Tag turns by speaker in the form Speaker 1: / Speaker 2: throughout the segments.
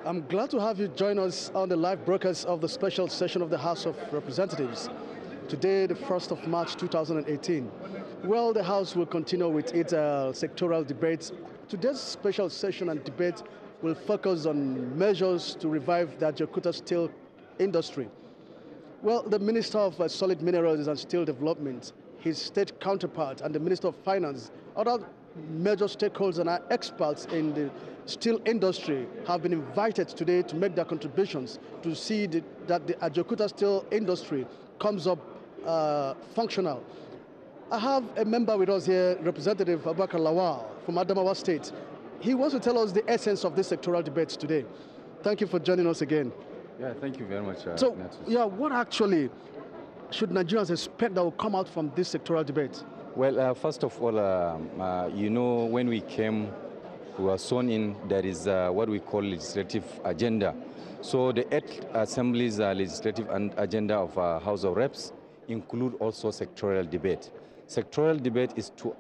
Speaker 1: I'm glad to have you join us on the live broadcast of the special session of the House of Representatives. Today, the 1st of March 2018. Well, the House will continue with its sectoral debates. Today's special session and debate will focus on measures to revive the Ajaokuta steel industry. Well, the Minister of Solid Minerals and Steel Development, his state counterpart, and the Minister of Finance, other major stakeholders and experts in the steel industry have been invited today to make their contributions to see that the Ajaokuta steel industry comes up functional. I have a member with us here, Representative Abubakar Lawal from Adamawa State. He wants to tell us the essence of this sectoral debate today. Thank you for joining us again.
Speaker 2: Yeah, thank you very much.
Speaker 1: What actually should Nigerians expect that will come out from this sectoral debate?
Speaker 2: Well, first of all, when we came, we were sworn in, there is what we call legislative agenda. So the 8th Assembly's legislative agenda of House of Reps include also sectoral debate. Sectoral debate is to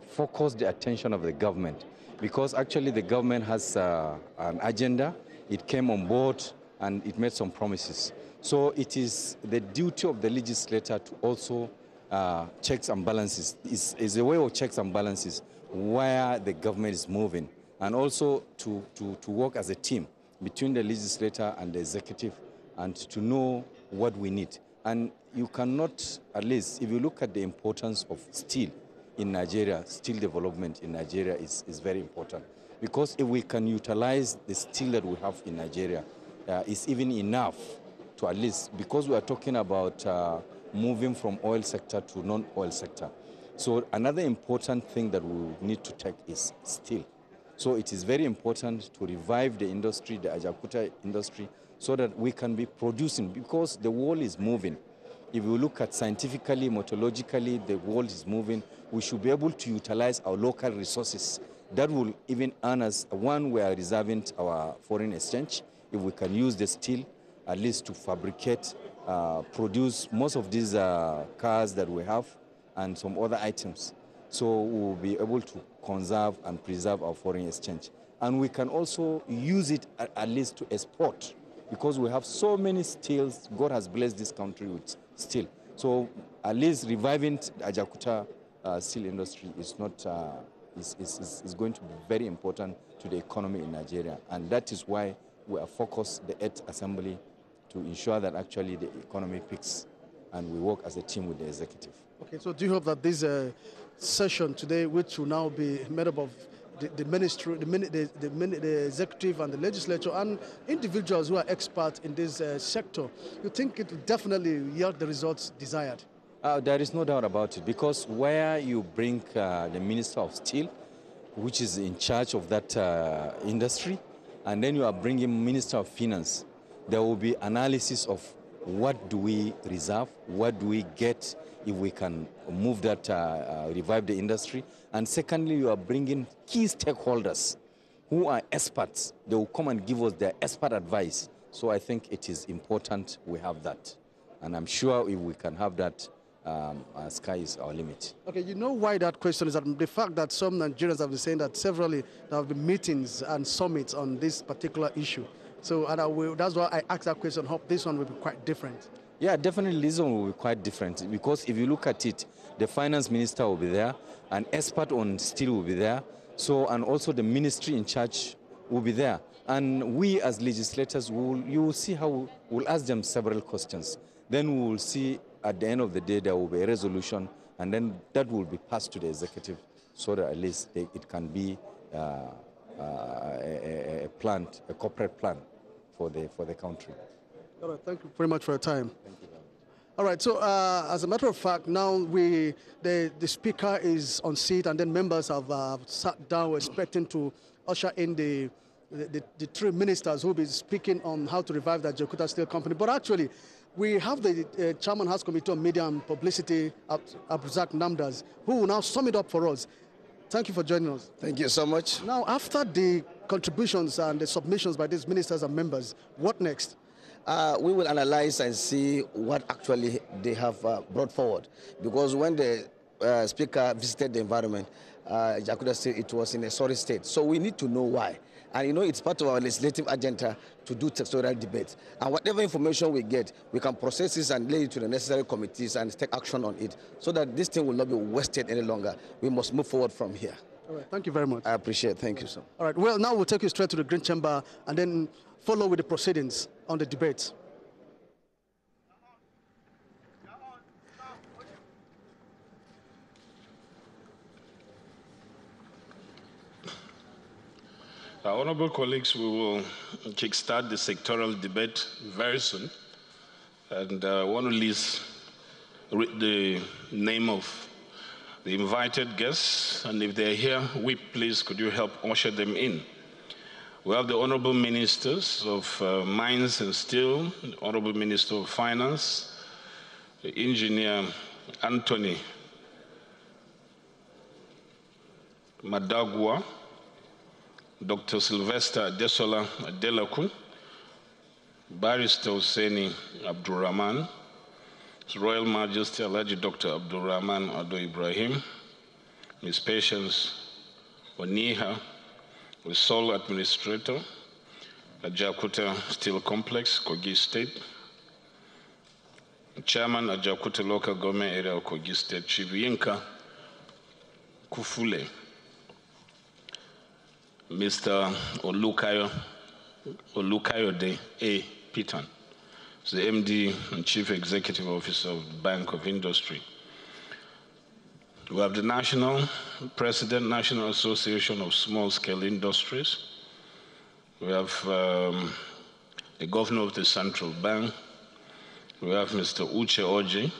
Speaker 2: focus the attention of the government, because actually the government has an agenda, it came on board and it made some promises. So it is the duty of the legislator to also checks and balances. Is a way of checks and balances where the government is moving, and also to work as a team between the legislator and the executive, and to know what we need. And you cannot, at least if you look at the importance of steel in Nigeria, steel development in Nigeria is very important, because if we can utilize the steel that we have in Nigeria, it's even enough to at least, because we are talking about moving from oil sector to non-oil sector. So another important thing that we need to take is steel. So it is very important to revive the industry, the Ajaokuta industry, so that we can be producing, because the world is moving. If you look at scientifically, methodologically, the world is moving. We should be able to utilize our local resources. That will even earn us, one, we are reserving our foreign exchange. If we can use the steel, at least to fabricate, produce most of these cars that we have and some other items. So we will be able to conserve and preserve our foreign exchange. And we can also use it at least to export, because we have so many steels. God has blessed this country with steel. So at least reviving the Ajaokuta steel industry is going to be very important to the economy in Nigeria. And that is why we are focused, the 8th Assembly, to ensure that actually the economy picks and we work as a team with the executive.
Speaker 1: Okay, so do you hope that this session today, which will now be made up of the ministry, the executive and the legislature and individuals who are experts in this sector, you think it will definitely yield the results desired?
Speaker 2: There is no doubt about it, because where you bring the Minister of Steel, which is in charge of that industry, and then you are bringing Minister of Finance, there will be analysis of what do we reserve, what do we get if we can move that, revive the industry. And secondly, you are bringing key stakeholders who are experts. They will come and give us their expert advice. So I think it is important we have that. And I'm sure if we can have that, sky is our limit.
Speaker 1: Okay, you know why that question is? That the fact that some Nigerians have been saying that severally there have been meetings and summits on this particular issue. So that's why I asked that question. Hope this one will be quite different.
Speaker 2: Yeah, definitely this one will be quite different, because if you look at it, the finance minister will be there, an expert on steel will be there, so, and also the ministry in charge will be there. And we as legislators, you will see how we'll ask them several questions. Then we will see at the end of the day there will be a resolution, and then that will be passed to the executive, so that at least it can be a corporate plan for the country.
Speaker 1: All right, thank you very much for your time.
Speaker 2: Thank you.
Speaker 1: All right, so as a matter of fact, now the speaker is on seat, and then members have sat down expecting to usher in the three ministers who will be speaking on how to revive the Ajaokuta Steel Company. But actually, we have the Chairman House Committee on Media and Publicity, Abdulrazak Namdaz, who will now sum it up for us. Thank you for joining us.
Speaker 3: Thank you so much.
Speaker 1: Now, after the contributions and the submissions by these ministers and members, what next?
Speaker 3: We will analyze and see what actually they have brought forward. Because when the Speaker visited the environment, Ajaokuta Steel, it was in a sorry state. So we need to know why. And you know, it's part of our legislative agenda to do sectoral debate. And whatever information we get, we can process this and lay it to the necessary committees and take action on it so that this thing will not be wasted any longer. We must move forward from here.
Speaker 1: All right, thank you very much.
Speaker 3: I appreciate it. Thank you, sir.
Speaker 1: All right, well, now we'll take you straight to the Green Chamber and then follow with the proceedings on the debate.
Speaker 4: Honorable colleagues, we will kickstart the sectoral debate very soon. And I want to read the name of the invited guests. And if they're here, please, could you help usher them in? We have the Honorable Ministers of Mines and Steel, the Honorable Minister of Finance, the Engineer Anthony Madagwa, Dr. Sylvester Desola Adelakun, Barrister Husseini Abdurrahman, His Royal Majesty Alhaji Dr. Abdurrahman Ado Ibrahim, Ms. Patience Oniha, the sole administrator, Ajakuta Steel Complex, Kogi State, Chairman Ajakuta Local Government Area of Kogi State, Chief Yinka Kufule, Mr. Olukayode A. Pitan, the MD and Chief Executive Officer of the Bank of Industry. We have the National President, National Association of Small-Scale Industries. We have the Governor of the Central Bank. We have Mr. Uche Oji,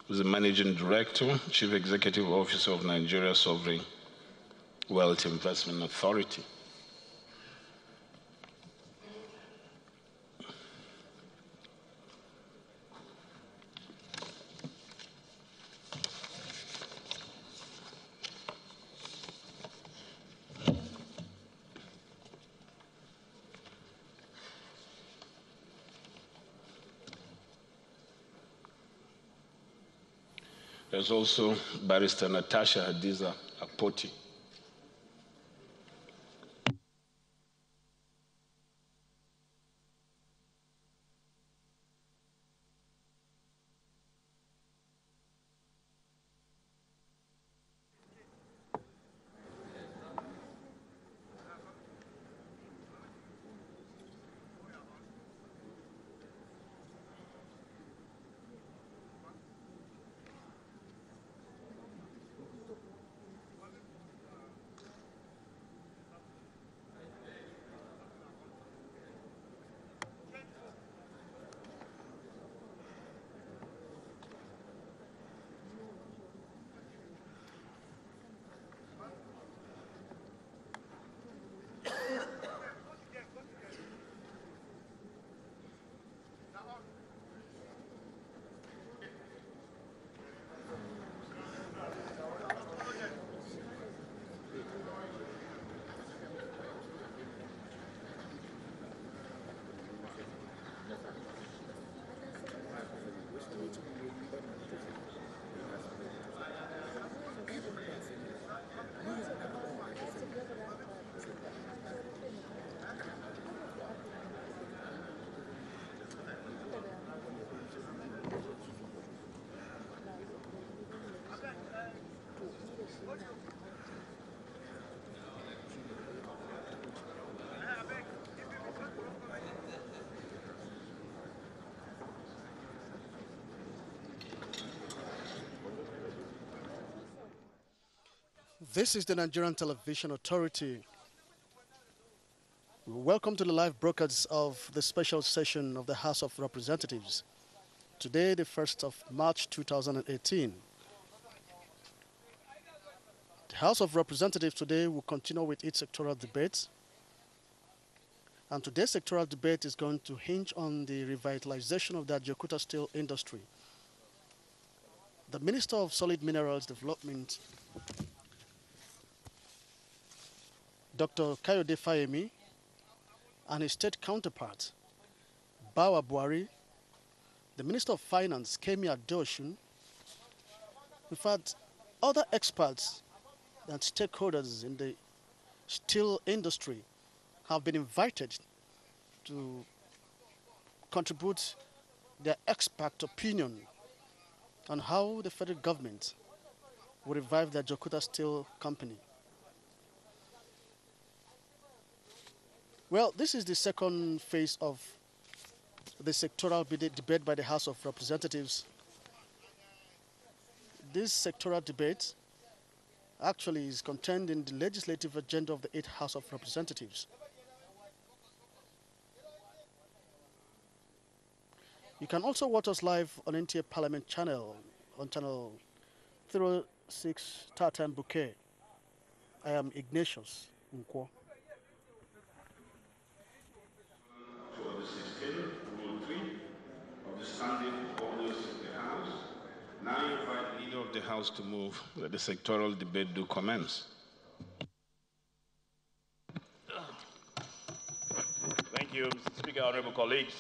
Speaker 4: who's the Managing Director, Chief Executive Officer of Nigeria Sovereign Wealth Investment Authority. There's also Barrister Natasha Hadiza Apoti.
Speaker 1: This is the Nigerian Television Authority. Welcome to the live broadcast of the special session of the House of Representatives. Today, the 1st of March 2018. The House of Representatives today will continue with its sectoral debate. And today's sectoral debate is going to hinge on the revitalization of the Ajaokuta steel industry. The Minister of Solid Minerals Development, Dr. Kayode Fayemi, and his state counterpart, Bawa Buhari, the Minister of Finance, Kemi Adeosun, in fact, other experts and stakeholders in the steel industry have been invited to contribute their expert opinion on how the federal government will revive the Jakarta Steel Company. Well, this is the second phase of the sectoral debate by the House of Representatives. This sectoral debate actually is contained in the legislative agenda of the 8th House of Representatives. You can also watch us live on NTA Parliament channel, on channel 306 Tartan Bouquet. I am Ignatius Nkwo.
Speaker 4: Rule 3 of the standing orders of the House. Now I invite the leader of the House to move that the sectoral debate do commence.
Speaker 5: Thank you, Mr. Speaker, honorable colleagues.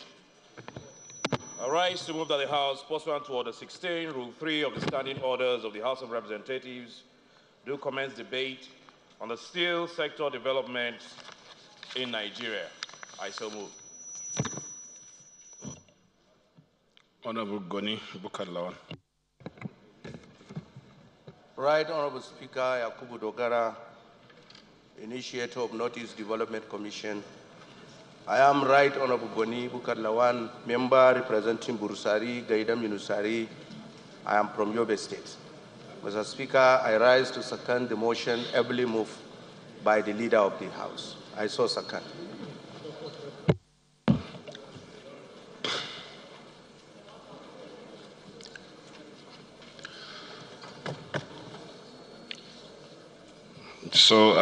Speaker 5: I rise to move that the House, pursuant to Order 16, Rule 3 of the Standing Orders of the House of Representatives, do commence debate on the steel sector development in Nigeria. I so move.
Speaker 4: Honorable Goni Bukalawan.
Speaker 6: Right Honorable Speaker Yakubu Dogara, initiator of Northeast Development Commission. I am Right Honorable Goni Bukalawan, member representing Bursari, Gaidam Yunusari. I am from Yobe State. Mr. Speaker, I rise to second the motion ably moved by the leader of the House. I so second.
Speaker 4: So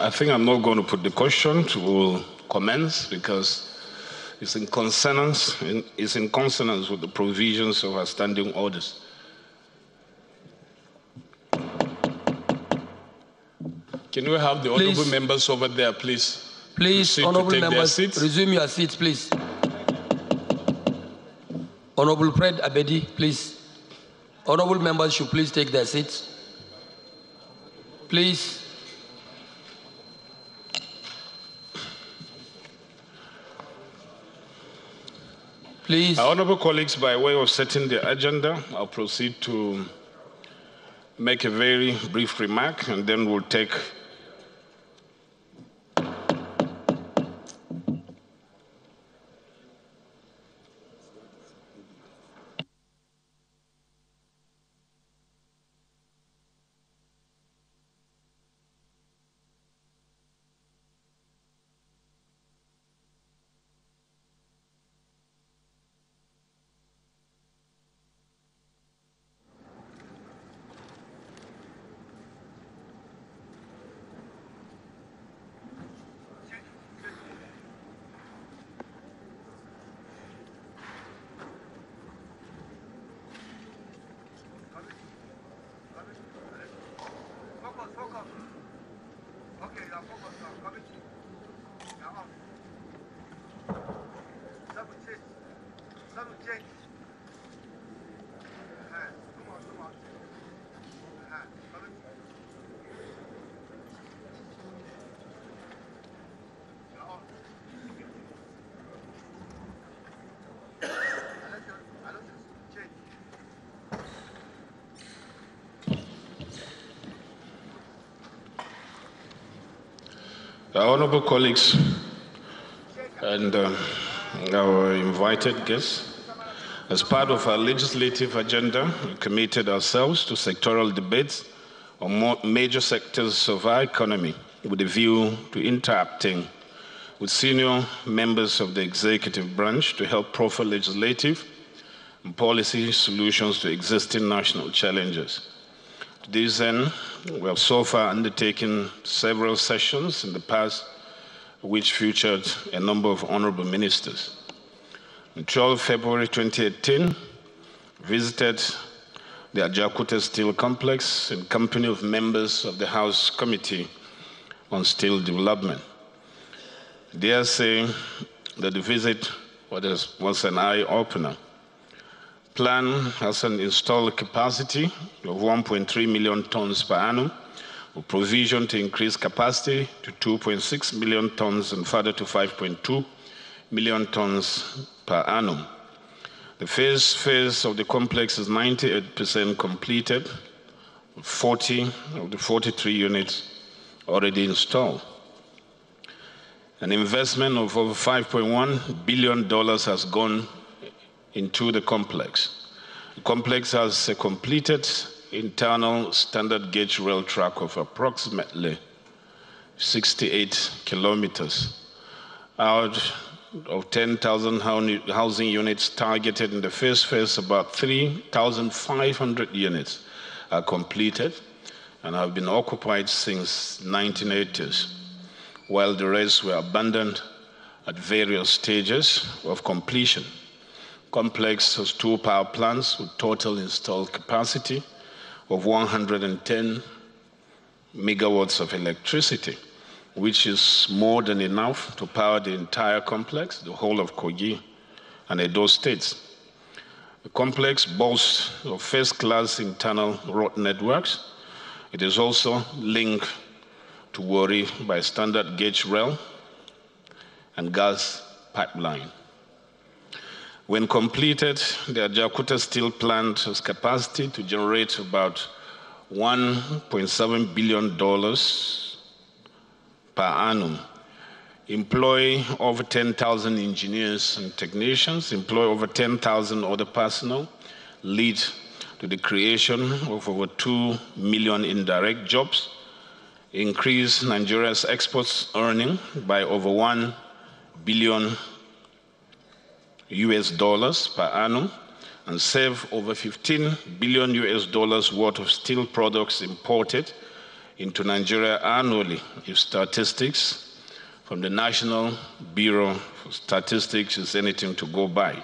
Speaker 4: I think I'm not going to put the question. We'll commence because it's in consonance with the provisions of our standing orders. Can we have the honorable members over there, please?
Speaker 7: Please, honorable members, resume your seats, please. Honorable Fred Abedi, please. Honorable members should please take their seats. Please. Please.
Speaker 4: Honorable colleagues, by way of setting the agenda, I'll proceed to make a very brief remark, and then we'll take honorable colleagues and our invited guests. As part of our legislative agenda, we committed ourselves to sectoral debates on major sectors of our economy with a view to interacting with senior members of the executive branch to help proffer legislative and policy solutions to existing national challenges. To this end, we have so far undertaken several sessions in the past which featured a number of honorable ministers. On 12 February 2018, visited the Jakarta Steel Complex in company of members of the House Committee on Steel Development. I dare say that the visit was an eye-opener. Plan has an installed capacity of 1.3 million tons per annum with provision to increase capacity to 2.6 million tons and further to 5.2 million tons per annum. The first phase of the complex is 98% completed, 40 of the 43 units already installed. An investment of over $5.1 billion has gone into the complex. The complex has a completed internal standard gauge rail track of approximately 68 kilometers. Out of 10,000 housing units targeted in the first phase, about 3,500 units are completed and have been occupied since 1980s, while the rest were abandoned at various stages of completion. Complex has 2 power plants with total installed capacity of 110 megawatts of electricity, which is more than enough to power the entire complex, the whole of Kogi and Edo states. The complex boasts of first-class internal road networks. It is also linked to Warri by standard gauge rail and gas pipeline. When completed, the Ajaokuta steel plant has capacity to generate about $1.7 billion per annum, employ over 10,000 engineers and technicians, employ over 10,000 other personnel, lead to the creation of over 2 million indirect jobs, increase Nigeria's exports earning by over $1 billion per annum, and save over $15 billion worth of steel products imported into Nigeria annually, if statistics from the National Bureau of Statistics is anything to go by.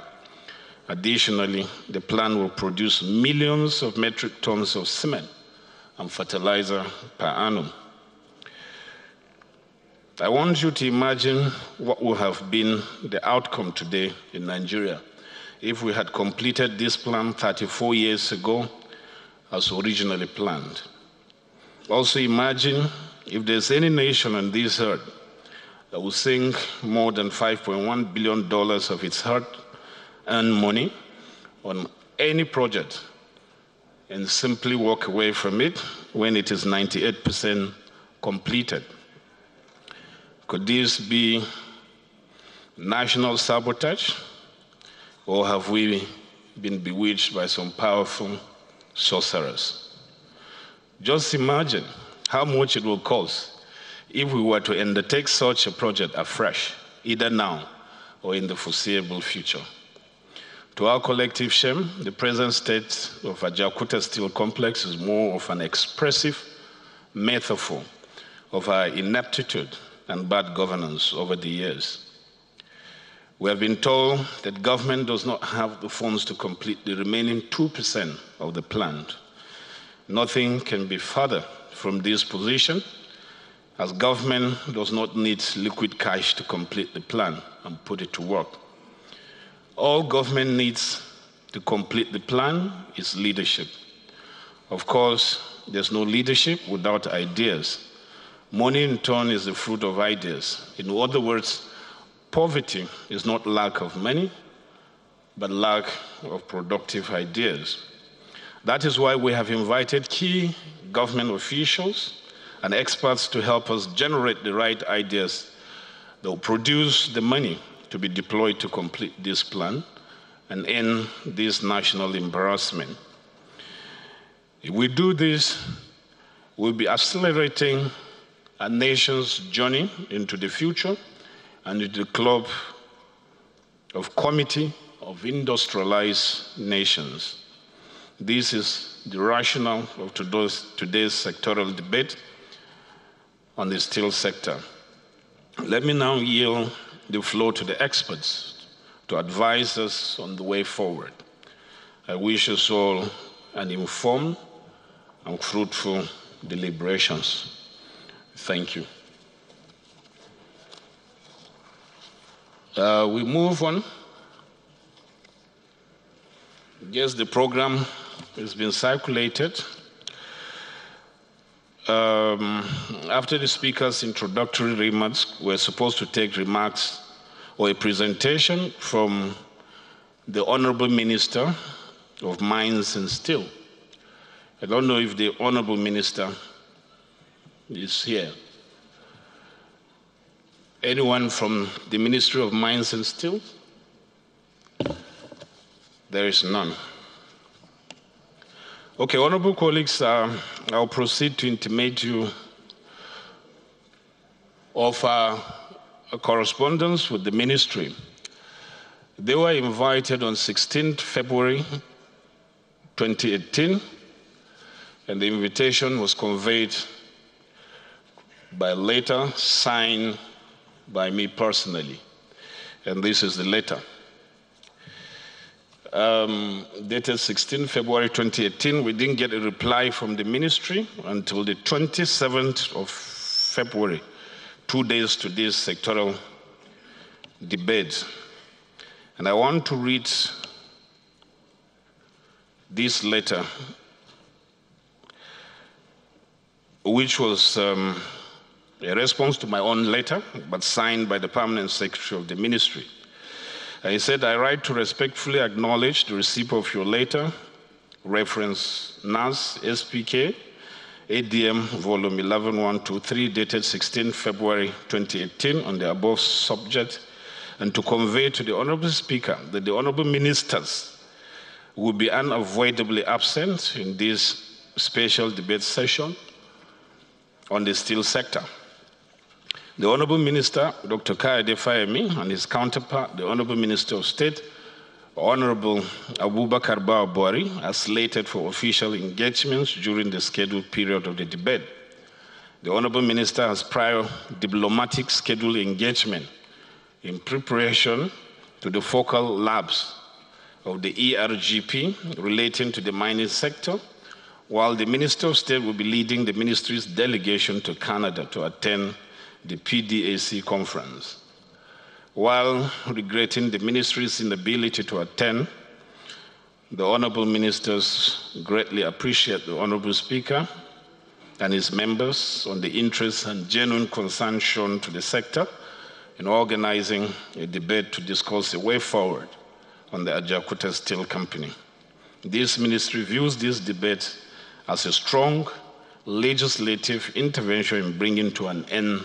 Speaker 4: Additionally, the plant will produce millions of metric tons of cement and fertilizer per annum. I want you to imagine what would have been the outcome today in Nigeria if we had completed this plan 34 years ago as originally planned. Also imagine if there's any nation on this earth that will sink more than $5.1 billion of its hard-earned money on any project and simply walk away from it when it is 98% completed. Could this be national sabotage, or have we been bewitched by some powerful sorcerers? Just imagine how much it will cost if we were to undertake such a project afresh, either now or in the foreseeable future. To our collective shame, the present state of Ajaokuta Steel Complex is more of an expressive metaphor of our ineptitude and bad governance over the years. We have been told that government does not have the funds to complete the remaining 2% of the plant. Nothing can be further from this position, as government does not need liquid cash to complete the plan and put it to work. All government needs to complete the plan is leadership. Of course, there's no leadership without ideas. Money, in turn, is the fruit of ideas. In other words, poverty is not lack of money, but lack of productive ideas. That is why we have invited key government officials and experts to help us generate the right ideas that will produce the money to be deployed to complete this plan and end this national embarrassment. If we do this, we'll be accelerating our nation's journey into the future and into the club of committee of industrialized nations. This is the rationale of today's sectoral debate on the steel sector. Let me now yield the floor to the experts to advise us on the way forward. I wish us all an informed and fruitful deliberations. Thank you. We move on. Yes, the program has been circulated. After the speaker's introductory remarks, we're supposed to take remarks or a presentation from the Honorable Minister of Mines and Steel. I don't know if the Honorable Minister is here. Anyone from the Ministry of Mines and Steel? There is none. Okay, honorable colleagues, I'll proceed to intimate you of a correspondence with the ministry. They were invited on 16th February 2018, and the invitation was conveyed by letter signed by me personally. And this is the letter. Dated 16 February 2018, we didn't get a reply from the ministry until the 27th of February, 2 days to this sectoral debate. And I want to read this letter, which was a response to my own letter, but signed by the permanent secretary of the ministry. And he said, I write to respectfully acknowledge the receipt of your letter, reference NAS SPK, ADM volume 11123, dated 16 February 2018, on the above subject, and to convey to the Honorable Speaker that the Honorable Ministers will be unavoidably absent in this special debate session on the steel sector. The Honorable Minister, Dr. Kayode Fayemi, and his counterpart, the Honorable Minister of State, Honorable Abubakar Bawabori, are slated for official engagements during the scheduled period of the debate. The Honorable Minister has prior diplomatic scheduled engagement in preparation to the focal labs of the ERGP relating to the mining sector, while the Minister of State will be leading the ministry's delegation to Canada to attend the PDAC conference. While regretting the ministry's inability to attend, the Honorable Ministers greatly appreciate the Honorable Speaker and his members on the interest and genuine concern shown to the sector in organizing a debate to discuss a way forward on the Ajaokuta Steel Company. This ministry views this debate as a strong legislative intervention in bringing to an end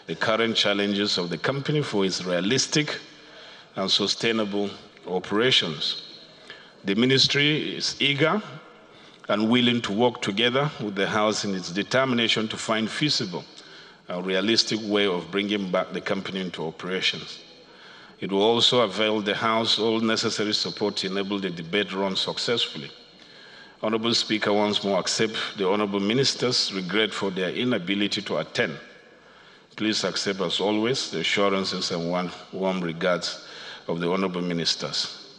Speaker 4: the current challenges of the company for its realistic and sustainable operations. The ministry is eager and willing to work together with the House in its determination to find feasible and realistic way of bringing back the company into operations. It will also avail the House all necessary support to enable the debate run successfully. Honorable Speaker, once more accept the Honorable Ministers' regret for their inability to attend. Please accept, as always, the assurances and warm regards of the Honorable Ministers.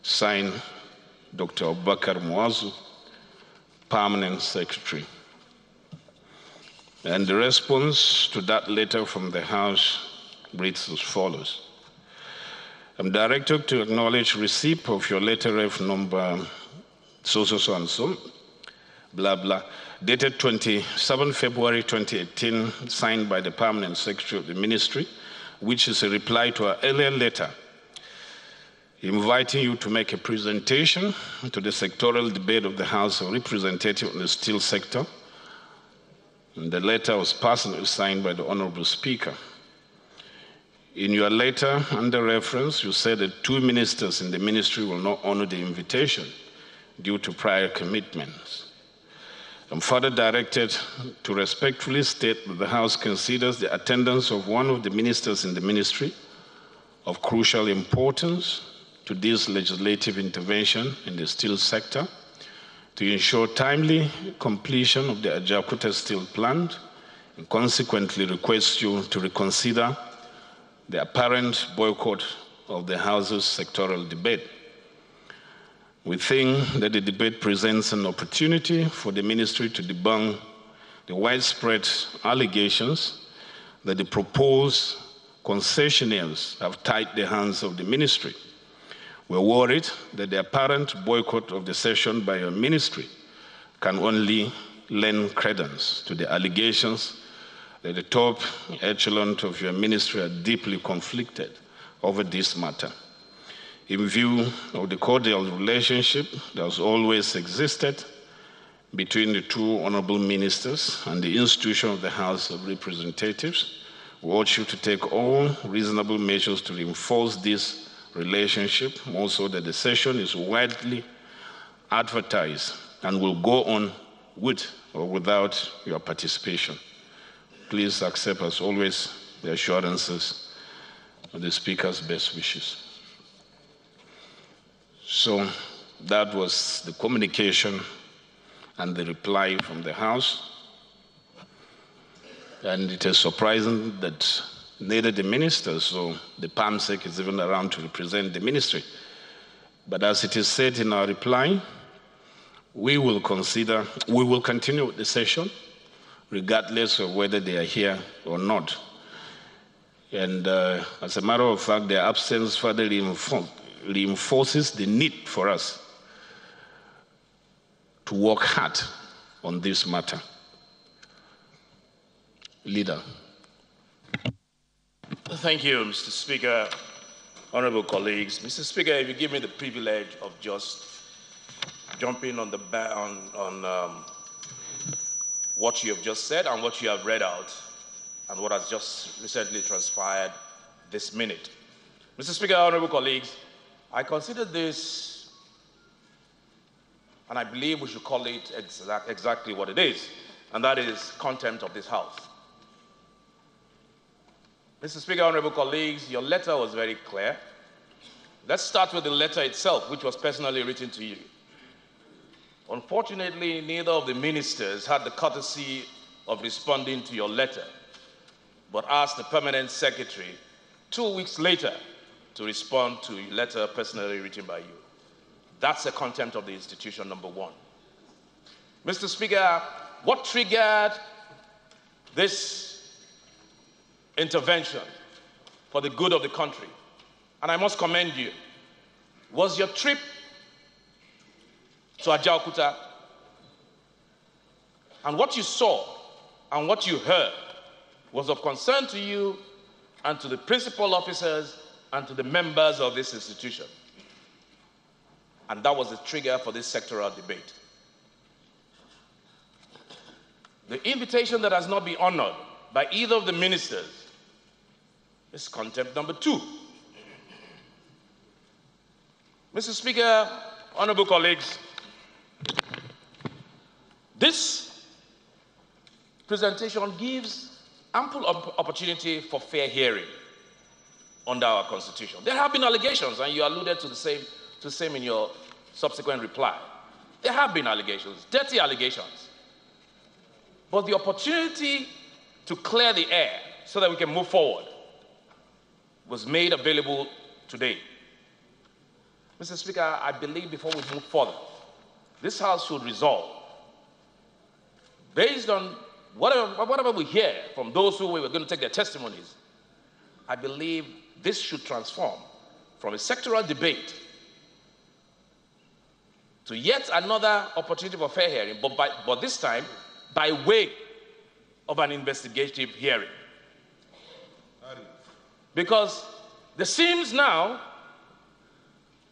Speaker 4: Signed, Dr. Abubakar Muazu, Permanent Secretary. And the response to that letter from the House reads as follows. I'm directed to acknowledge receipt of your letter ref number so and so, blah, blah, dated 27 February 2018, signed by the Permanent Secretary of the Ministry, which is a reply to our earlier letter inviting you to make a presentation to the sectoral debate of the House of Representatives on the steel sector. And the letter was personally signed by the Honorable Speaker. In your letter, under reference, you said that 2 ministers in the ministry will not honor the invitation due to prior commitments. I'm further directed to respectfully state that the House considers the attendance of one of the ministers in the ministry of crucial importance to this legislative intervention in the steel sector to ensure timely completion of the Ajaokuta steel plant, and consequently request you to reconsider the apparent boycott of the House's sectoral debate. We think that the debate presents an opportunity for the ministry to debunk the widespread allegations that the proposed concessionaires have tied the hands of the ministry. We're worried that the apparent boycott of the session by your ministry can only lend credence to the allegations that the top echelon of your ministry are deeply conflicted over this matter. In view of the cordial relationship that has always existed between the two honorable ministers and the institution of the House of Representatives, we urge you to take all reasonable measures to reinforce this relationship, more so that the session is widely advertised and will go on with or without your participation. Please accept, as always, the assurances of the Speaker's best wishes. So that was the communication and the reply from the House. And it is surprising that neither the ministers or the PAMSEC is even around to represent the ministry. But as it is said in our reply, we will continue with the session, regardless of whether they are here or not. And as a matter of fact, their absence further reinforces the need for us to work hard on this matter. Leader.
Speaker 5: Thank you, Mr. Speaker. Honorable colleagues. Mr. Speaker, if you give me the privilege of just jumping on what you have just said and what you have read out and what has just recently transpired this minute. Mr. Speaker, honorable colleagues, I consider this, and I believe we should call it exactly what it is, and that is contempt of this House. Mr. Speaker, honorable colleagues, your letter was very clear. Let's start with the letter itself, which was personally written to you. Unfortunately, neither of the ministers had the courtesy of responding to your letter, but asked the permanent secretary 2 weeks later to respond to a letter personally written by you. That's a contempt of the institution, number one. Mr. Speaker, what triggered this intervention for the good of the country, and I must commend you, was your trip to Ajaokuta. And what you saw and what you heard was of concern to you and to the principal officers and to the members of this institution. And that was the trigger for this sectoral debate. The invitation that has not been honored by either of the ministers is contempt number two. Mr. Speaker, honorable colleagues, this presentation gives ample opportunity for fair hearing under our Constitution. There have been allegations, and you alluded to the same in your subsequent reply. There have been allegations, dirty allegations. But the opportunity to clear the air so that we can move forward was made available today. Mr. Speaker, I believe before we move further, this House should resolve, based on whatever we hear from those who were going to take their testimonies, I believe this should transform from a sectoral debate to yet another opportunity for fair hearing, but this time by way of an investigative hearing. Because there seems now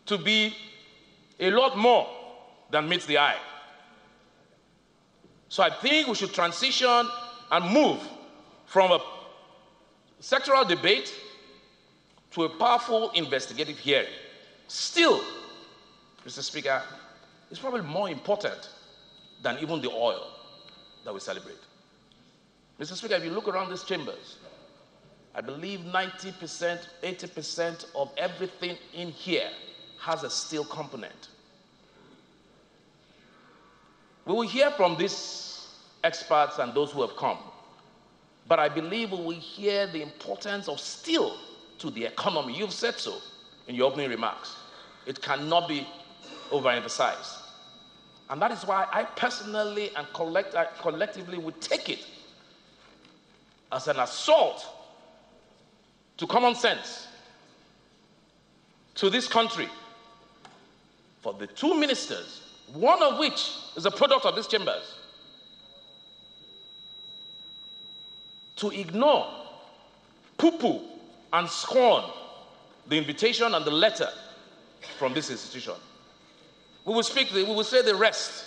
Speaker 5: to be a lot more than meets the eye. So I think we should transition and move from a sectoral debate to a powerful investigative hearing. Still, Mr. Speaker, it's probably more important than even the oil that we celebrate. Mr. Speaker, if you look around these chambers, I believe 90%, 80% of everything in here has a steel component. We will hear from these experts and those who have come, but I believe we will hear the importance of steel to the economy. You've said so in your opening remarks. It cannot be overemphasized. And that is why I personally and collectively would take it as an assault to common sense, to this country, for the two ministers, one of which is a product of these chambers, to ignore, poo-poo, and scorn the invitation and the letter from this institution. We will say the rest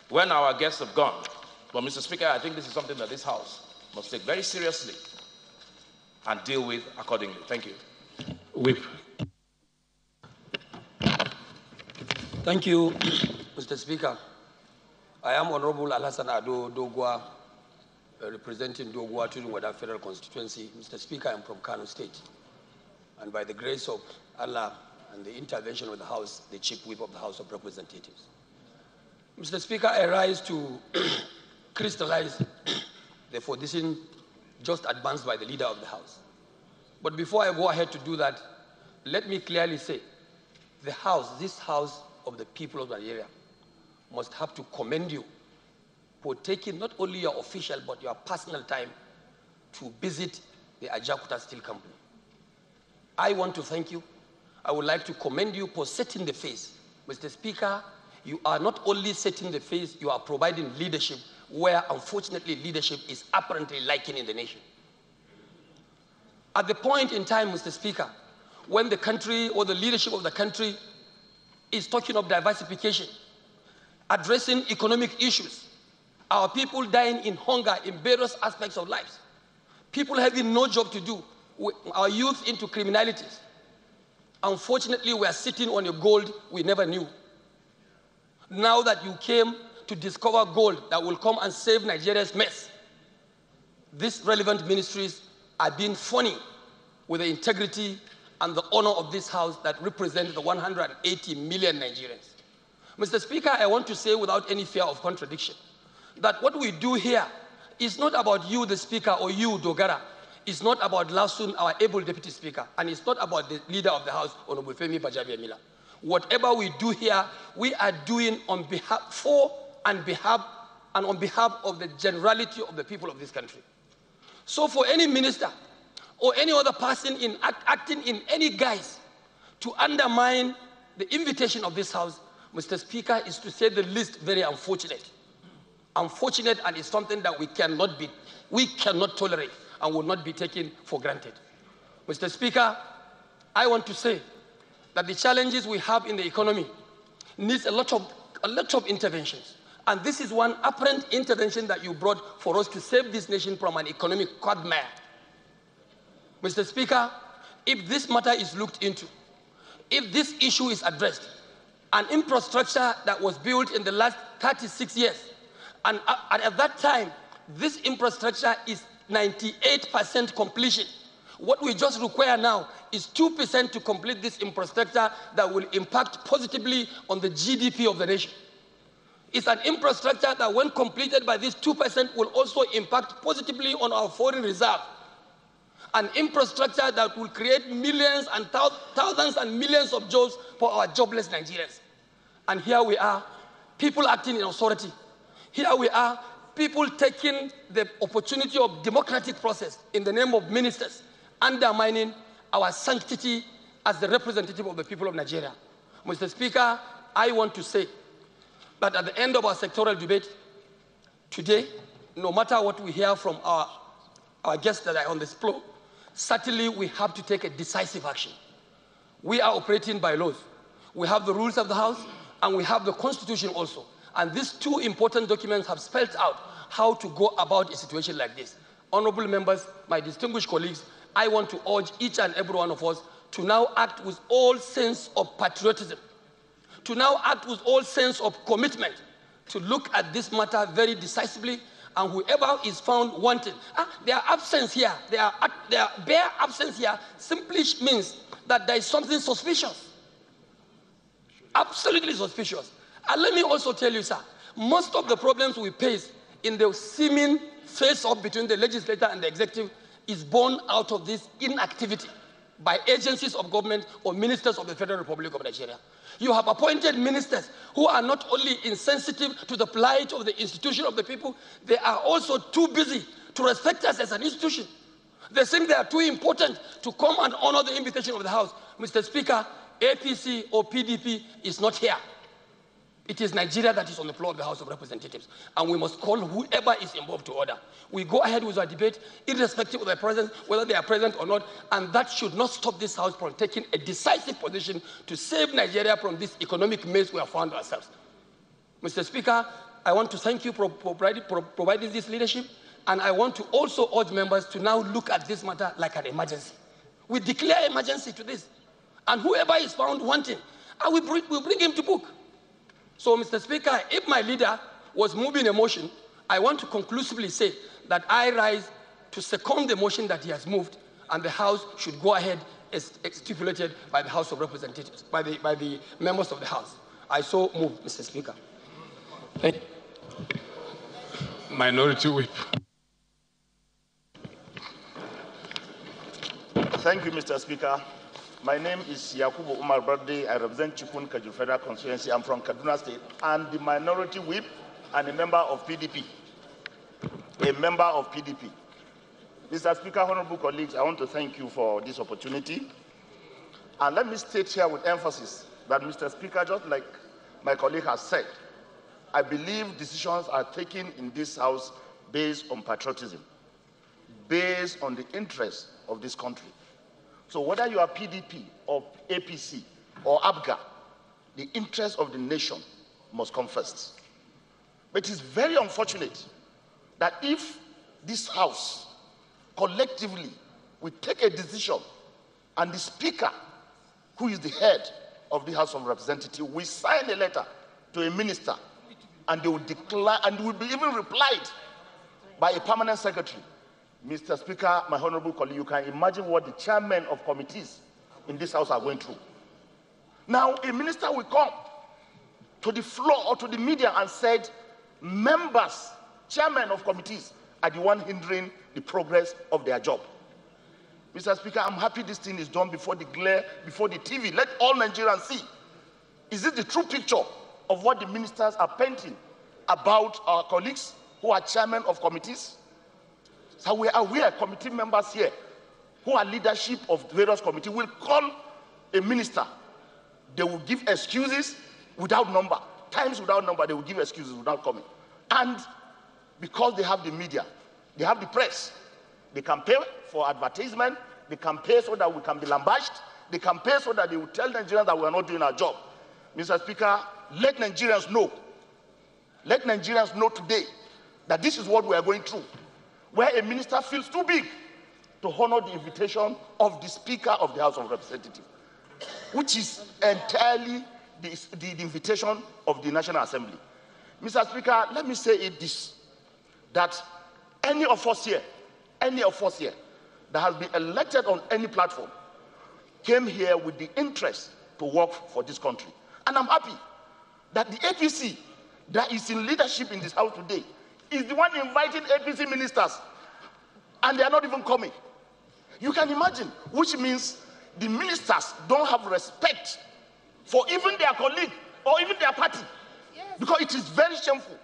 Speaker 5: when our guests have gone. But Mr. Speaker, I think this is something that this House must take very seriously and deal with accordingly. Thank you.
Speaker 4: Whip.
Speaker 7: Thank you, Mr. Speaker. I am Honorable Alhassan Ado Dogwa, representing Dogwa to the Federal Constituency. Mr. Speaker, I am from Kano State. And by the grace of Allah and the intervention of the House, the Chief Whip of the House of Representatives. Mr. Speaker, I rise to crystallize the position just advanced by the leader of the House. But before I go ahead to do that, let me clearly say, the House, this House of the people of Nigeria, must have to commend you for taking not only your official but your personal time to visit the Ajakuta Steel Company. I want to thank you. I would like to commend you for setting the face. Mr. Speaker, you are not only setting the face, you are providing leadership where, unfortunately, leadership is apparently lacking in the nation. At the point in time, Mr. Speaker, when the country or the leadership of the country is talking of diversification, addressing economic issues, our people dying in hunger in various aspects of life, people having no job to do, our youth into criminalities. Unfortunately, we are sitting on a gold we never knew. Now that you came to discover gold that will come and save Nigeria's mess, these relevant ministries are being funny with the integrity and the honor of this House that represents the 180 million Nigerians. Mr. Speaker, I want to say without any fear of contradiction that what we do here is not about you, the Speaker, or you, Dogara. It's not about Lasun, our able Deputy Speaker, and it's not about the Leader of the House, Honorable Femi Bajabiamila. Whatever we do here, we are doing on behalf on behalf of the generality of the people of this country. So for any minister or any other person acting in any guise to undermine the invitation of this House, Mr. Speaker, is to say the least very unfortunate. Unfortunate, and it's something that we cannot tolerate and will not be taken for granted. Mr. Speaker, I want to say that the challenges we have in the economy needs a lot of interventions. And this is one apparent intervention that you brought for us to save this nation from an economic quagmire. Mr. Speaker, if this matter is looked into, if this issue is addressed, an infrastructure that was built in the last 36 years, and at that time, this infrastructure is 98% completion. What we just require now is 2% to complete this infrastructure that will impact positively on the GDP of the nation. It's an infrastructure that, when completed by this 2%, will also impact positively on our foreign reserve. An infrastructure that will create millions and thousands and millions of jobs for our jobless Nigerians. And here we are, people acting in authority. Here we are, people taking the opportunity of democratic process in the name of ministers, undermining our sanctity as the representative of the people of Nigeria. Mr. Speaker, I want to say that at the end of our sectoral debate today, no matter what we hear from our guests that are on this floor, certainly we have to take a decisive action. We are operating by laws. We have the rules of the House, and we have the Constitution also. And these two important documents have spelled out how to go about a situation like this. Honorable members, my distinguished colleagues, I want to urge each and every one of us to now act with all sense of patriotism, to now act with all sense of commitment, to look at this matter very decisively, and whoever is found wanting, their absence here, their bare absence here simply means that there is something suspicious. Absolutely suspicious. And let me also tell you, sir, most of the problems we face in the seeming face-off between the legislature and the executive is born out of this inactivity by agencies of government or ministers of the Federal Republic of Nigeria. You have appointed ministers who are not only insensitive to the plight of the institution of the people, they are also too busy to respect us as an institution. They think they are too important to come and honor the invitation of the House. Mr. Speaker, APC or PDP is not here. It is Nigeria that is on the floor of the House of Representatives, and we must call whoever is involved to order. We go ahead with our debate, irrespective of their presence, whether they are present or not, and that should not stop this House from taking a decisive position to save Nigeria from this economic mess we have found ourselves. Mr. Speaker, I want to thank you for providing this leadership, and I want to also urge members to now look at this matter like an emergency. We declare emergency to this, and whoever is found wanting, we'll bring him to book. So, Mr. Speaker, if my leader was moving a motion, I want to conclusively say that I rise to second the motion that he has moved, and the House should go ahead as stipulated by the House of Representatives, by the members of the House. I so move, Mr. Speaker. Thank you.
Speaker 4: Minority Whip.
Speaker 8: Thank you, Mr. Speaker. My name is Yakubu Umar Bradley. I represent Chikun Kajur Federal Constituency. I'm from Kaduna State. I'm the Minority Whip and a member of PDP. A member of PDP. Mr. Speaker, honorable colleagues, I want to thank you for this opportunity. And let me state here with emphasis that, Mr. Speaker, just like my colleague has said, I believe decisions are taken in this House based on patriotism, based on the interests of this country. So whether you are PDP or APC or ABGA, the interests of the nation must come first. But it is very unfortunate that if this House collectively will take a decision and the Speaker, who is the head of the House of Representatives, will sign a letter to a minister and they will declare, and will be even replied by a permanent secretary. Mr. Speaker, my honorable colleague, you can imagine what the chairmen of committees in this House are going through. Now, a minister will come to the floor or to the media and said, members, chairmen of committees are the one hindering the progress of their job. Mr. Speaker, I'm happy this thing is done before the glare, before the TV. Let all Nigerians see. Is it the true picture of what the ministers are painting about our colleagues who are chairmen of committees? So we are committee members here who are leadership of various committees will call a minister. They will give excuses without number. Times without number, they will give excuses without coming. And because they have the media, they have the press, they can pay for advertisement, they can pay so that we can be lambasted, they can pay so that they will tell Nigerians that we are not doing our job. Mr. Speaker, let Nigerians know. Let Nigerians know today that this is what we are going through, where a minister feels too big to honor the invitation of the Speaker of the House of Representatives, which is entirely the invitation of the National Assembly. Mr. Speaker, let me say this, that any of us here that has been elected on any platform came here with the interest to work for this country. And I'm happy that the APC that is in leadership in this House today is the one inviting APC ministers, and they are not even coming. You can imagine, which means the ministers don't have respect for even their colleague or even their party. Yes. Because it is very shameful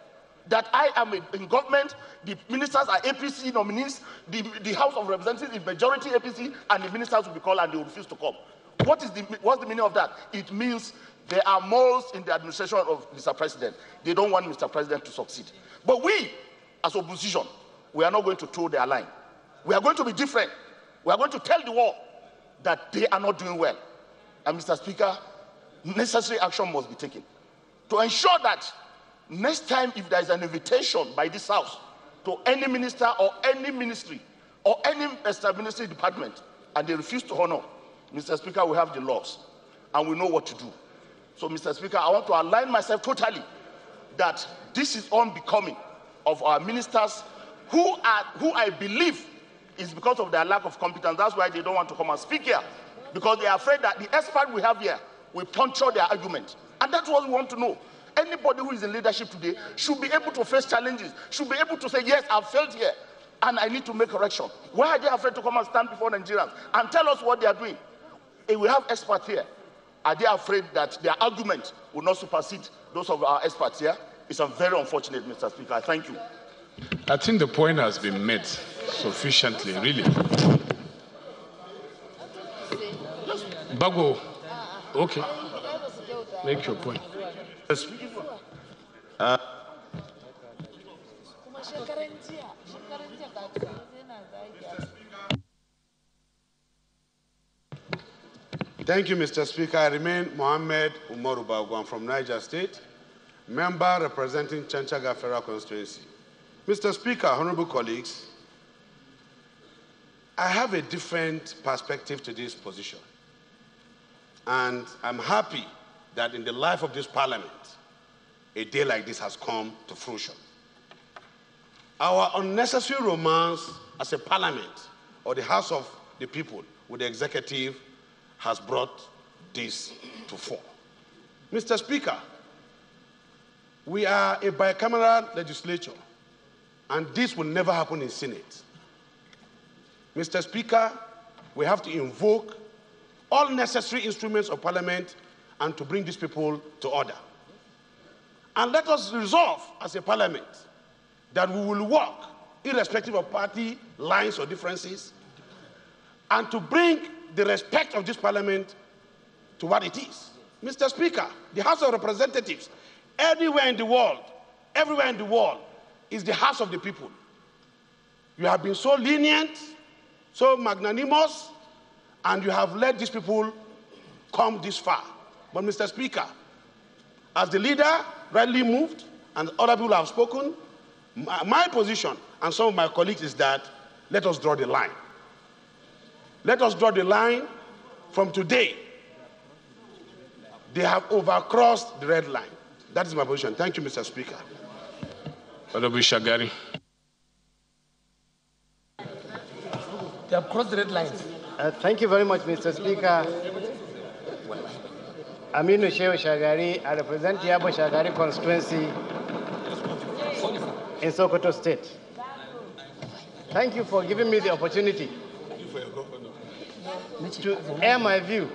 Speaker 8: that I am in government, the ministers are APC nominees, the House of Representatives is majority APC, and the ministers will be called and they will refuse to come. What's the meaning of that? It means there are moles in the administration of Mr. President. They don't want Mr. President to succeed. But we, as opposition, we are not going to toe their line. We are going to be different. We are going to tell the world that they are not doing well. And Mr. Speaker, necessary action must be taken to ensure that next time if there is an invitation by this House to any minister or any ministry or any ministry department and they refuse to honor, Mr. Speaker, we have the laws and we know what to do. So, Mr. Speaker, I want to align myself totally that this is unbecoming of our ministers who I believe is because of their lack of competence. That's why they don't want to come and speak here, because they are afraid that the expert we have here will puncture their argument. And that's what we want to know. Anybody who is in leadership today should be able to face challenges, should be able to say, yes, I've failed here, and I need to make correction. Why are they afraid to come and stand before Nigerians and tell us what they are doing? If we have experts here, are they afraid that their argument will not supersede those of our experts here? It's very unfortunate, Mr. Speaker. Thank you.
Speaker 4: I think the point has been made sufficiently, really. Bago, okay, make your point.
Speaker 9: Thank you, Mr. Speaker. I remain Mohammed Umaru Bagwan from Niger State, member representing Chanchaga Federal Constituency. Mr. Speaker, honorable colleagues, I have a different perspective to this position. And I'm happy that in the life of this parliament, a day like this has come to fruition. Our unnecessary romance as a parliament or the House of the People with the executive has brought this to fore. Mr. Speaker, we are a bicameral legislature, and this will never happen in Senate. Mr. Speaker, we have to invoke all necessary instruments of parliament and to bring these people to order. And let us resolve as a parliament that we will work, irrespective of party lines or differences, and to bring the respect of this parliament to what it is. Mr. Speaker, the House of Representatives, everywhere in the world, is the House of the people. You have been so lenient, so magnanimous, and you have let these people come this far. But Mr. Speaker, as the leader rightly moved, and other people have spoken, my position and some of my colleagues is that let us draw the line. Let us draw the line from today. They have overcrossed the red line. That is my position. Thank you, Mr. Speaker.
Speaker 4: Honorable Shagari.
Speaker 7: They have crossed the red lines.
Speaker 10: Thank you very much, Mr. Speaker. Aminu Shehu Shagari, I represent Yabo Shagari constituency in Sokoto State. Thank you for giving me the opportunity to air my view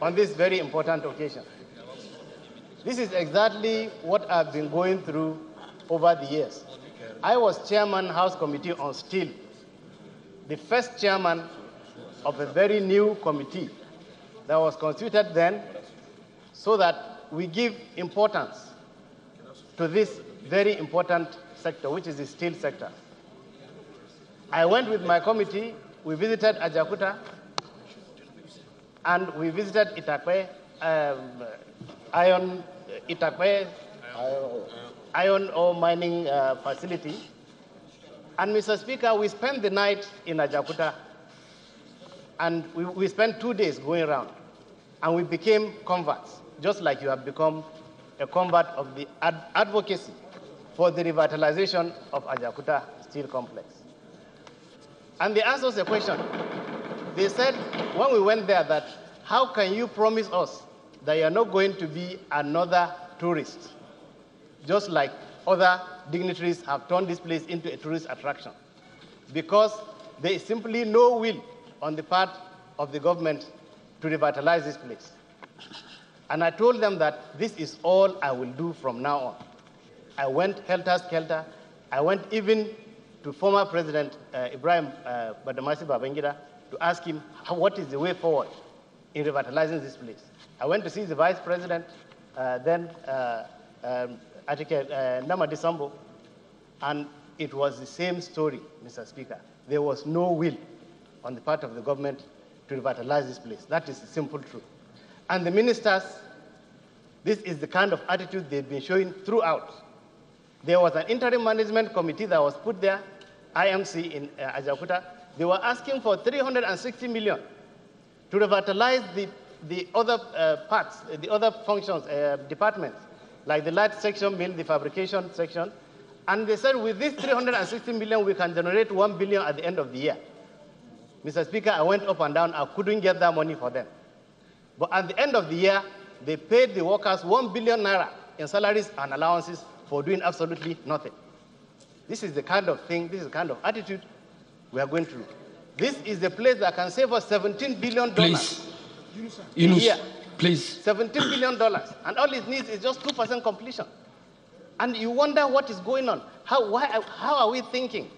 Speaker 10: on this very important occasion. This is exactly what I've been going through over the years. I was chairman House Committee on Steel, the first chairman of a very new committee that was constituted then so that we give importance to this very important sector, which is the steel sector. I went with my committee, we visited Ajakuta, and we visited Itakwe, iron ore mining facility. And Mr. Speaker, we spent the night in Ajakuta, and we spent 2 days going around, and we became converts, just like you have become a convert of the advocacy for the revitalization of Ajakuta Steel Complex. And they asked us a question. They said, when we went there, that how can you promise us that you are not going to be another tourist, just like other dignitaries have turned this place into a tourist attraction? Because there is simply no will on the part of the government to revitalize this place. And I told them that this is all I will do from now on. I went helter-skelter. I went even to former President Ibrahim Badamasi Babangida to ask him what is the way forward in revitalizing this place. I went to see the Vice President, then Namadi Sambo, and it was the same story, Mr. Speaker. There was no will on the part of the government to revitalize this place. That is the simple truth. And the ministers, this is the kind of attitude they've been showing throughout. There was an interim management committee that was put there, IMC in Ajakuta. They were asking for 360 million to revitalize the other parts, the other functions, departments, like the light section mill, the fabrication section. And they said, with this 360 million, we can generate 1 billion at the end of the year. Mr. Speaker, I went up and down. I couldn't get that money for them. But at the end of the year, they paid the workers 1 billion naira in salaries and allowances for doing absolutely nothing. This is the kind of thing, this is the kind of attitude we are going through. This is the place that can save us $17 billion.
Speaker 7: Please,
Speaker 10: a year.
Speaker 7: Please.
Speaker 10: $17 billion. And all it needs is just 2% completion. And you wonder what is going on. How are we thinking?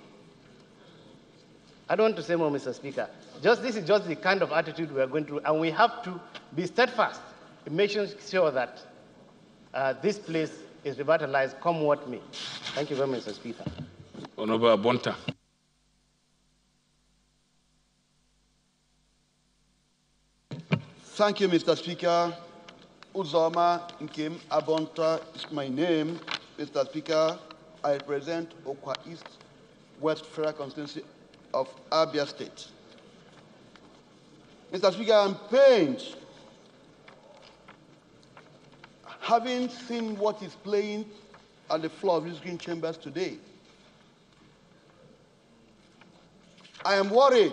Speaker 10: I don't want to say more, Mr. Speaker. This is just the kind of attitude we are going through, and we have to be steadfast in making sure that this place is revitalized, come what may. Thank you very much, Mr. Speaker.
Speaker 4: Honorable Abonta.
Speaker 11: Thank you, Mr. Speaker. Uzoma Nkem Abonta is my name. Mr. Speaker, I represent Okwa East West Federal Constituency of Abia State. Mr. Speaker, I'm pained having seen what is playing on the floor of these green chambers today. I am worried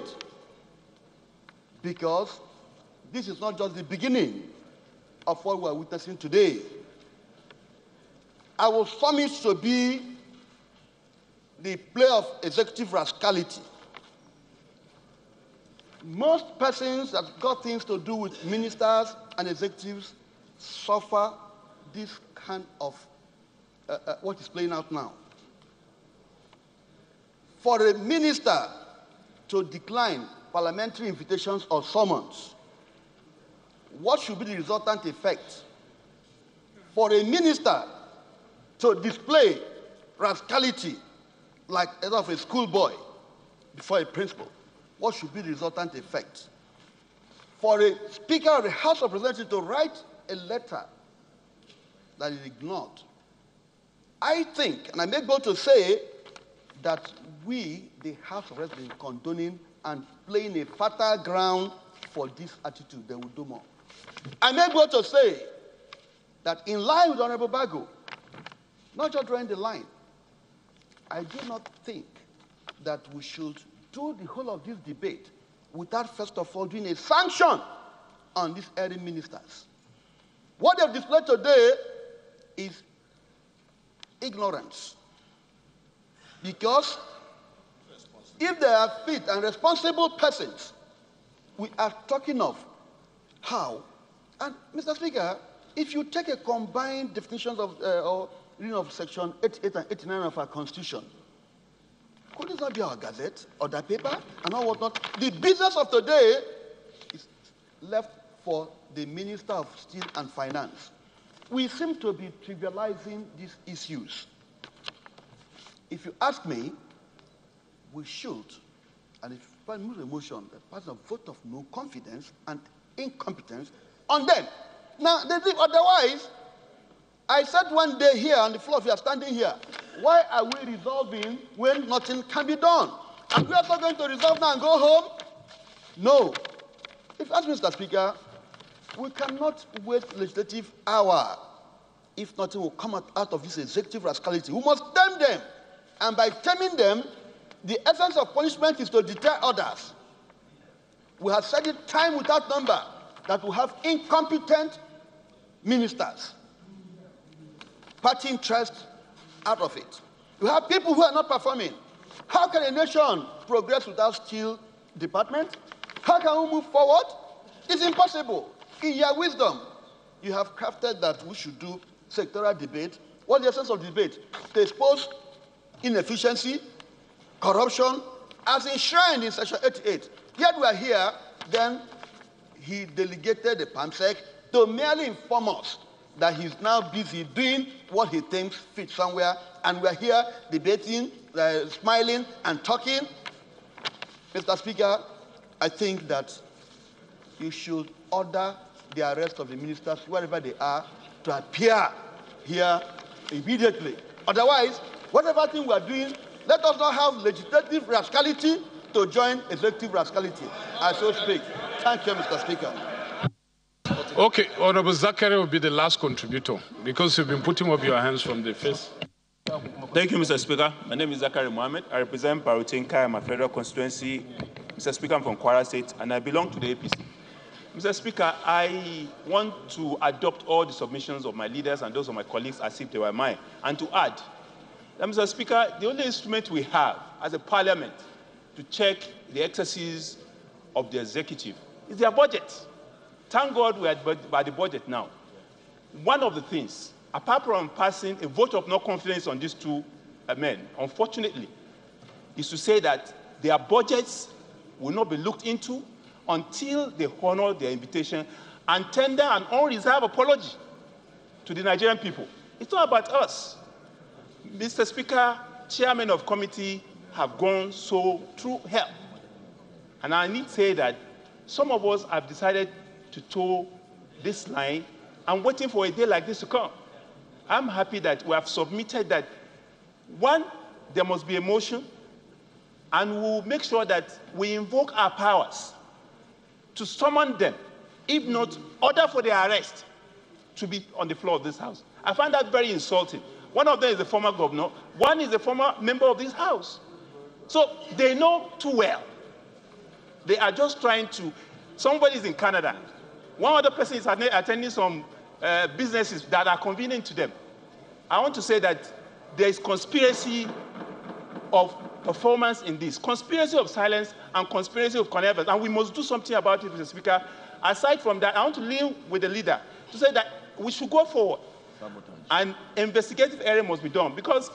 Speaker 11: because this is not just the beginning of what we are witnessing today. I will sum it to be the play of executive rascality. Most persons that got things to do with ministers and executives suffer this kind of what is playing out now. For a minister to decline parliamentary invitations or summons, what should be the resultant effect? For a minister to display rascality like that of a schoolboy before a principal, what should be the resultant effect? For a Speaker of the House of Representatives to write a letter that is ignored, I think, and I may go to say, that we, the House of Representatives, condoning and playing a fertile ground for this attitude. They will do more. I may go to say that in line with Honorable Bago, not just drawing the line, I do not think that we should do the whole of this debate without first of all doing a sanction on these erring ministers. What they've displayed today is ignorance. Because if they are fit and responsible persons, we are talking of how. And Mr. Speaker, if you take a combined definition of or reading of section 88 and 89 of our Constitution, could this not be our gazette or that paper and all whatnot? The business of today is left for the Minister of Steel and Finance. We seem to be trivializing these issues. If you ask me, we should, and if I move a motion, pass a vote of no confidence and incompetence on them. Now, otherwise, I said one day here on the floor, if you are standing here, why are we resolving when nothing can be done? And we are also going to resolve now and go home? No. If you ask me, Mr. Speaker, we cannot wait legislative hour if nothing will come out of this executive rascality. We must tame them. And by taming them, the essence of punishment is to deter others. We have said it time without number that we have incompetent ministers. Party interest out of it. We have people who are not performing. How can a nation progress without steel department? How can we move forward? It's impossible. In your wisdom, you have crafted that we should do sectoral debate. What's the essence of debate? To expose inefficiency, corruption, as enshrined in section 88. Yet we are here, then he delegated the PAMSEC to merely inform us that he's now busy doing what he thinks fits somewhere, and we're here debating, smiling, and talking. Mr. Speaker, I think that you should order the arrest of the ministers, wherever they are, to appear here immediately. Otherwise, whatever thing we are doing, let us not have legislative rascality to join executive rascality. I so speak. Thank you, Mr. Speaker.
Speaker 4: Okay, Honorable Zachary will be the last contributor because you've been putting up your hands from the face.
Speaker 12: Thank you, Mr. Speaker. My name is Zachary Mohammed. I represent Barutinka in my federal constituency. Mr. Speaker, I'm from Kwara State, and I belong to the APC. Mr. Speaker, I want to adopt all the submissions of my leaders and those of my colleagues as if they were mine, and to add that, Mr. Speaker, the only instrument we have as a parliament to check the excesses of the executive is their budget. Thank God we are by the budget now. One of the things, apart from passing a vote of no confidence on these two men, unfortunately, is to say that their budgets will not be looked into until they honor their invitation and tender an unreserved apology. to the Nigerian people. It's not about us. Mr. Speaker, chairmen of committee have gone so through hell. And I need to say that some of us have decided to toe this line and waiting for a day like this to come. I'm happy that we have submitted that, one, there must be a motion, and we'll make sure that we invoke our powers to summon them, if not order for their arrest, to be on the floor of this House. I find that very insulting. One of them is a former governor, one is a former member of this House. So they know too well. They are just trying to, somebody's in Canada, one other person is attending some businesses that are convenient to them. I want to say that there is conspiracy of performance in this, conspiracy of silence and conspiracy of connivance, and we must do something about it, Mr. Speaker. Aside from that, I want to lean with the leader to say that we should go forward. An investigative area must be done, because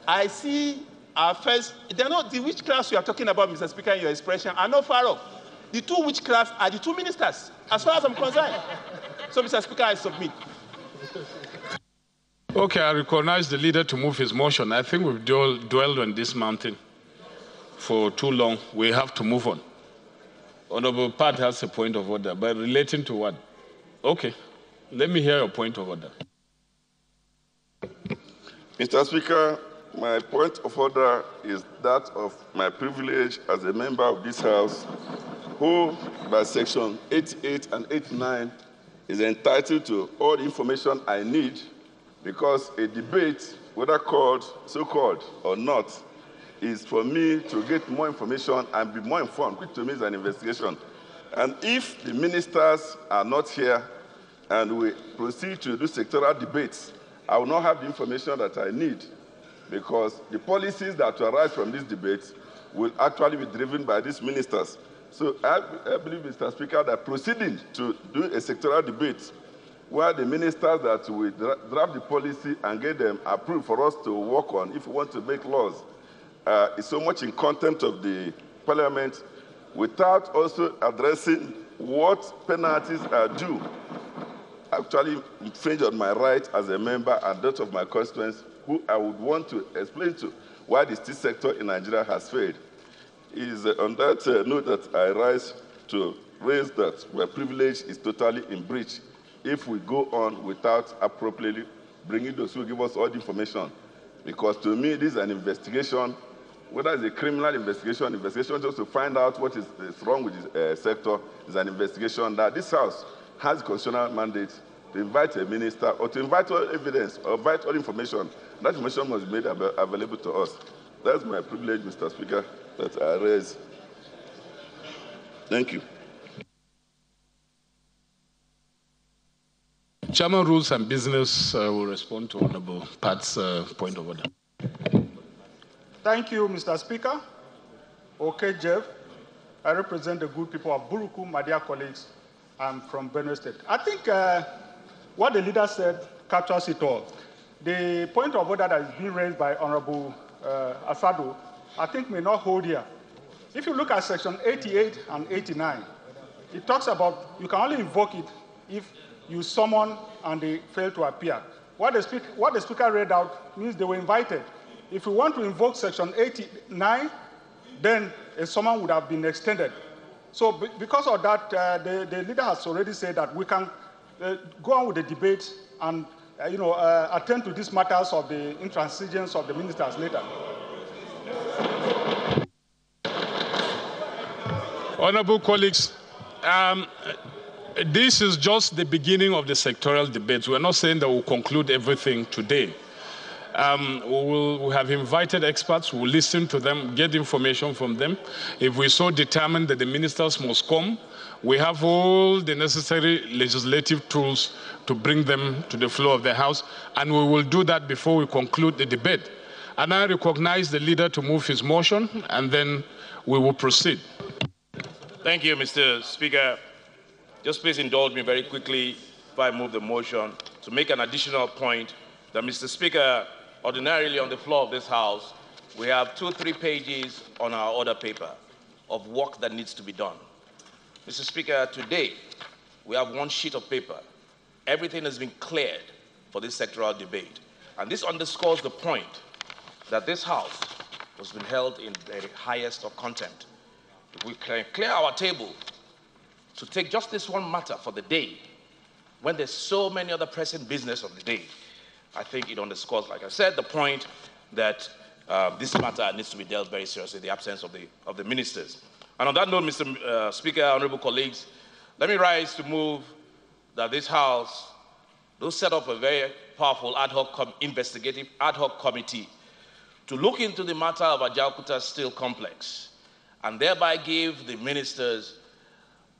Speaker 12: I see our first, they're not the witchcrafts you are talking about, Mr. Speaker, in your expression, are not far off. The two witchcrafts are the two ministers, as far as I'm concerned. So, Mr. Speaker, I submit.
Speaker 4: Okay, I recognize the leader to move his motion. I think we've dwelled on this mountain for too long. We have to move on. Honorable Pat has a point of order, but relating to what? Okay, let me hear your point of order.
Speaker 13: Mr. Speaker, my point of order is that of my privilege as a member of this House, who, by Section 88 and 89, is entitled to all the information I need, because a debate, whether called, so-called or not, is for me to get more information and be more informed, which to me is an investigation. And if the ministers are not here and we proceed to do sectoral debates, I will not have the information that I need, because the policies that will arise from these debates will actually be driven by these ministers. So I believe, Mr. Speaker, that proceeding to do a sectoral debate where the ministers that will draft the policy and get them approved for us to work on, if we want to make laws, is so much in contempt of the Parliament, without also addressing what penalties are due, actually infringe on my right as a member and that of my constituents, who I would want to explain to why the steel sector in Nigeria has failed. It is on that note that I rise to raise that my privilege is totally in breach if we go on without appropriately bringing those who give us all the information. Because to me, this is an investigation, whether it's a criminal investigation just to find out what is wrong with the sector, is an investigation that this House has a constitutional mandate to invite a minister or to invite all evidence or invite all information. That information must be made available to us. That's my privilege, Mr. Speaker, that I raise. Thank you.
Speaker 4: Chairman, Rules and Business will respond to Honorable Pat's point of order.
Speaker 14: Thank you, Mr. Speaker. Okay, Jeff. I represent the good people of Buruku, my dear colleagues. I'm from Benue State. I think what the leader said captures it all. The point of order that is being raised by Honorable Asado, I think may not hold here. If you look at Section 88 and 89, it talks about you can only invoke it if you summon and they fail to appear. What the speaker read out means they were invited. If you want to invoke Section 89, then a summon would have been extended. So because of that, the leader has already said that we can go on with the debate and attend to these matters of the intransigence of the ministers later.
Speaker 4: Honorable colleagues, this is just the beginning of the sectoral debates. We're not saying that we'll conclude everything today. We have invited experts, we'll listen to them, get information from them. If we so determine that the ministers must come, we have all the necessary legislative tools to bring them to the floor of the House, and we will do that before we conclude the debate. And I recognize the leader to move his motion, and then we will proceed.
Speaker 5: Thank you, Mr. Speaker. Just please indulge me very quickly if I move the motion to make an additional point that, Mr. Speaker, ordinarily on the floor of this House, we have 2-3 pages on our order paper of work that needs to be done. Mr. Speaker, today we have one sheet of paper. Everything has been cleared for this sectoral debate. And this underscores the point that this House has been held in the highest of contempt. If we clear our table to take just this one matter for the day, when there's so many other pressing business of the day, I think it underscores, like I said, the point that this matter needs to be dealt very seriously in the absence of the ministers. And on that note, Mr. Speaker, honorable colleagues, let me rise to move that this House do set up a very powerful investigative ad hoc committee to look into the matter of Ajaokuta Steel Complex and thereby give the ministers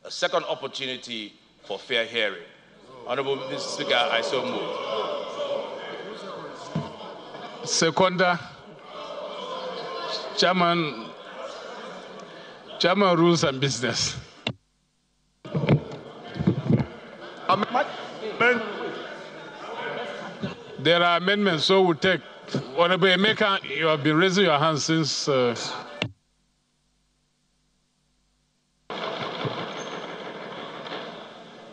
Speaker 5: a second opportunity for fair hearing. Honorable Mr. Speaker, I so move.
Speaker 15: Seconder, Chairman, Rules and Business. There are amendments, so we'll take. Honorable Emeka, you have been raising your hand since.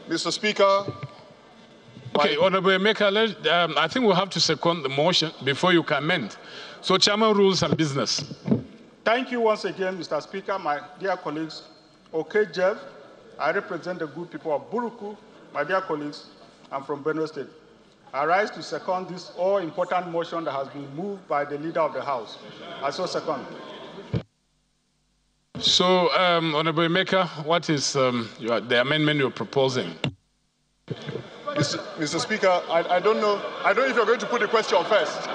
Speaker 16: Mr. Speaker.
Speaker 15: Okay, Honorable Emeka, I think we'll have to second the motion before you can amend. So, Chairman, Rules and Business.
Speaker 14: Thank you once again, Mr. Speaker, my dear colleagues. Okay, Jeff, I represent the good people of Buruku. My dear colleagues, I'm from Benue State. I rise to second this all-important motion that has been moved by the leader of the House. I so second.
Speaker 15: So, Honorable Emeka, what is the amendment you're proposing?
Speaker 16: Mr. Speaker, I don't know if you're going to put the question first.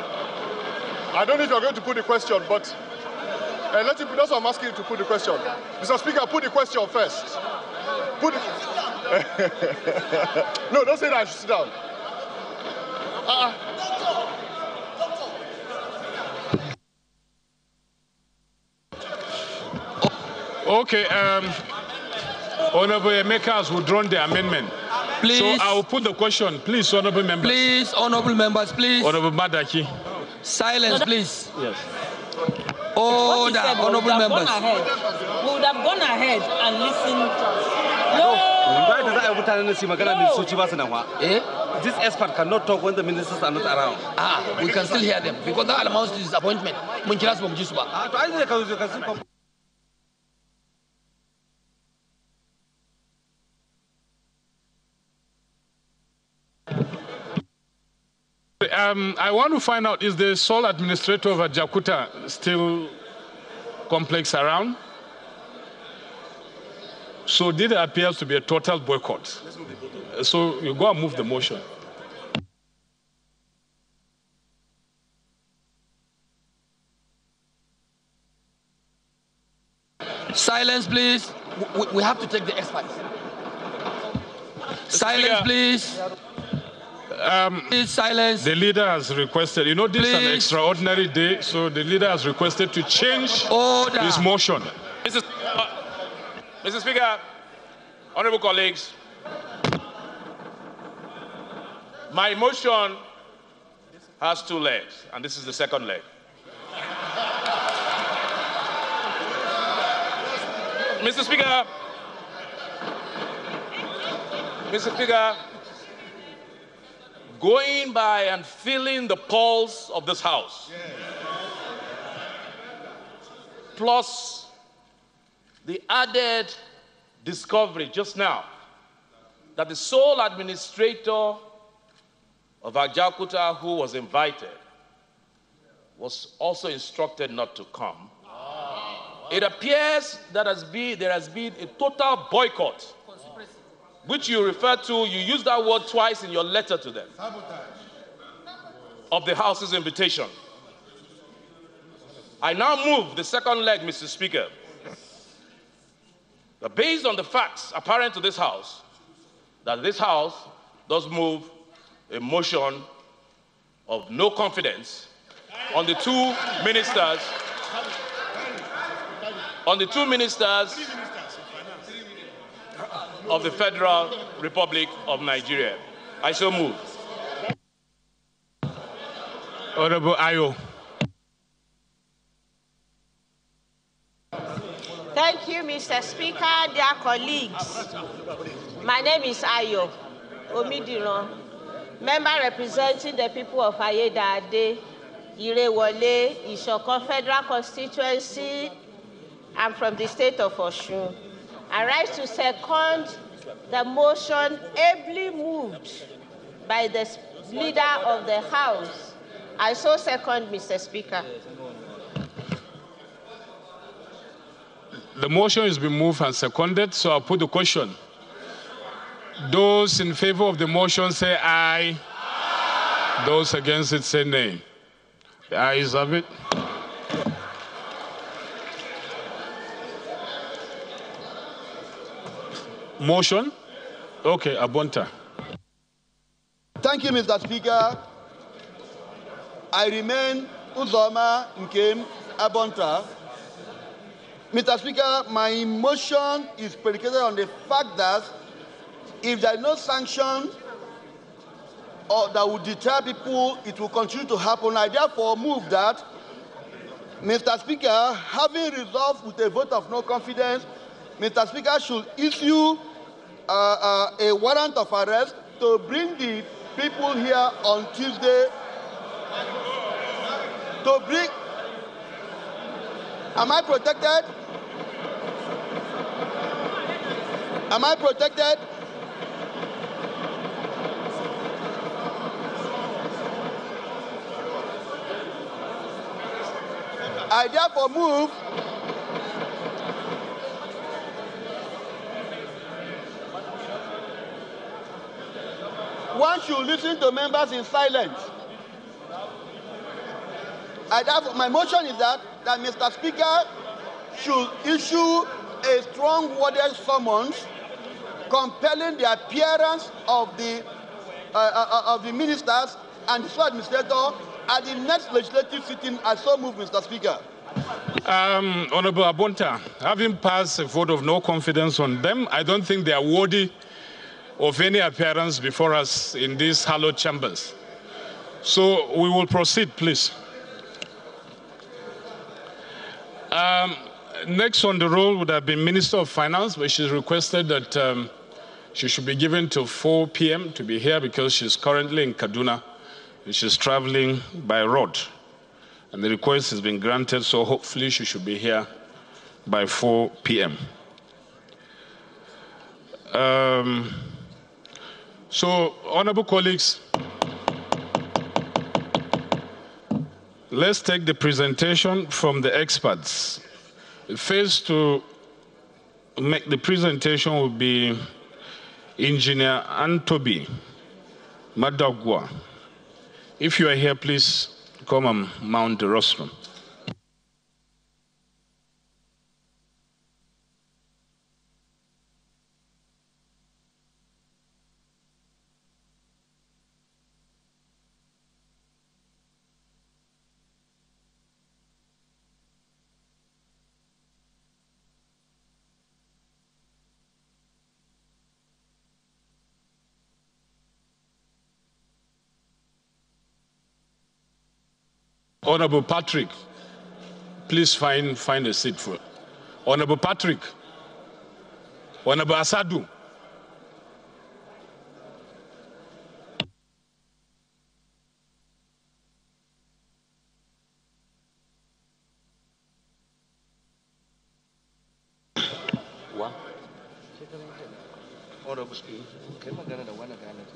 Speaker 16: I don't know if you're going to put the question, but let him, that's what I'm asking you to put the question. Mr. Speaker, put the question first. Put it. No, don't say that I should sit down.
Speaker 15: Okay, Honorable Emeka has withdrawn the amendment.
Speaker 7: Please.
Speaker 15: So I will put the question. Please, honorable members.
Speaker 7: Please, honorable members, please.
Speaker 15: Honorable Madaki.
Speaker 7: Silence, please.
Speaker 15: Yes.
Speaker 7: Order, honorable members.
Speaker 17: We would have gone ahead and listened.
Speaker 18: No. This expert cannot talk when the ministers are not around.
Speaker 7: We can still hear them because that amounts to disappointment.
Speaker 15: I want to find out, is the sole administrator of Ajaokuta Steel Complex around? So did it appear to be a total boycott? So you go and move the motion.
Speaker 7: Silence, please. We have to take the experts. Silence, please. Please, silence.
Speaker 15: The leader has requested, you know, this is an extraordinary day, so the leader has requested to change his motion.
Speaker 5: Mr. Speaker, honorable colleagues, my motion has two legs, and this is the second leg. Mr. Speaker, going by and feeling the pulse of this House, plus the added discovery just now that the sole administrator of Ajaokuta who was invited was also instructed not to come. It appears that there has been a total boycott, which you refer to, you used that word twice in your letter to them, of the House's invitation. I now move the second leg, Mr. Speaker, that based on the facts apparent to this House, that this House does move a motion of no confidence on the two ministers, of the Federal Republic of Nigeria. I so move.
Speaker 15: Honorable Ayo.
Speaker 17: Thank you, Mr. Speaker, dear colleagues. My name is Ayo Omidiran. member representing the people of Ayedade, Irewole, Ishokan Federal Constituency, and from the state of Osun. I rise to second the motion ably moved by the leader of the House. I so second, Mr. Speaker.
Speaker 15: The motion has been moved and seconded, so I'll put the question. Those in favor of the motion say aye. Aye. Those against it say nay. The ayes have it. Motion? Okay, Abonta.
Speaker 11: Thank you, Mr. Speaker. I remain Uzoma Nkem Abonta. Mr. Speaker, my motion is predicated on the fact that if there is no sanction or that would deter people, it will continue to happen. I therefore move that, Mr. Speaker, having resolved with a vote of no confidence, Mr. Speaker should issue a warrant of arrest to bring the people here on Tuesday to bring. Am I protected? Am I protected? I therefore move one should listen to members in silence. My motion is that Mr. Speaker should issue a strong worded summons compelling the appearance of the ministers and the administrator at the next legislative sitting. I so move, Mr. Speaker.
Speaker 15: Honorable Abonta, having passed a vote of no confidence on them, I don't think they are worthy of any appearance before us in these hallowed chambers. So we will proceed, please. Next on the roll would have been Minister of Finance, but she's requested that she should be given till 4 p.m. to be here because she's currently in Kaduna and she's traveling by road. And the request has been granted, so hopefully she should be here by 4 p.m. So, honorable colleagues, let's take the presentation from the experts. The first to make the presentation will be Engineer Antobi Madagwa. If you are here, please come and mount the rostrum. Honorable Patrick, please find a seat for Honorable Patrick. Honorable Asadu.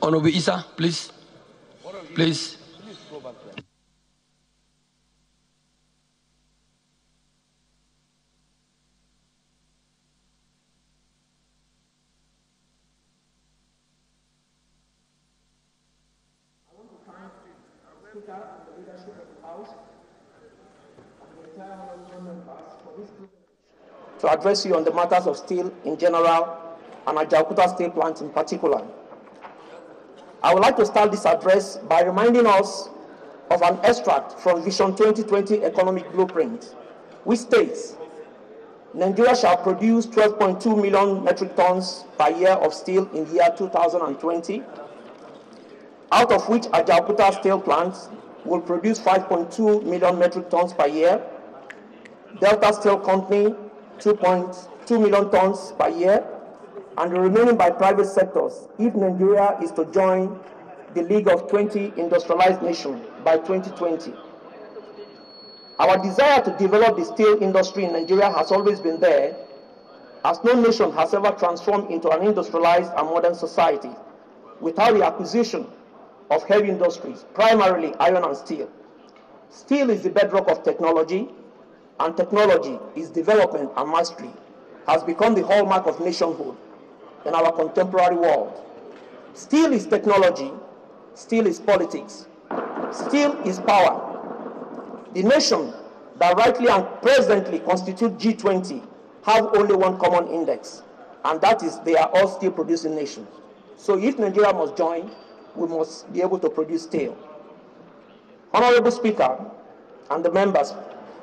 Speaker 7: Honorable Isa, please. Please.
Speaker 19: To address you on the matters of steel in general and Ajaokuta Steel Plant in particular. I would like to start this address by reminding us of an extract from Vision 2020 Economic Blueprint, which states, Nigeria shall produce 12.2 million metric tons per year of steel in the year 2020, out of which Ajaokuta Steel Plant will produce 5.2 million metric tons per year, Delta Steel Company 2.2 million tons per year, and the remaining by private sectors if Nigeria is to join the League of 20 Industrialized Nations by 2020. Our desire to develop the steel industry in Nigeria has always been there, as no nation has ever transformed into an industrialized and modern society without the acquisition of heavy industries, primarily iron and steel. Steel is the bedrock of technology, and technology is development and mastery, has become the hallmark of nationhood in our contemporary world. Steel is technology, steel is politics, steel is power. The nation that rightly and presently constitute G20 have only one common index, and that is they are all steel producing nations. So if Nigeria must join, we must be able to produce steel. Honorable Speaker and the members,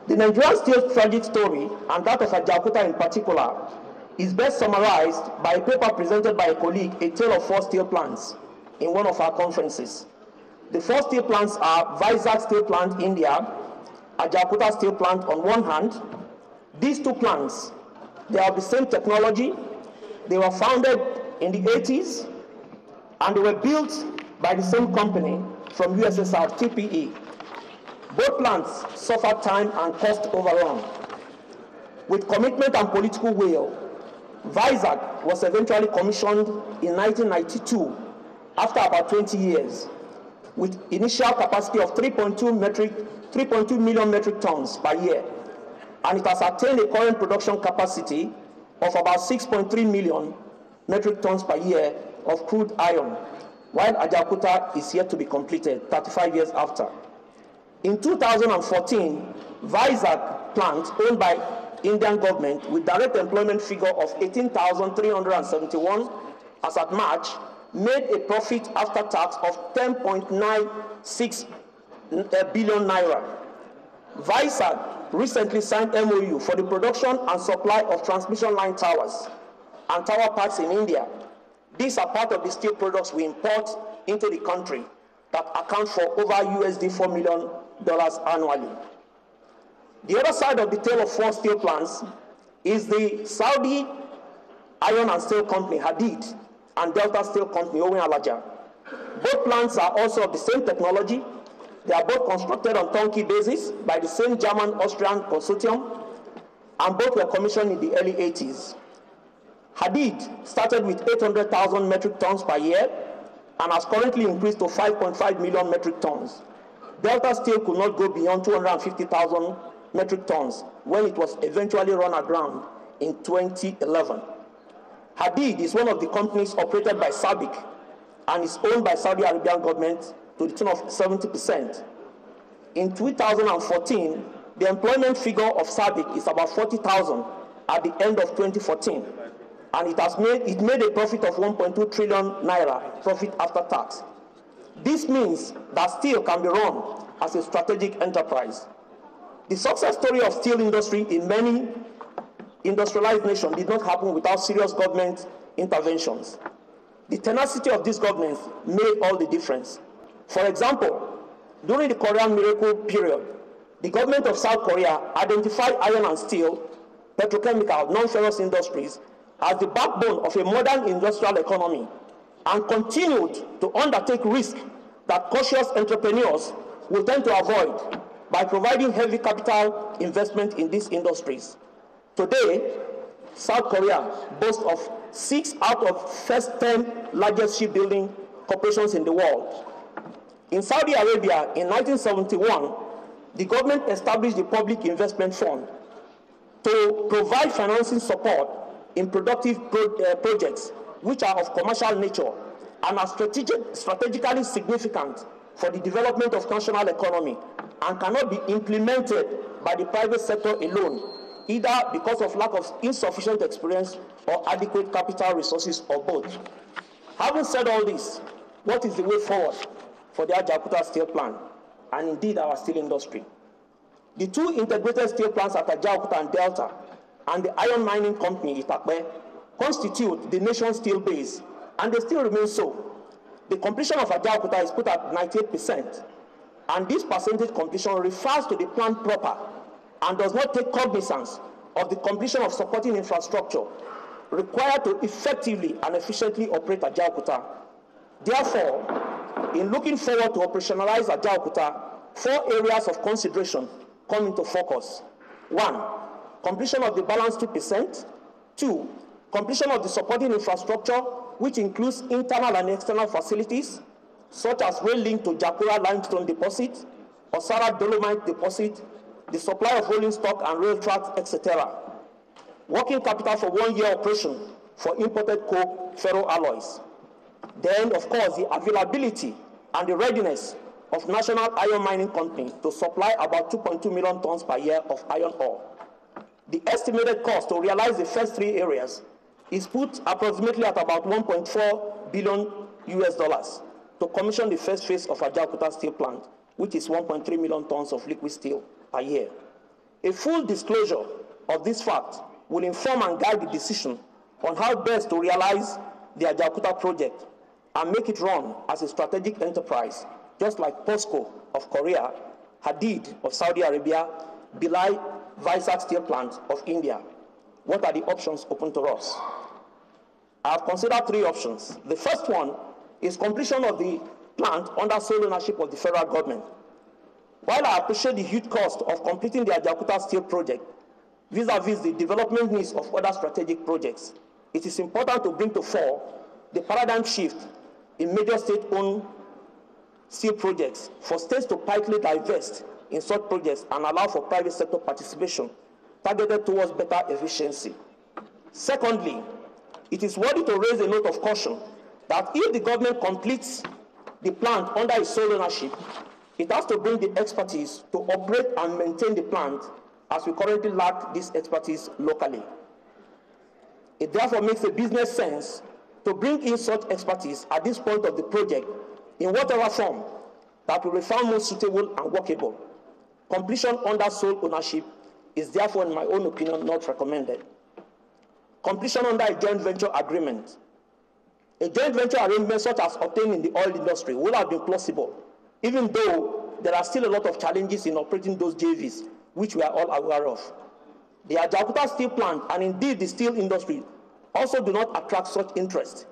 Speaker 19: the Nigerian steel tragic story, and that of Ajaokuta in particular, is best summarized by a paper presented by a colleague, A Tale of Four Steel Plants, in one of our conferences. The four steel plants are Vizag Steel Plant, India, Ajaokuta Steel Plant on one hand. These two plants, they are the same technology. They were founded in the 80s, and they were built by the same company from USSR, TPE. Both plants suffered time and cost overrun. With commitment and political will, Vizag was eventually commissioned in 1992, after about 20 years, with initial capacity of 3.2 million metric tons per year, and it has attained a current production capacity of about 6.3 million metric tons per year of crude iron, while Ajaokuta is yet to be completed 35 years after. In 2014, Vizag plant, owned by Indian government, with direct employment figure of 18,371 as at March, made a profit after tax of 10.96 billion naira. Vizag recently signed MOU for the production and supply of transmission line towers and tower parts in India. These are part of the steel products we import into the country that account for over $4 million annually. The other side of the tale of four steel plants is the Saudi Iron and Steel Company, Hadid, and Delta Steel Company, Owen Alaja. Both plants are also of the same technology. They are both constructed on turnkey basis by the same German-Austrian consortium, and both were commissioned in the early 80s. Hadid started with 800,000 metric tons per year and has currently increased to 5.5 million metric tons. Delta Steel could not go beyond 250,000 metric tons when it was eventually run aground in 2011. Hadid is one of the companies operated by SABIC and is owned by Saudi Arabian government to the tune of 70%. In 2014, the employment figure of SABIC is about 40,000 at the end of 2014, and it made a profit of 1.2 trillion naira profit after tax. This means that steel can be run as a strategic enterprise. The success story of steel industry in many industrialized nations did not happen without serious government interventions. The tenacity of these governments made all the difference. For example, during the Korean Miracle period, the government of South Korea identified iron and steel, petrochemical, non-ferrous industries as the backbone of a modern industrial economy, and continued to undertake risks that cautious entrepreneurs will tend to avoid by providing heavy capital investment in these industries. Today, South Korea boasts of 6 out of first 10 largest shipbuilding corporations in the world. In Saudi Arabia, in 1971, the government established the Public Investment Fund to provide financing support in productive projects which are of commercial nature and are strategically significant for the development of national economy and cannot be implemented by the private sector alone, either because of lack of insufficient experience or adequate capital resources, or both. Having said all this, what is the way forward for the Ajaokuta steel plant and indeed our steel industry? The two integrated steel plants at Ajaokuta and Delta and the iron mining company Itakpe constitute the nation's steel base, and they still remain so. The completion of Ajaokuta is put at 98%, and this percentage completion refers to the plant proper and does not take cognizance of the completion of supporting infrastructure required to effectively and efficiently operate Ajaokuta. Therefore, In looking forward to operationalize Ajaokuta, 4 areas of consideration come into focus. 1, completion of the balance 2%. 2, completion of the supporting infrastructure, which includes internal and external facilities, such as rail link to Jakura limestone deposit, Osara dolomite deposit, the supply of rolling stock and rail tracks, etc. Working capital for 1-year operation for imported coal ferroalloys. Then, of course, the availability and the readiness of National Iron Mining Company to supply about 2.2 million tons per year of iron ore. The estimated cost to realize the first 3 areas is put approximately at about $1.4 billion to commission the first phase of Ajaokuta steel plant, which is 1.3 million tons of liquid steel per year. A full disclosure of this fact will inform and guide the decision on how best to realize the Ajaokuta project and make it run as a strategic enterprise, just like POSCO of Korea, Hadid of Saudi Arabia, Bilai Vizag Steel Plant of India. What are the options open to us? I have considered 3 options. The first one is completion of the plant under sole ownership of the federal government. While I appreciate the huge cost of completing the Ajaokuta steel project vis-a-vis the development needs of other strategic projects, it is important to bring to fore the paradigm shift in major state-owned steel projects for states to tightly divest in such projects and allow for private sector participation targeted towards better efficiency. Secondly, it is worthy to raise a note of caution that if the government completes the plant under its sole ownership, it has to bring the expertise to operate and maintain the plant, as we currently lack this expertise locally. It therefore makes a business sense to bring in such expertise at this point of the project in whatever form that will be found most suitable and workable. Completion under sole ownership is therefore, in my own opinion, not recommended. Completion under a joint venture agreement. A joint venture arrangement such as obtained in the oil industry would have been plausible, even though there are still a lot of challenges in operating those JVs, which we are all aware of. The Ajaokuta steel plant and indeed the steel industry also do not attract such interest.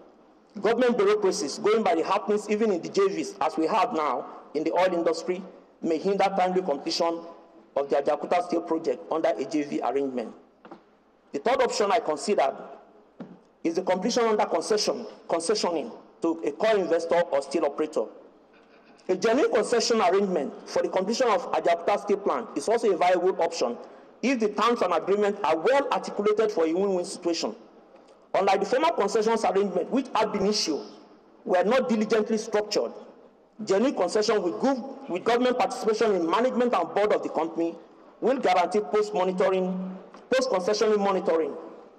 Speaker 19: Government bureaucracies, going by the happenings even in the JVs, as we have now in the oil industry, may hinder timely completion of the Ajaokuta steel project under a JV arrangement. The third option I considered is the completion under concessioning to a core investor or steel operator. A genuine concession arrangement for the completion of Ajaokuta steel plant is also a viable option if the terms and agreement are well articulated for a win-win situation. Unlike the former concessions arrangement, which ab initio were not diligently structured, genuine concession with government participation in management and board of the company will guarantee post-concession monitoring,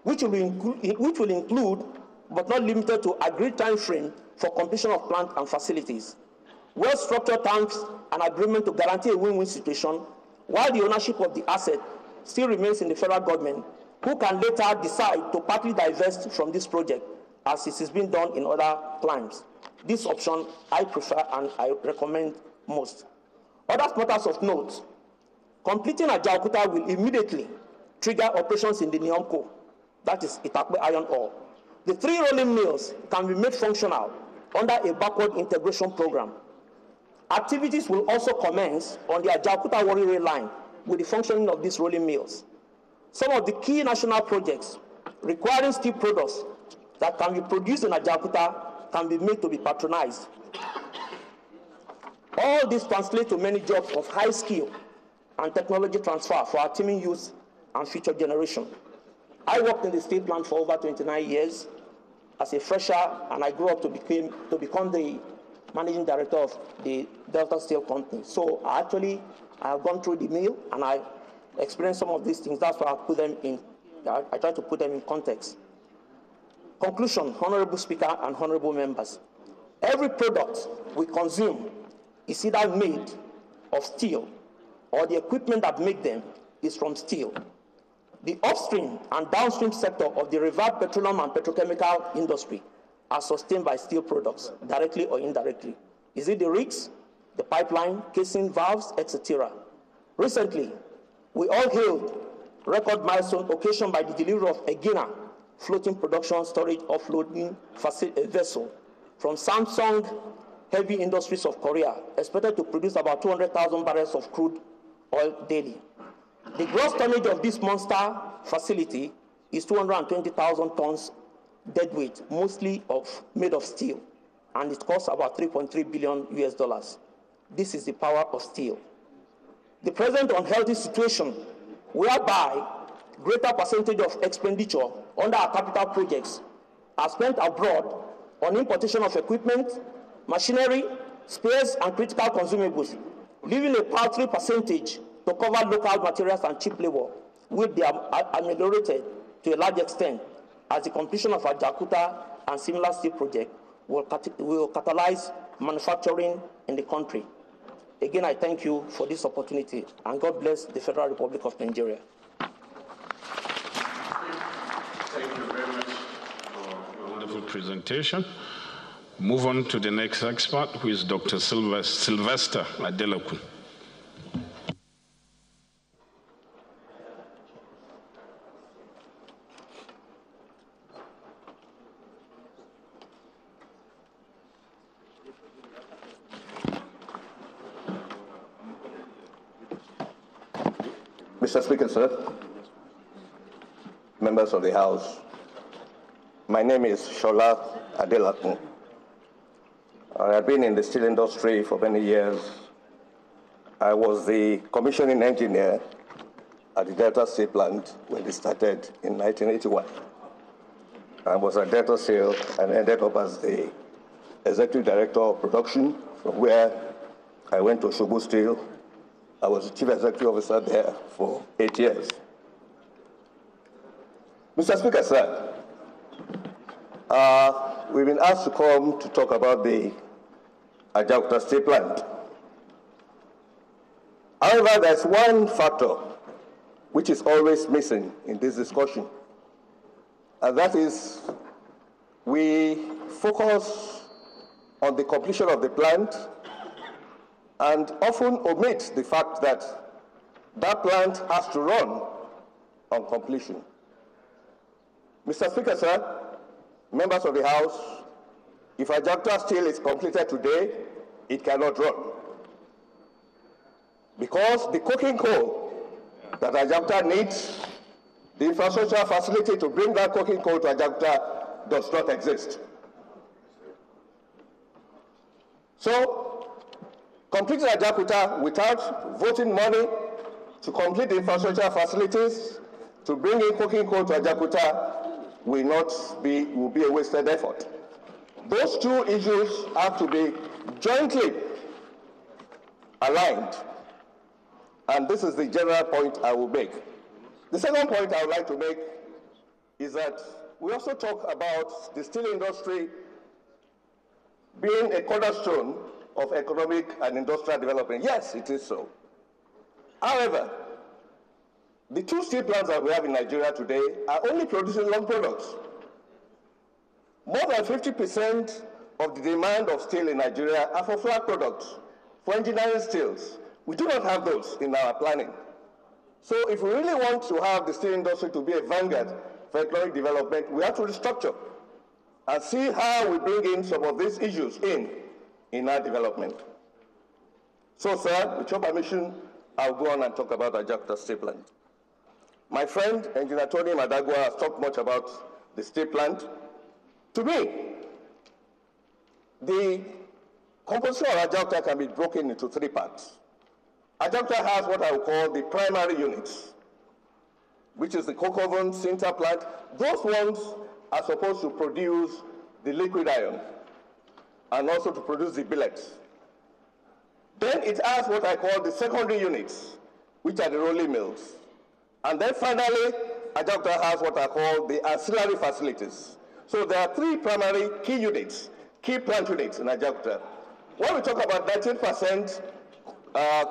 Speaker 19: which will include, but not limited to, agreed time frame for completion of plant and facilities. Well-structured terms and agreement to guarantee a win-win situation, while the ownership of the asset still remains in the federal government, who can later decide to partly divest from this project, as it is being done in other climes. This option I prefer and I recommend most. Other matters of note: completing Ajaokuta will immediately trigger operations in the Niomco, that is Itakpe iron ore. The 3 rolling mills can be made functional under a backward integration program. Activities will also commence on the Ajaokuta Warri Rail line with the functioning of these rolling mills. Some of the key national projects requiring steel products that can be produced in Ajaokuta can be made to be patronized. All this translates to many jobs of high skill and technology transfer for our teaming youth and future generation. I worked in the steel plant for over 29 years as a fresher, and I grew up to become the managing director of the Delta Steel Company. So I have gone through the mill and I experienced some of these things. That's why I put them in. I try to put them in context. Conclusion, Honorable Speaker and Honorable Members. Every product we consume is either made of steel or the equipment that make them is from steel. The upstream and downstream sector of the revived petroleum and petrochemical industry are sustained by steel products, directly or indirectly. Is it the rigs, the pipeline, casing, valves, etc.? Recently, we all hailed record milestone occasioned by the delivery of a Guinea floating production storage offloading vessel from Samsung heavy industries of Korea, expected to produce about 200,000 barrels of crude oil daily. The gross tonnage of this monster facility is 220,000 tons deadweight, mostly made of steel, and it costs about $3.3 billion US. This is the power of steel. The present unhealthy situation, whereby greater percentage of expenditure under our capital projects are spent abroad on importation of equipment, machinery, spares, and critical consumables, leaving a paltry percentage to cover local materials and cheap labor, will be ameliorated to a large extent as the completion of our Jakarta and similar steel projects will catalyze manufacturing in the country. Again, I thank you for this opportunity, and God bless the Federal Republic of Nigeria.
Speaker 15: Thank you very much for your wonderful presentation. Move on to the next expert, who is Dr. Sylvester Adelakun.
Speaker 20: Mr. Speaker, sir, members of the House, my name is Shola Adelakun. I have been in the steel industry for many years. I was the commissioning engineer at the Delta Steel plant when it started in 1981. I was at Delta Steel and ended up as the executive director of production, from where I went to Shobu Steel. I was the chief executive officer there for 8 years. Mr. Speaker, sir, we've been asked to come to talk about the Jakarta Steel plant. However, there's one factor which is always missing in this discussion, and that is we focus on the completion of the plant and often omit the fact that that plant has to run on completion. Mr. Speaker, sir, members of the House, if Jakarta Steel is completed today, it cannot run. Because the coking coal that Jakarta needs, the infrastructure facility to bring that coking coal to Jakarta does not exist. So, completing Jakarta without voting money to complete the infrastructure facilities to bring in coking coal to Jakarta will be a wasted effort. Those two issues have to be jointly aligned, and this is the general point I will make. The second point I would like to make is that we also talk about the steel industry being a cornerstone of economic and industrial development. Yes, it is so. However, the two steel plants that we have in Nigeria today are only producing long products. More than 50% of the demand of steel in Nigeria are for flat products, for engineering steels. We do not have those in our planning. So if we really want to have the steel industry to be a vanguard for economic development, we have to restructure and see how we bring in some of these issues in our development. So, sir, with your permission, I'll go on and talk about the Jakarta Steel plant. My friend, Engineer Tony Madagwa, has talked much about the steel plant. To me, the composition of Jakarta can be broken into three parts. Jakarta has what I would call the primary units, which is the coke oven, sinter plant. Those ones are supposed to produce the liquid iron and also to produce the billets. Then it has what I call the secondary units, which are the rolling mills. And then finally, Jakarta has what I call the ancillary facilities. So there are three primary key units, key plant units in Jakarta. When we talk about 19%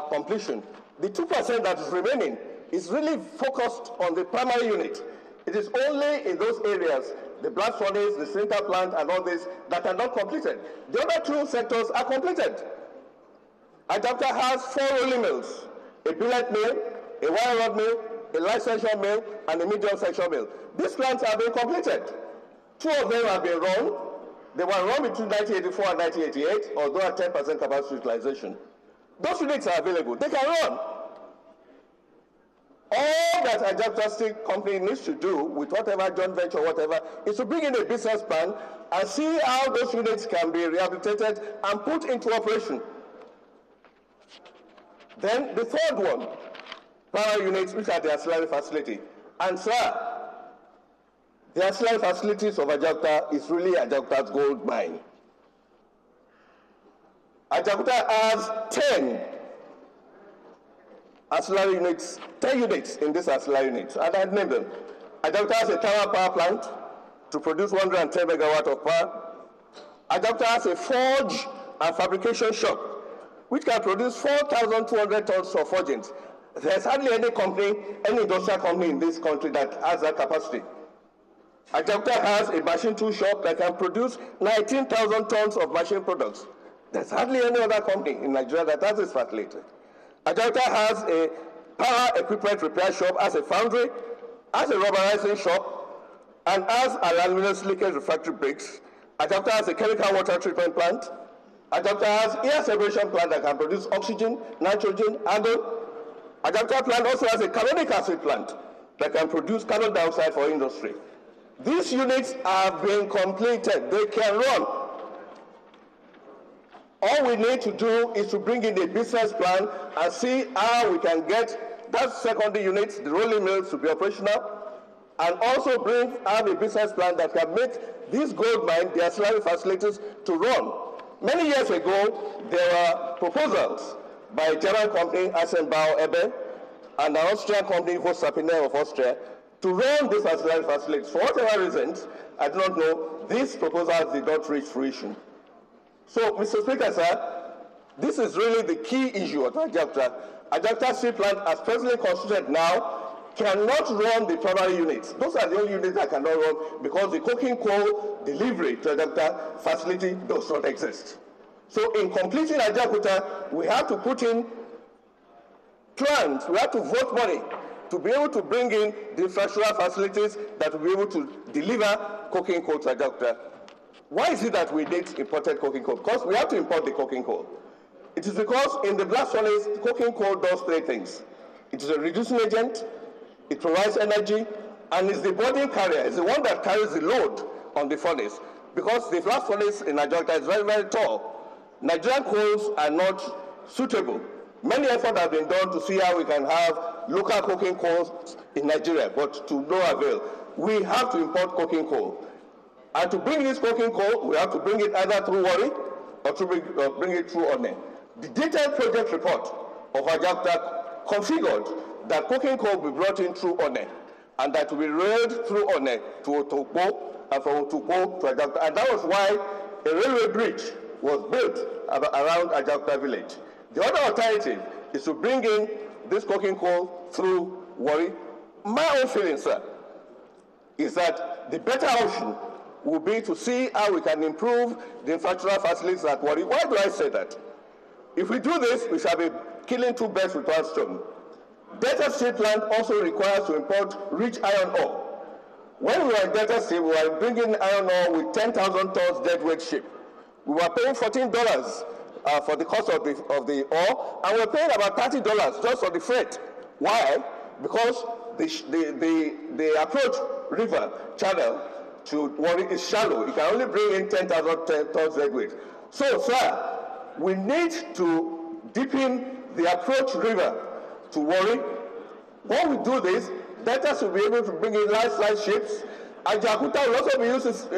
Speaker 20: completion, the 2% that is remaining is really focused on the primary unit. It is only in those areas, the blast furnace, the sinter plant, and all this, that are not completed. The other two sectors are completed. Jakarta has 4 rolling mills, a billet mill, a wire rod mill, a light section mill, and a medium section mill. These plants have been completed. 2 of them have been run. They were run between 1984 and 1988, although at 10% capacity utilization. Those units are available. They can run. All that Ajacta Steel Company needs to do with whatever joint venture or whatever is to bring in a business plan and see how those units can be rehabilitated and put into operation. Then the third one, power units, which are the ancillary facility. And sir, the ancillary facilities of Ajacta is really Ajacta's gold mine. Ajacta has 10 ancillary units, 10 units in this ancillary units, and I've named them. Ajacta has a thermal power plant to produce 110 megawatt of power. Ajacta has a forge and fabrication shop, which can produce 4,200 tons of forgings. There's hardly any company, any industrial company in this country that has that capacity. Ajacta has a machine tool shop that can produce 19,000 tons of machine products. There's hardly any other company in Nigeria that has this facility. Ajacta has a power equipment repair shop, has a foundry, has a rubberizing shop, and has an aluminum silicate refractory bricks. Ajacta has a chemical water treatment plant. Ajacta has air separation plant that can produce oxygen, nitrogen, argon. Ajacta plant also has a carbonic acid plant that can produce carbon dioxide for industry. These units have been completed. They can run. All we need to do is to bring in a business plan and see how we can get that secondary units, the rolling mills, to be operational, and also have a business plan that can make this gold mine, the ancillary facilities, to run. Many years ago, there were proposals by a German company, Eisenbauer Ebbe, and an Austrian company, Vossapiner of Austria, to run these ancillary facilities. For whatever reasons, I do not know, these proposals did not reach fruition. So, Mr. Speaker, sir, this is really the key issue at Ajacta. Ajacta Steel Plant, as presently constituted now, cannot run the primary units. Those are the only units that cannot run because the coking coal delivery to Ajacta facility does not exist. So in completing Ajacta, we have to put in plans, we have to vote money to be able to bring in the infrastructural facilities that will be able to deliver coking coal to Ajacta. Why is it that we need imported coking coal? Because we have to import the coking coal. It is because in the blast furnace, coking coal does three things. It is a reducing agent, it provides energy, and is the burden carrier. It's the one that carries the load on the furnace. Because the blast furnace in Ajacta is very, very tall. Nigerian coals are not suitable. Many efforts have been done to see how we can have local coking coals in Nigeria, but to no avail. We have to import coking coal. And to bring this coking coal, we have to bring it either through Warri or to bring it through One. The detailed project report of Ajacta configured that coking coal will be brought in through One, and that will be railed through One to Otokpo, and from Otokpo to Ajacta. And that was why a railway bridge was built around Ajacta village. The other alternative is to bring in this coking coal through Warri. My own feeling, sir, is that the better option will be to see how we can improve the infrastructural facilities at Warri. Why do I say that? If we do this, we shall be killing two birds with one stone. Delta Steel Plant also requires to import rich iron ore. When we were in Delta Steel, we were bringing iron ore with 10,000 tons deadweight ship. We were paying $14 for the cost of the ore, and we were paying about $30 just for the freight. Why? Because the approach river channel to Warri is shallow. You can only bring in 10,000 tons deadweight. So, sir, we need to deepen the approach river to Warri. When we do this, Delta will be able to bring in large ships, and Jakarta will also be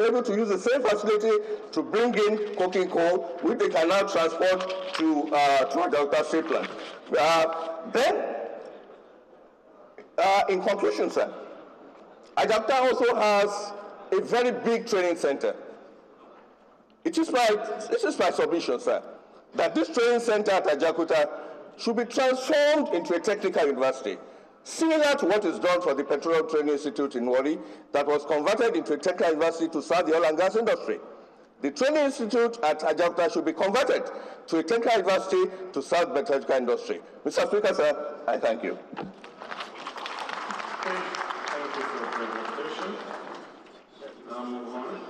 Speaker 20: able to use the same facility to bring in coking coal, which they can now transport to Ajacta Steel Plant. In conclusion, sir, Ajacta also has a very big training center. It is my submission, sir, that this training center at Ajacta should be transformed into a technical university, similar to what is done for the Petroleum Training Institute in Warri, that was converted into a technical university to serve the oil and gas industry. The Training Institute at Ajacta should be converted to a technical university to serve the metallurgical industry. Mr. Speaker, sir, I thank you.
Speaker 15: Thank you for your presentation. Now move on.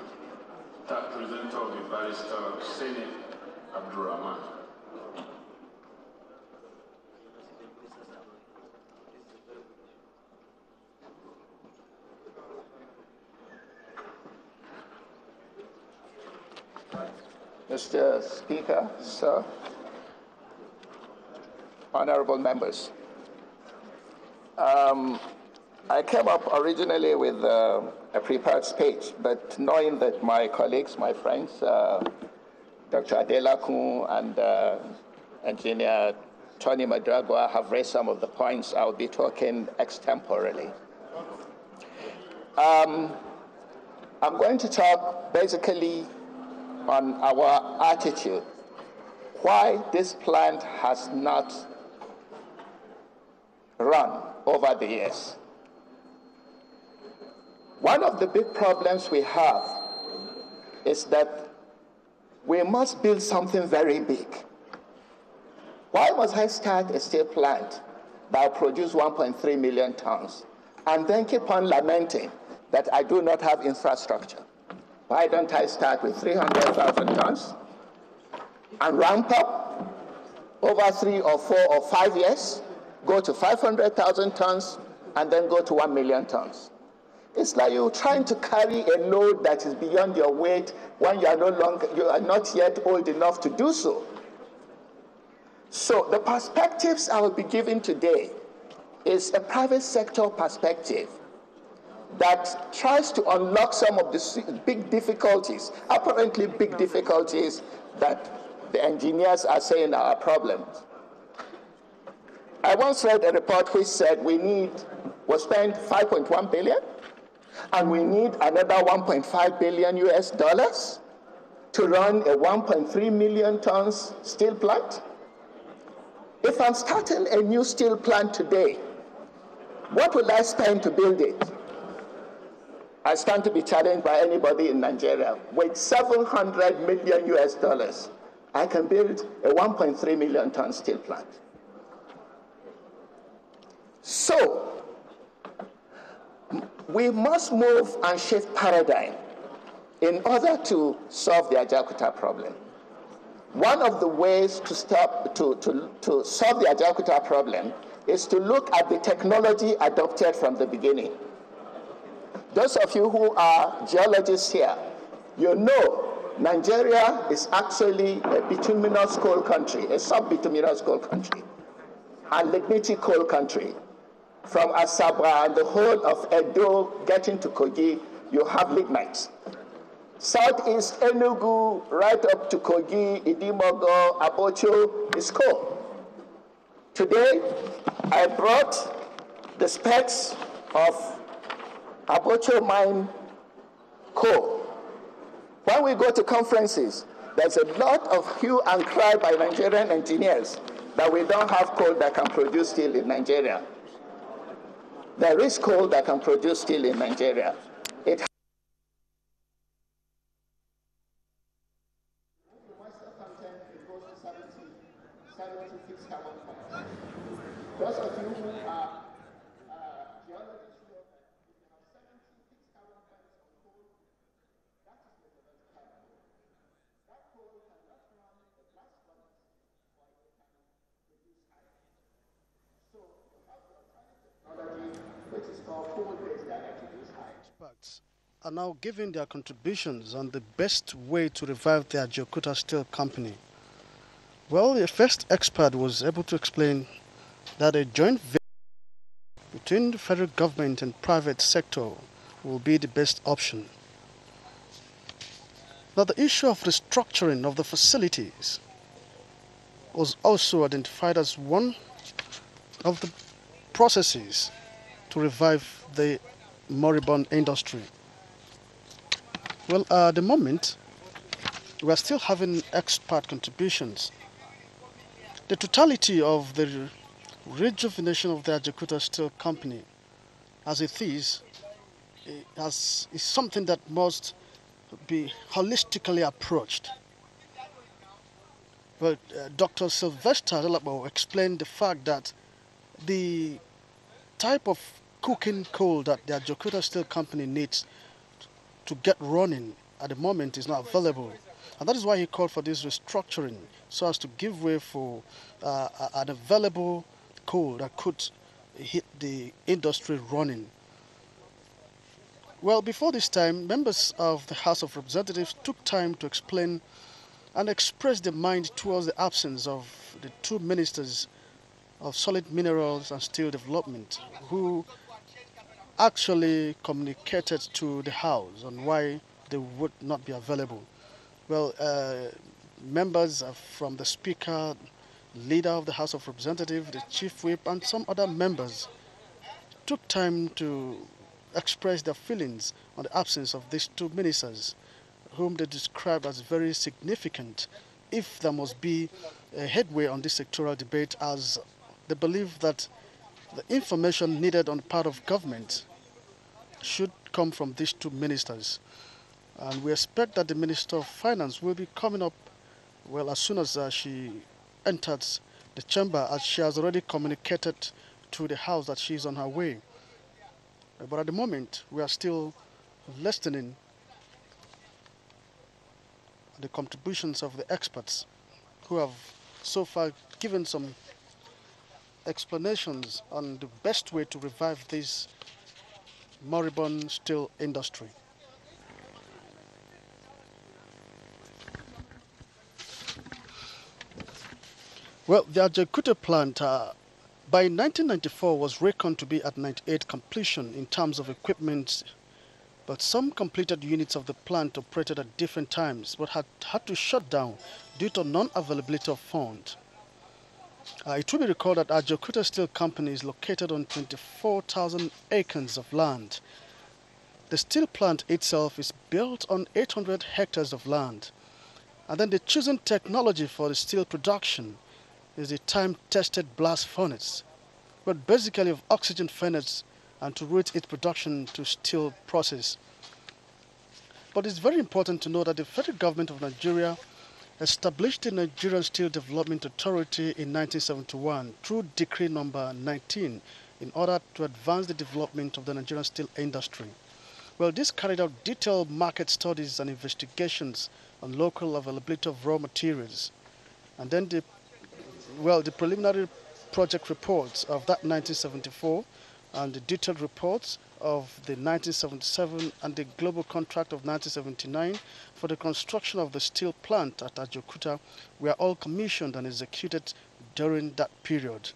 Speaker 4: representative of the barrister Hussein Abdurrahman.
Speaker 21: Mr. Speaker, sir, honorable members. I came up originally with a prepared speech, but knowing that my colleagues, my friends, Dr. Adelakun and Engineer Tony Madragua have raised some of the points, I'll be talking extemporally. I'm going to talk basically on our attitude, why this plant has not run over the years. One of the big problems we have is that we must build something very big. Why must I start a steel plant that will produce 1.3 million tons and then keep on lamenting that I do not have infrastructure? Why don't I start with 300,000 tons and ramp up over 3 or 4 or 5 years, go to 500,000 tons, and then go to 1 million tons? It's like you're trying to carry a load that is beyond your weight when you are not yet old enough to do so. So the perspectives I will be giving today is a private sector perspective that tries to unlock some of the big difficulties, apparently big difficulties, that the engineers are saying are problems. I once read a report which said we'll spend 5.1 billion, and we need another 1.5 billion US dollars to run a 1.3 million tons steel plant. If I'm starting a new steel plant today, what will I spend to build it? I stand to be challenged by anybody in Nigeria. With 700 million US dollars, I can build a 1.3 million ton steel plant. So, we must move and shift paradigm in order to solve the Ajaokuta problem. One of the ways to solve the Ajaokuta problem is to look at the technology adopted from the beginning. Those of you who are geologists here, you know Nigeria is actually a bituminous coal country, a sub-bituminous coal country, a lignite coal country. From Asaba and the whole of Edo getting to Kogi, you have lignite. Southeast Enugu, right up to Kogi, Idimogo, Abocho is coal. Today, I brought the specs of Abocho mine coal. When we go to conferences, there's a lot of hue and cry by Nigerian engineers that we don't have coal that can produce steel in Nigeria. There is coal that can produce steel in Nigeria. It Those of you who are geologists know that if you have 76 carbon points of coal, that is metallurgical coal. That coal cannot run the blast furnace or it can produce hydrogen. So you have the alternative technology which is called coal-based direct reduced hydrogen.
Speaker 1: Experts are now giving their contributions on the best way to revive the Ajaokuta Steel Company. Well, the first expert was able to explain that a joint venture between the federal government and private sector will be the best option. Now, the issue of restructuring of the facilities was also identified as one of the processes to revive the moribund industry. Well, at the moment, we are still having expert contributions. The totality of the rejuvenation of the Ajaokuta Steel Company, as it is something that must be holistically approached. But Dr. Sylvester Adelabo explained the fact that the type of coking coal that the Ajaokuta Steel Company needs to get running at the moment is not available. And that is why he called for this restructuring, so as to give way for an available coal that could hit the industry running. Well, before this time, members of the House of Representatives took time to explain and express their mind towards the absence of the two ministers of solid minerals and steel development, who actually communicated to the House on why they would not be available. Well, members from the Speaker, Leader of the House of Representatives, the Chief Whip, and some other members took time to express their feelings on the absence of these two ministers, whom they described as very significant if there must be a headway on this sectoral debate, as they believe that the information needed on the part of government should come from these two ministers. And we expect that the Minister of Finance will be coming up, well, as soon as she enters the chamber, as she has already communicated to the House that she is on her way. But at the moment, we are still listening to the contributions of the experts who have so far given some explanations on the best way to revive this moribund steel industry. Well, the Ajaokuta plant by 1994 was reckoned to be at 98 completion in terms of equipment, but some completed units of the plant operated at different times but had to shut down due to non-availability of funds. It will be recalled that Ajaokuta Steel Company is located on 24,000 acres of land. The steel plant itself is built on 800 hectares of land. And then the chosen technology for the steel production is the time-tested blast furnace, but basically of oxygen furnace, and to route its production to steel process. But it's very important to know that the federal government of Nigeria established the Nigerian Steel Development Authority in 1971 through Decree number 19 in order to advance the development of the Nigerian steel industry. Well, this carried out detailed market studies and investigations on local availability of raw materials. And then the preliminary project reports of that 1974 and the detailed reports of the 1977 and the global contract of 1979 for the construction of the steel plant at Ajaokuta were all commissioned and executed during that period.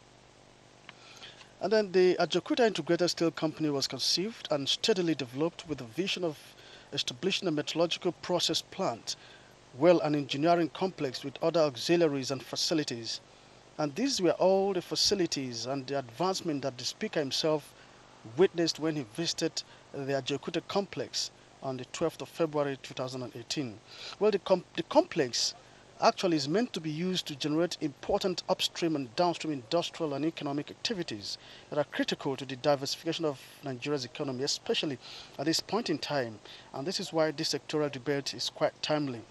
Speaker 1: And then the Ajaokuta Integrated Steel Company was conceived and steadily developed with the vision of establishing a metallurgical process plant, well, an engineering complex with other auxiliaries and facilities. And these were all the facilities and the advancement that the Speaker himself witnessed when he visited the Ajaokuta complex on the 12th of February 2018. Well, the complex actually is meant to be used to generate important upstream and downstream industrial and economic activities that are critical to the diversification of Nigeria's economy, especially at this point in time. And this is why this sectoral debate is quite timely.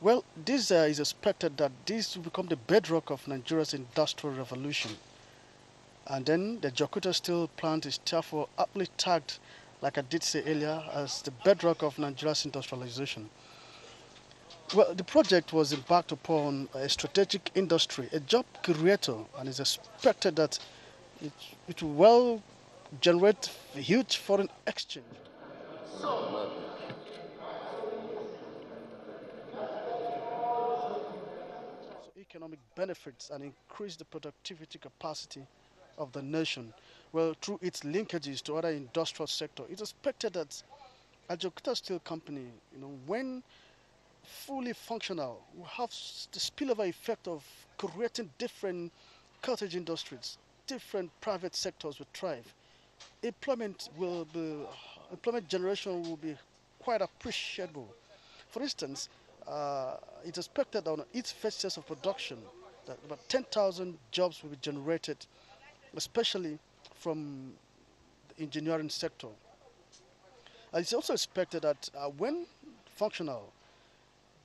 Speaker 1: Well, this is expected that this will become the bedrock of Nigeria's industrial revolution. And then the Ajaokuta steel plant is therefore aptly tagged, like I did say earlier, as the bedrock of Nigeria's industrialization. Well, the project was embarked upon a strategic industry, a job creator, and is expected that it will well generate a huge foreign exchange. Economic benefits and increase the productivity capacity of the nation. Well, through its linkages to other industrial sector, it's expected that Ajaokuta Steel Company, when fully functional, will have the spillover effect of creating different cottage industries, different private sectors will thrive. Employment generation will be quite appreciable. For instance, it's expected that on each first phase of production that about 10,000 jobs will be generated, especially from the engineering sector. It's also expected that when functional,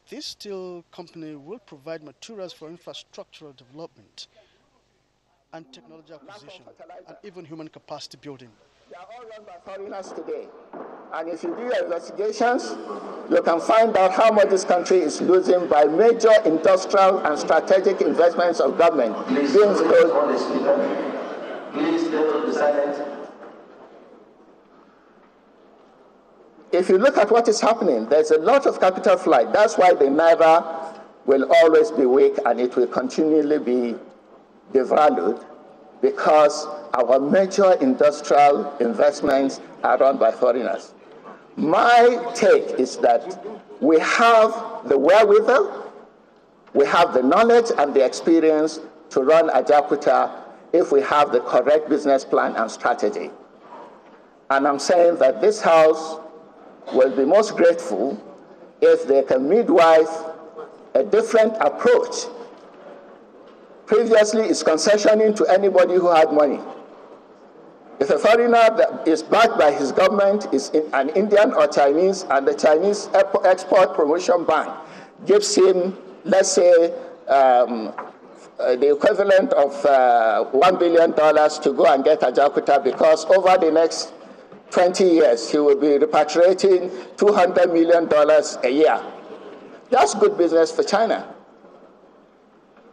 Speaker 1: this steel company will provide materials for infrastructural development and technology acquisition and even human capacity building.
Speaker 21: They are all run by foreigners today. And if you do your investigations, you can find out how much this country is losing by major industrial and strategic investments of government. Please go to the speaker. Please go to the silent. If you look at what is happening, there's a lot of capital flight. That's why the Naira will always be weak and it will continually be devalued, because our major industrial investments are run by foreigners. My take is that we have the wherewithal, we have the knowledge and the experience to run Ajaokuta if we have the correct business plan and strategy. And I'm saying that this House will be most grateful if they can midwife a different approach. Previously, it's concessioning to anybody who had money. If a foreigner that is backed by his government is an Indian or Chinese, and the Chinese Export Promotion Bank gives him, let's say, the equivalent of $1 billion to go and get Ajaokuta, because over the next 20 years, he will be repatriating $200 million a year. That's good business for China.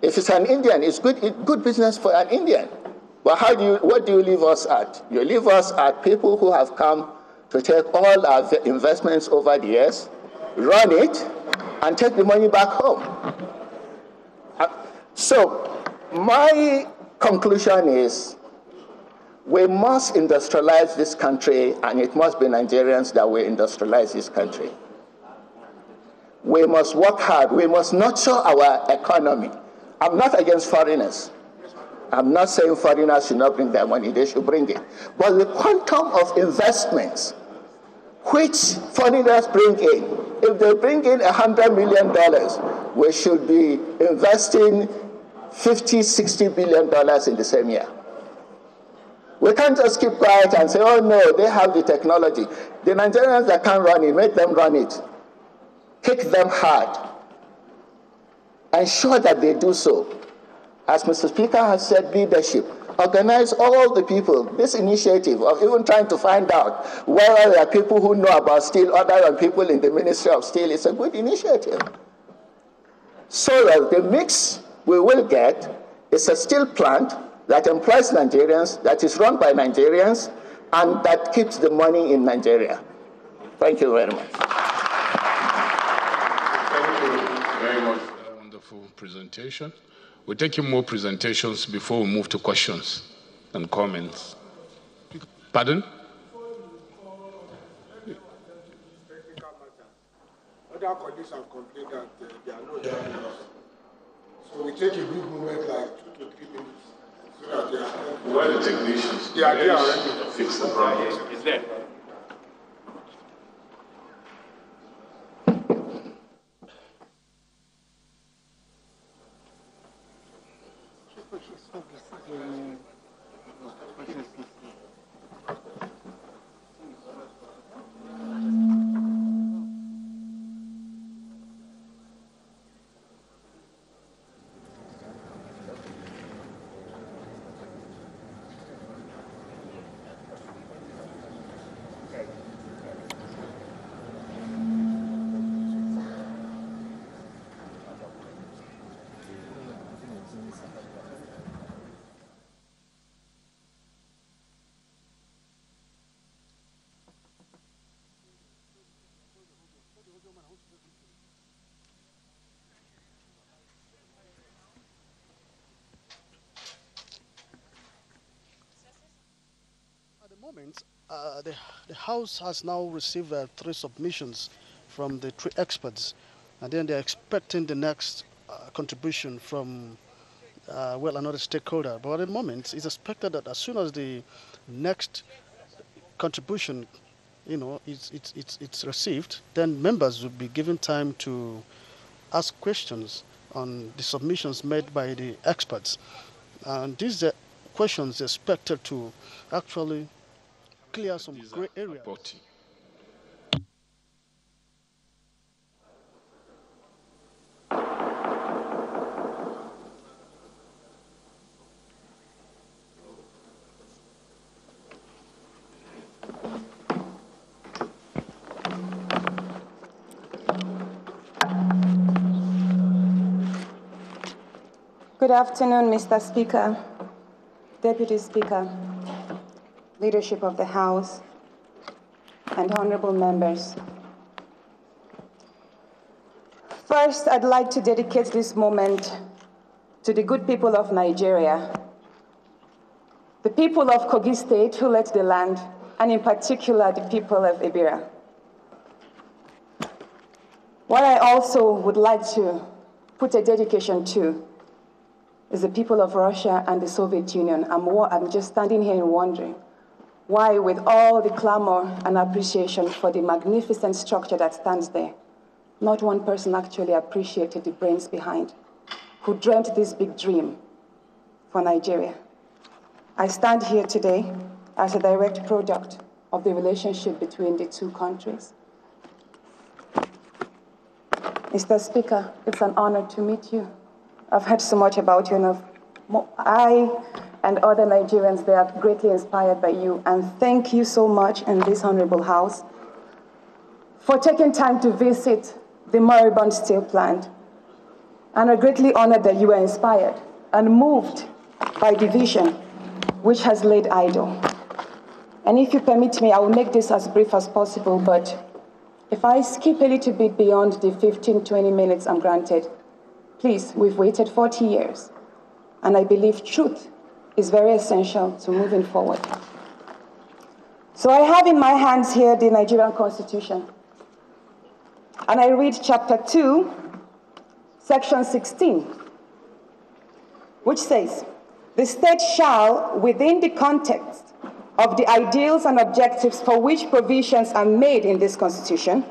Speaker 21: If it's an Indian, it's good business for an Indian. But what do you leave us at? You leave us at people who have come to take all our investments over the years, run it, and take the money back home. So my conclusion is we must industrialize this country, and it must be Nigerians that will industrialize this country. We must work hard. We must nurture our economy. I'm not against foreigners. I'm not saying foreigners should not bring their money. They should bring it. But the quantum of investments which foreigners bring in, if they bring in $100 million, we should be investing $50, $60 billion in the same year. We can't just keep quiet and say, oh no, they have the technology. The Nigerians that can't run it, make them run it. Kick them hard. Ensure that they do so. As Mr. Speaker has said, leadership. Organize all the people. This initiative of even trying to find out whether there are people who know about steel other than people in the Ministry of Steel is a good initiative. So that the mix we will get is a steel plant that employs Nigerians, that is run by Nigerians, and that keeps the money in Nigeria. Thank you very much.
Speaker 15: Thank you very much for that wonderful presentation. We're taking more presentations before we move to questions and comments. Pardon?
Speaker 2: Other colleagues have complained that there are no hearings. So we take a big moment, like 2 to 3 minutes, so that they are.
Speaker 15: Where are the technicians?
Speaker 2: They are there already.
Speaker 15: Fix the problem.
Speaker 5: It's there.
Speaker 1: Moment, the House has now received 3 submissions from the 3 experts, and then they're expecting the next contribution from, well, another stakeholder. But at the moment, it's expected that as soon as the next contribution, it's received, then members will be given time to ask questions on the submissions made by the experts. And these questions are expected to actually clear some gray areas.
Speaker 3: Good afternoon, Mr. Speaker, Deputy Speaker, leadership of the House, and honorable members. First, I'd like to dedicate this moment to the good people of Nigeria, the people of Kogi State who led the land, and in particular, the people of Ibira. What I also would like to put a dedication to is the people of Russia and the Soviet Union. I'm just standing here and wondering why, with all the clamor and appreciation for the magnificent structure that stands there, not one person actually appreciated the brains behind, who dreamt this big dream for Nigeria. I stand here today as a direct product of the relationship between the two countries. Mr. Speaker, it's an honor to meet you. I've heard so much about you, and I and other Nigerians, they are greatly inspired by you. And thank you so much in this honorable House for taking time to visit the moribund steel plant. And I'm greatly honored that you were inspired and moved by the vision which has laid idle. And if you permit me, I will make this as brief as possible, but if I skip a little bit beyond the 15, 20 minutes I'm granted, please, we've waited 40 years, and I believe truth is very essential to moving forward. So I have in my hands here the Nigerian Constitution, and I read chapter 2, section 16, which says, "The state shall, within the context of the ideals and objectives for which provisions are made in this Constitution,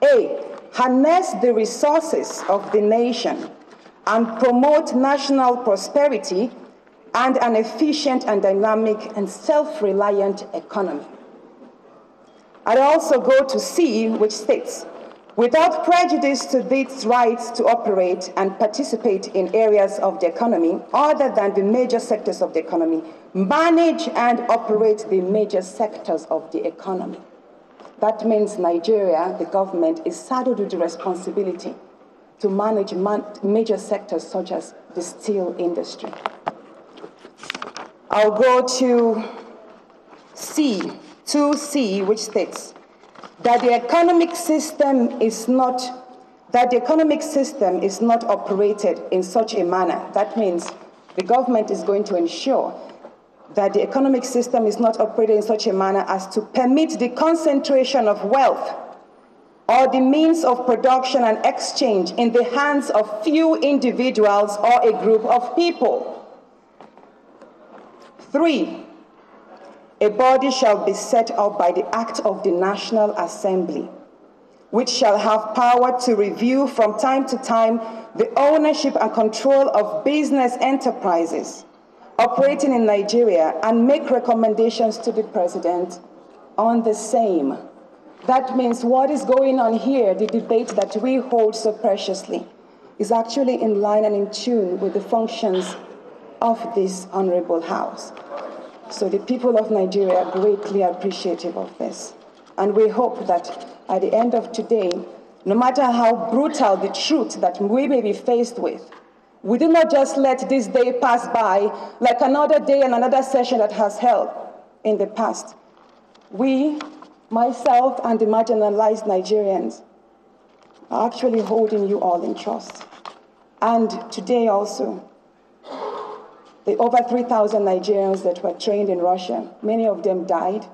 Speaker 3: A, harness the resources of the nation and promote national prosperity and an efficient and dynamic and self-reliant economy." I also go to C, which states, "Without prejudice to its rights to operate and participate in areas of the economy other than the major sectors of the economy, manage and operate the major sectors of the economy." That means Nigeria, the government, is saddled with the responsibility to manage major sectors such as the steel industry. I'll go to C, 2C, which states that the economic system is not operated in such a manner. That means the government is going to ensure that the economic system is not operated in such a manner as to permit the concentration of wealth or the means of production and exchange in the hands of few individuals or a group of people. 3, a body shall be set up by the act of the National Assembly, which shall have power to review from time to time the ownership and control of business enterprises operating in Nigeria and make recommendations to the President on the same. That means what is going on here, the debate that we hold so preciously, is actually in line and in tune with the functions of this honorable House. So the people of Nigeria are greatly appreciative of this. And we hope that at the end of today, no matter how brutal the truth that we may be faced with, we do not just let this day pass by like another day and another session that has held in the past. We, myself and the marginalized Nigerians, are actually holding you all in trust. And today also, the over 3,000 Nigerians that were trained in Russia, many of them died.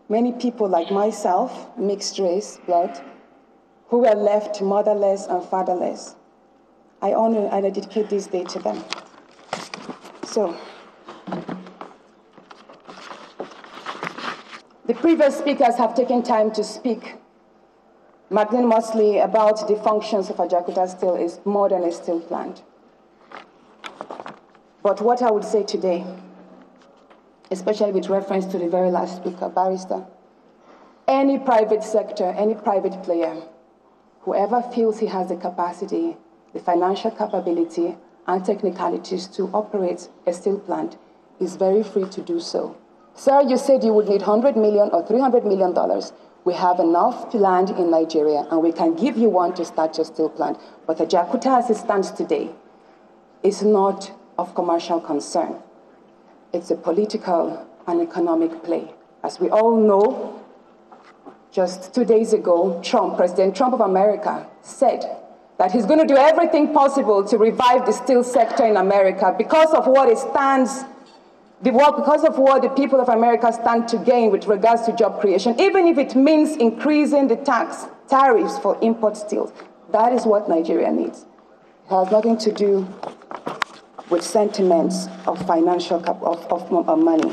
Speaker 3: Many people like myself, mixed race, blood, who were left motherless and fatherless. I honor and I dedicate this day to them. So, the previous speakers have taken time to speak magnanimously about the functions of Ajaokuta Steel is more than a steel plant. But what I would say today, especially with reference to the very last speaker, Barrister, any private sector, any private player, whoever feels he has the capacity, the financial capability, and technicalities to operate a steel plant is very free to do so. Sir, you said you would need $100 million or $300 million. We have enough land in Nigeria, and we can give you one to start your steel plant. But Ajaokuta, as it stands today, is not of commercial concern. It's a political and economic play. As we all know, just 2 days ago, President Trump of America, said that he's going to do everything possible to revive the steel sector in America because of what because of what the people of America stand to gain with regards to job creation, even if it means increasing the tariffs for import steel. That is what Nigeria needs. It has nothing to do with sentiments of financial of money.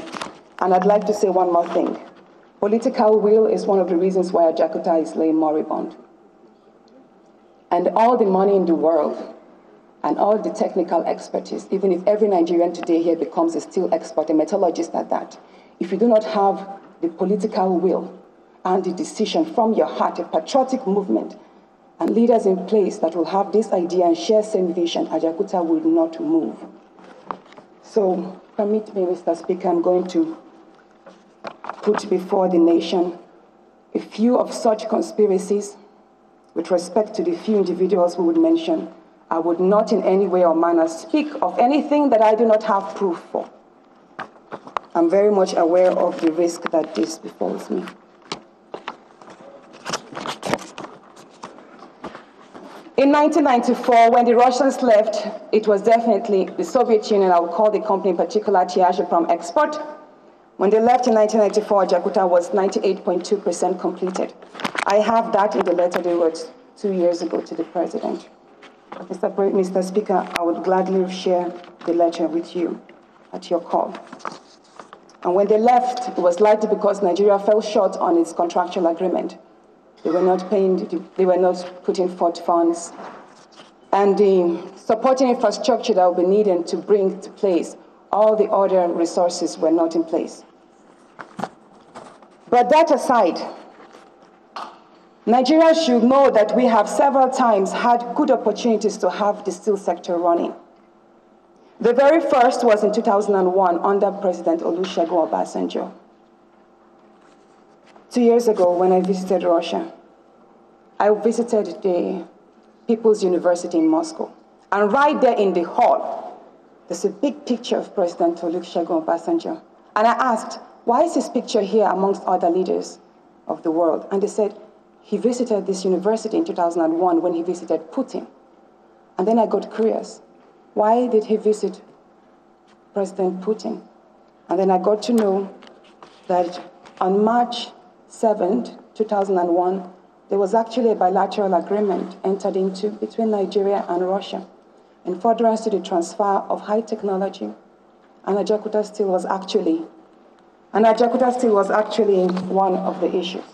Speaker 3: And I'd like to say one more thing. Political will is one of the reasons why Ajaokuta is laying moribund. And all the money in the world and all the technical expertise, even if every Nigerian today here becomes a steel expert, a metallurgist at that, if you do not have the political will and the decision from your heart, a patriotic movement, and leaders in place that will have this idea and share same vision, Ajaokuta will not move. So, permit me, Mr. Speaker, I'm going to put before the nation a few of such conspiracies with respect to the few individuals we would mention. I would not in any way or manner speak of anything that I do not have proof for. I'm very much aware of the risk that this befalls me. In 1994, when the Russians left, it was definitely the Soviet Union, I would call the company in particular Tiazheprom Export. When they left in 1994, Ajaokuta was 98.2% completed. I have that in the letter they wrote 2 years ago to the president. Mr. Speaker, I would gladly share the letter with you at your call. And when they left, it was likely because Nigeria fell short on its contractual agreement. They were not putting forth funds. And the supporting infrastructure that would be needed to bring to place all the other resources were not in place. But that aside, Nigeria should know that we have several times had good opportunities to have the steel sector running. The very first was in 2001 under President Olusegun Obasanjo. 2 years ago, when I visited Russia, I visited the People's University in Moscow. And right there in the hall, there's a big picture of President Olusegun Obasanjo. And I asked, why is his picture here amongst other leaders of the world? And they said, he visited this university in 2001 when he visited Putin. And then I got curious. Why did he visit President Putin? And then I got to know that on March 7th, 2001, there was actually a bilateral agreement entered into between Nigeria and Russia in furtherance to the transfer of high technology. And Ajaokuta Steel was actually one of the issues.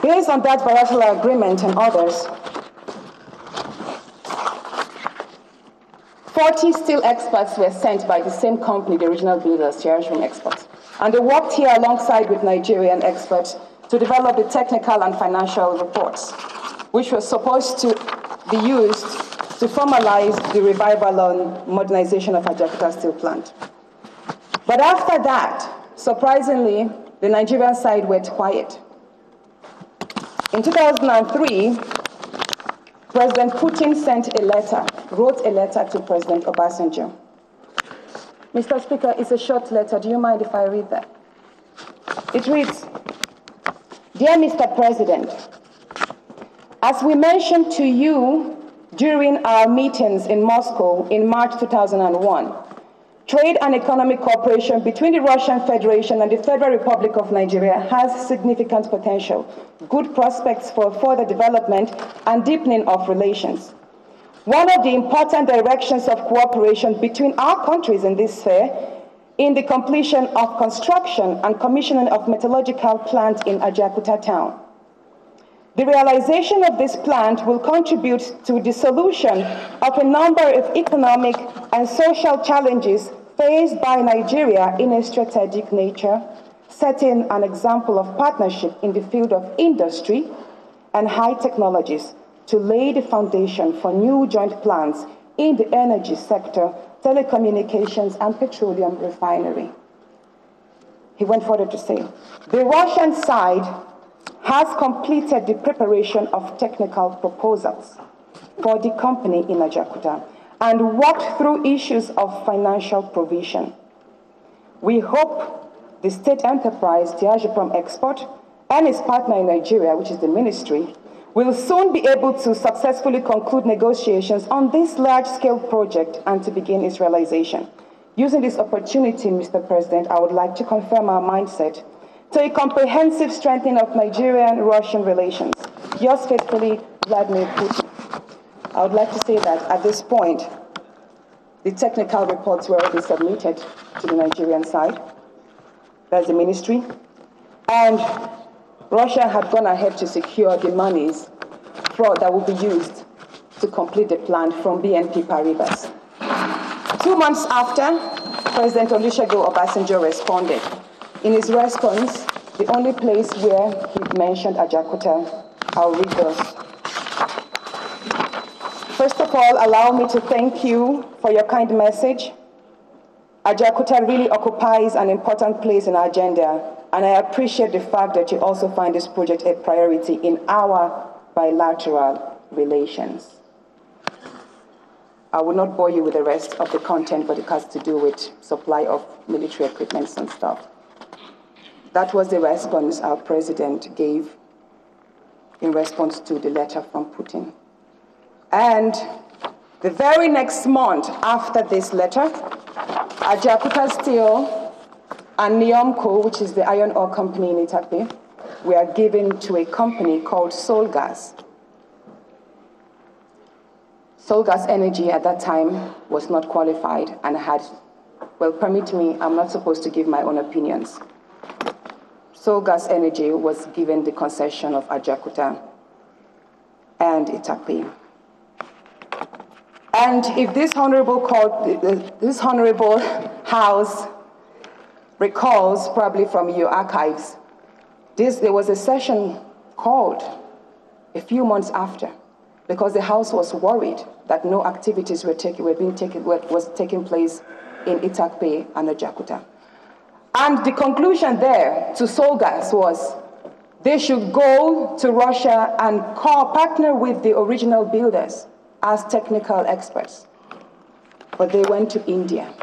Speaker 3: Based on that bilateral agreement and others, 40 steel experts were sent by the same company, the original builders, Tiazheprom Exports. And they worked here alongside with Nigerian experts to develop the technical and financial reports, which were supposed to be used to formalize the revival and modernization of Ajaokuta Steel Plant. But after that, surprisingly, the Nigerian side went quiet. In 2003, President Putin wrote a letter to President Obasanjo. Mr. Speaker, it's a short letter. Do you mind if I read that? It reads, Dear Mr. President, as we mentioned to you during our meetings in Moscow in March 2001, trade and economic cooperation between the Russian Federation and the Federal Republic of Nigeria has significant potential, good prospects for further development and deepening of relations. One of the important directions of cooperation between our countries in this sphere in the completion of construction and commissioning of metallurgical plant in Ajaokuta town. The realization of this plant will contribute to the solution of a number of economic and social challenges faced by Nigeria in a strategic nature, setting an example of partnership in the field of industry and high technologies to lay the foundation for new joint plans in the energy sector, telecommunications, and petroleum refinery. He went further to say, the Russian side has completed the preparation of technical proposals for the company in Ajaokuta, and worked through issues of financial provision. We hope the state enterprise, Diageprom Export, and its partner in Nigeria, which is the ministry, will soon be able to successfully conclude negotiations on this large-scale project and to begin its realization. Using this opportunity, Mr. President, I would like to confirm our mindset to a comprehensive strengthening of Nigerian-Russian relations. Yours faithfully, Vladimir Putin. I would like to say that at this point, the technical reports were already submitted to the Nigerian side. That's the ministry. And Russia had gone ahead to secure the monies that will be used to complete the plan from BNP Paribas. 2 months after, President Olusegun Obasanjo responded. In his response, the only place where he mentioned Ajaokuta, I'll read those. First of all, allow me to thank you for your kind message. Ajaokuta really occupies an important place in our agenda, and I appreciate the fact that you also find this project a priority in our bilateral relations. I will not bore you with the rest of the content, but it has to do with supply of military equipment and stuff. That was the response our president gave in response to the letter from Putin. And the very next month after this letter, Ajaokuta Steel and Niomco, which is the iron ore company in Itape, were given to a company called Solgas. Solgas Energy at that time was not qualified and had, well, permit me, I'm not supposed to give my own opinions. Solgas Energy was given the concession of Ajaokuta and Itape. And if this honorable court, this honorable house recalls probably from your archives, there was a session called a few months after, because the House was worried that no activities was taking place in Itape and Ajaokuta. And the conclusion there to Solgas was they should go to Russia and partner with the original builders as technical experts. But they went to India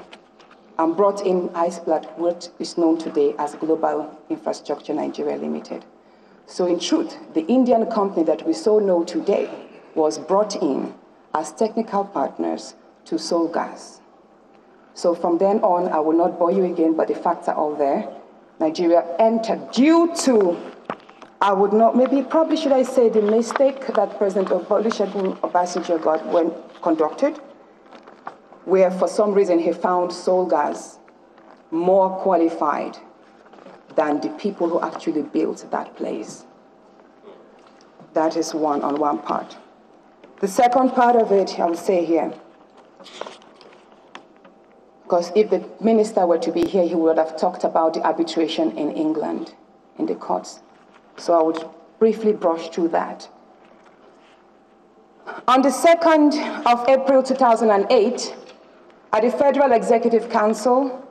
Speaker 3: and brought in Iceblood, what is known today as Global Infrastructure Nigeria Limited. So in truth, the Indian company that we so know today was brought in as technical partners to Solgas. So from then on, I will not bore you again, but the facts are all there. Nigeria entered due to, probably should I say the mistake that President Olusegun Obasanjo got when conducted, where for some reason he found Solgas more qualified than the people who actually built that place. That is on one part. The second part of it, I will say here, because if the minister were to be here, he would have talked about the arbitration in England, in the courts. So I would briefly brush through that. On the 2nd of April 2008, at the Federal Executive Council,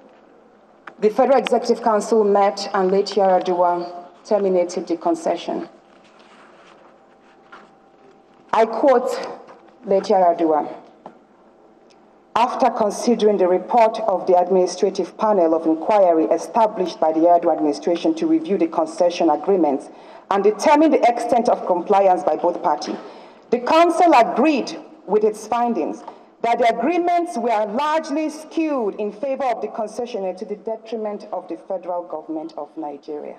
Speaker 3: the Federal Executive Council met and late Yar'Adua terminated the concession. I quote late Yar'Adua, "After considering the report of the administrative panel of inquiry established by the Yar'Adua administration to review the concession agreements and determine the extent of compliance by both parties, the council agreed with its findings that the agreements were largely skewed in favor of the concessionaire to the detriment of the federal government of Nigeria."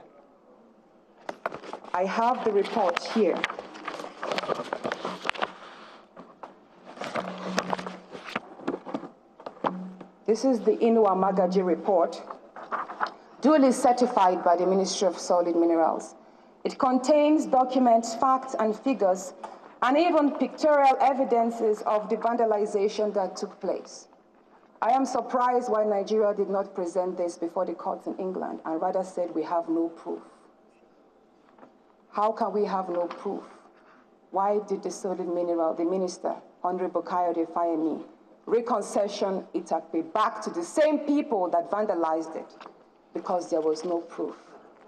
Speaker 3: I have the report here. This is the Inua Magaji report, duly certified by the Ministry of Solid Minerals. It contains documents, facts, and figures, and even pictorial evidences of the vandalization that took place. I am surprised why Nigeria did not present this before the courts in England and rather said we have no proof. How can we have no proof? Why did the Solid Mineral, the minister, Honorable Kayode Fayemi, reconcession Itape back to the same people that vandalized it? Because there was no proof.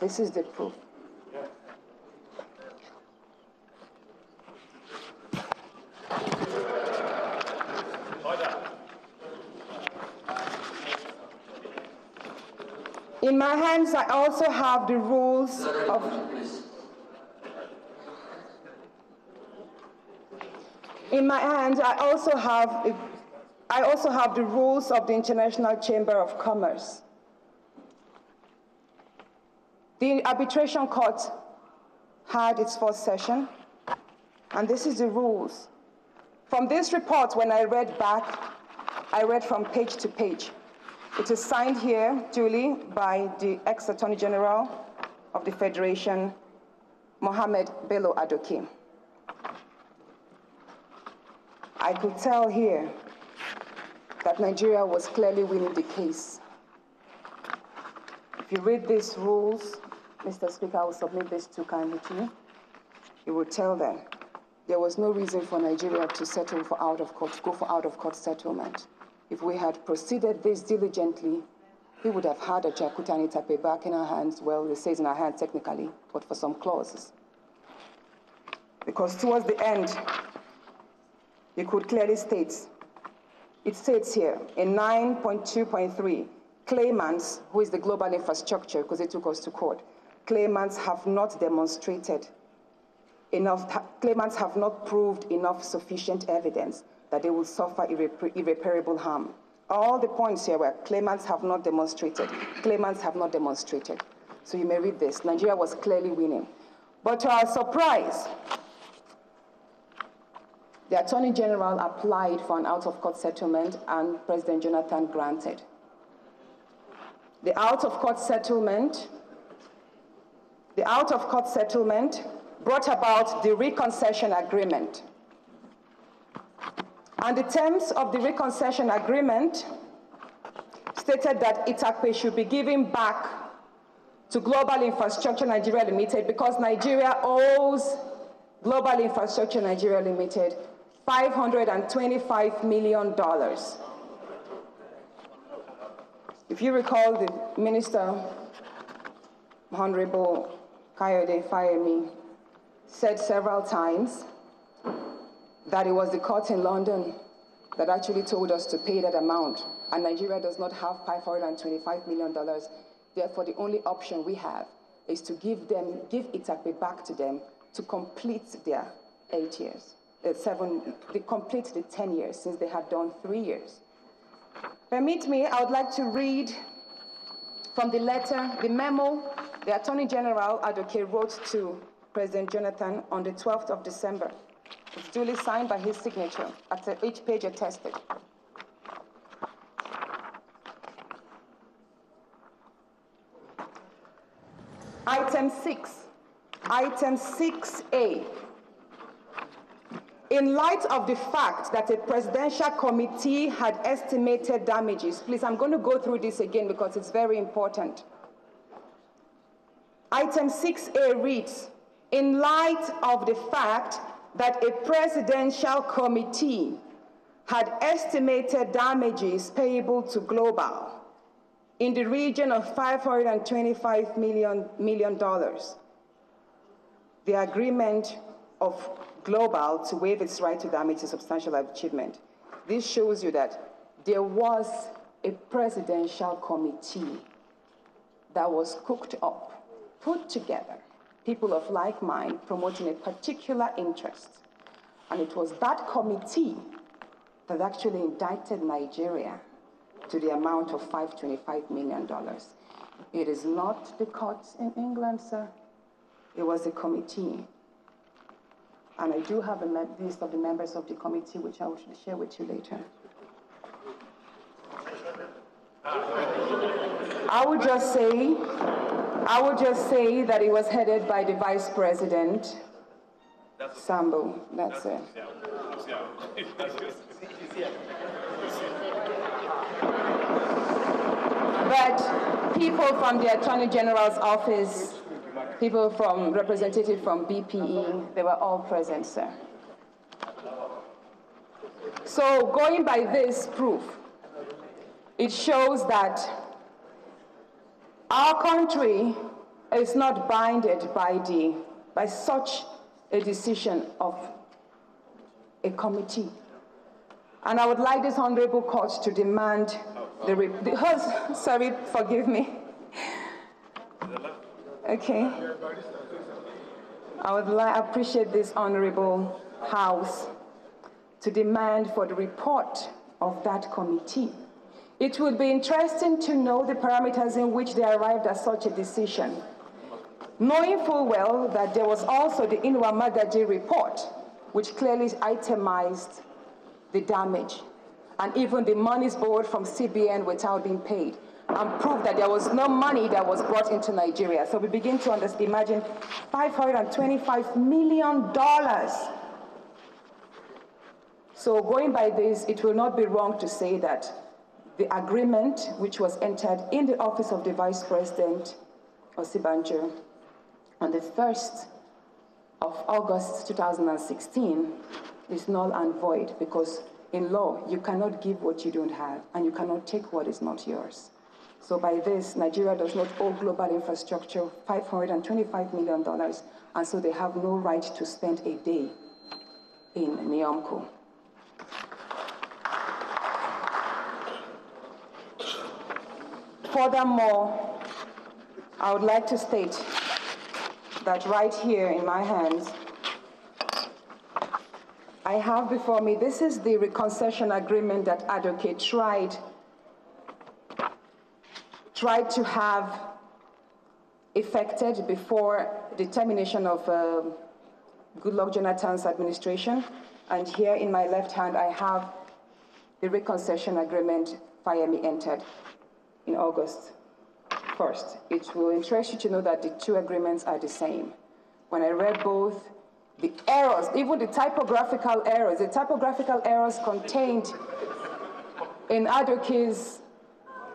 Speaker 3: This is the proof.
Speaker 5: Order.
Speaker 3: In my hands, I also have the rules of... In my hands, I also have the rules of the International Chamber of Commerce. The arbitration court had its first session, and this is the rules. From this report, when I read back, I read from page to page. It is signed here duly by the ex-Attorney General of the Federation, Mohammed Bello Adoke. I could tell here that Nigeria was clearly winning the case. If you read these rules, Mr. Speaker, I will submit this to kindly to you. You will tell them there was no reason for Nigeria to settle for go for out-of-court settlement. If we had proceeded this diligently, we would have had a Jakarta and Itape back in our hands. Well, it says in our hands technically, but for some clauses. Because towards the end, you could clearly state, it states here in 9.2.3, claimants, who is the global infrastructure, because it took us to court, claimants have not demonstrated enough, claimants have not proved enough sufficient evidence that they will suffer irreparable harm. All the points here were claimants have not demonstrated, claimants have not demonstrated. So you may read this. Nigeria was clearly winning. But to our surprise, the Attorney General applied for an out-of-court settlement and President Jonathan granted. The out-of-court settlement brought about the reconcession agreement. And the terms of the reconcession agreement stated that Itape should be given back to Global Infrastructure Nigeria Limited because Nigeria owes Global Infrastructure Nigeria Limited $525 million. If you recall, the Minister, Honorable Kayode Fayemi, said several times that it was the court in London that actually told us to pay that amount, and Nigeria does not have $525 million. Therefore, the only option we have is to give Itape back to them to complete their 8 years. They complete the 10 years since they had done 3 years. Permit me, I would like to read from the letter, the memo the Attorney General Adoke wrote to President Jonathan on the 12th of December. It's duly signed by his signature, at each page attested. Item 6A. In light of the fact that a presidential committee had estimated damages, please, I'm going to go through this again because it's very important. Item 6A reads, in light of the fact that a presidential committee had estimated damages payable to Global in the region of $525 million, the agreement of Global to waive its right to damage is a substantial achievement. This shows you that there was a presidential committee that was cooked up, put together, people of like mind promoting a particular interest. And it was that committee that actually indicted Nigeria to the amount of $525 million. It is not the courts in England, sir. It was a committee. And I do have a list of the members of the committee, which I will share with you later. I would just say that it was headed by the Vice President, Sambo. That's it. But people from the Attorney General's office, people from representatives from BPE, they were all present, sir. So going by this proof, it shows that our country is not bounded by such a decision of a committee. And I would like this honorable court to demand sorry, forgive me. Okay. I would appreciate this honorable House to demand for the report of that committee. It would be interesting to know the parameters in which they arrived at such a decision, knowing full well that there was also the Inwa Magaji report, which clearly itemized the damage, and even the monies borrowed from CBN without being paid, and proved that there was no money that was brought into Nigeria. So we begin to imagine $525 million. So going by this, it will not be wrong to say that the agreement which was entered in the office of the Vice President, Osibanjo, on the 1st of August 2016 is null and void, because in law, you cannot give what you don't have, and you cannot take what is not yours. So by this, Nigeria does not owe global infrastructure $525 million, and so they have no right to spend a day in Niamco. Furthermore, I would like to state that right here in my hands, I have before me, this is the reconciliation agreement that Advocate tried to have effected before the termination of Goodluck Jonathan's administration. And here in my left hand, I have the reconciliation agreement Fayemi entered in August 1st. It will interest you to know that the two agreements are the same. When I read both, the errors, even the typographical errors contained in Adoke's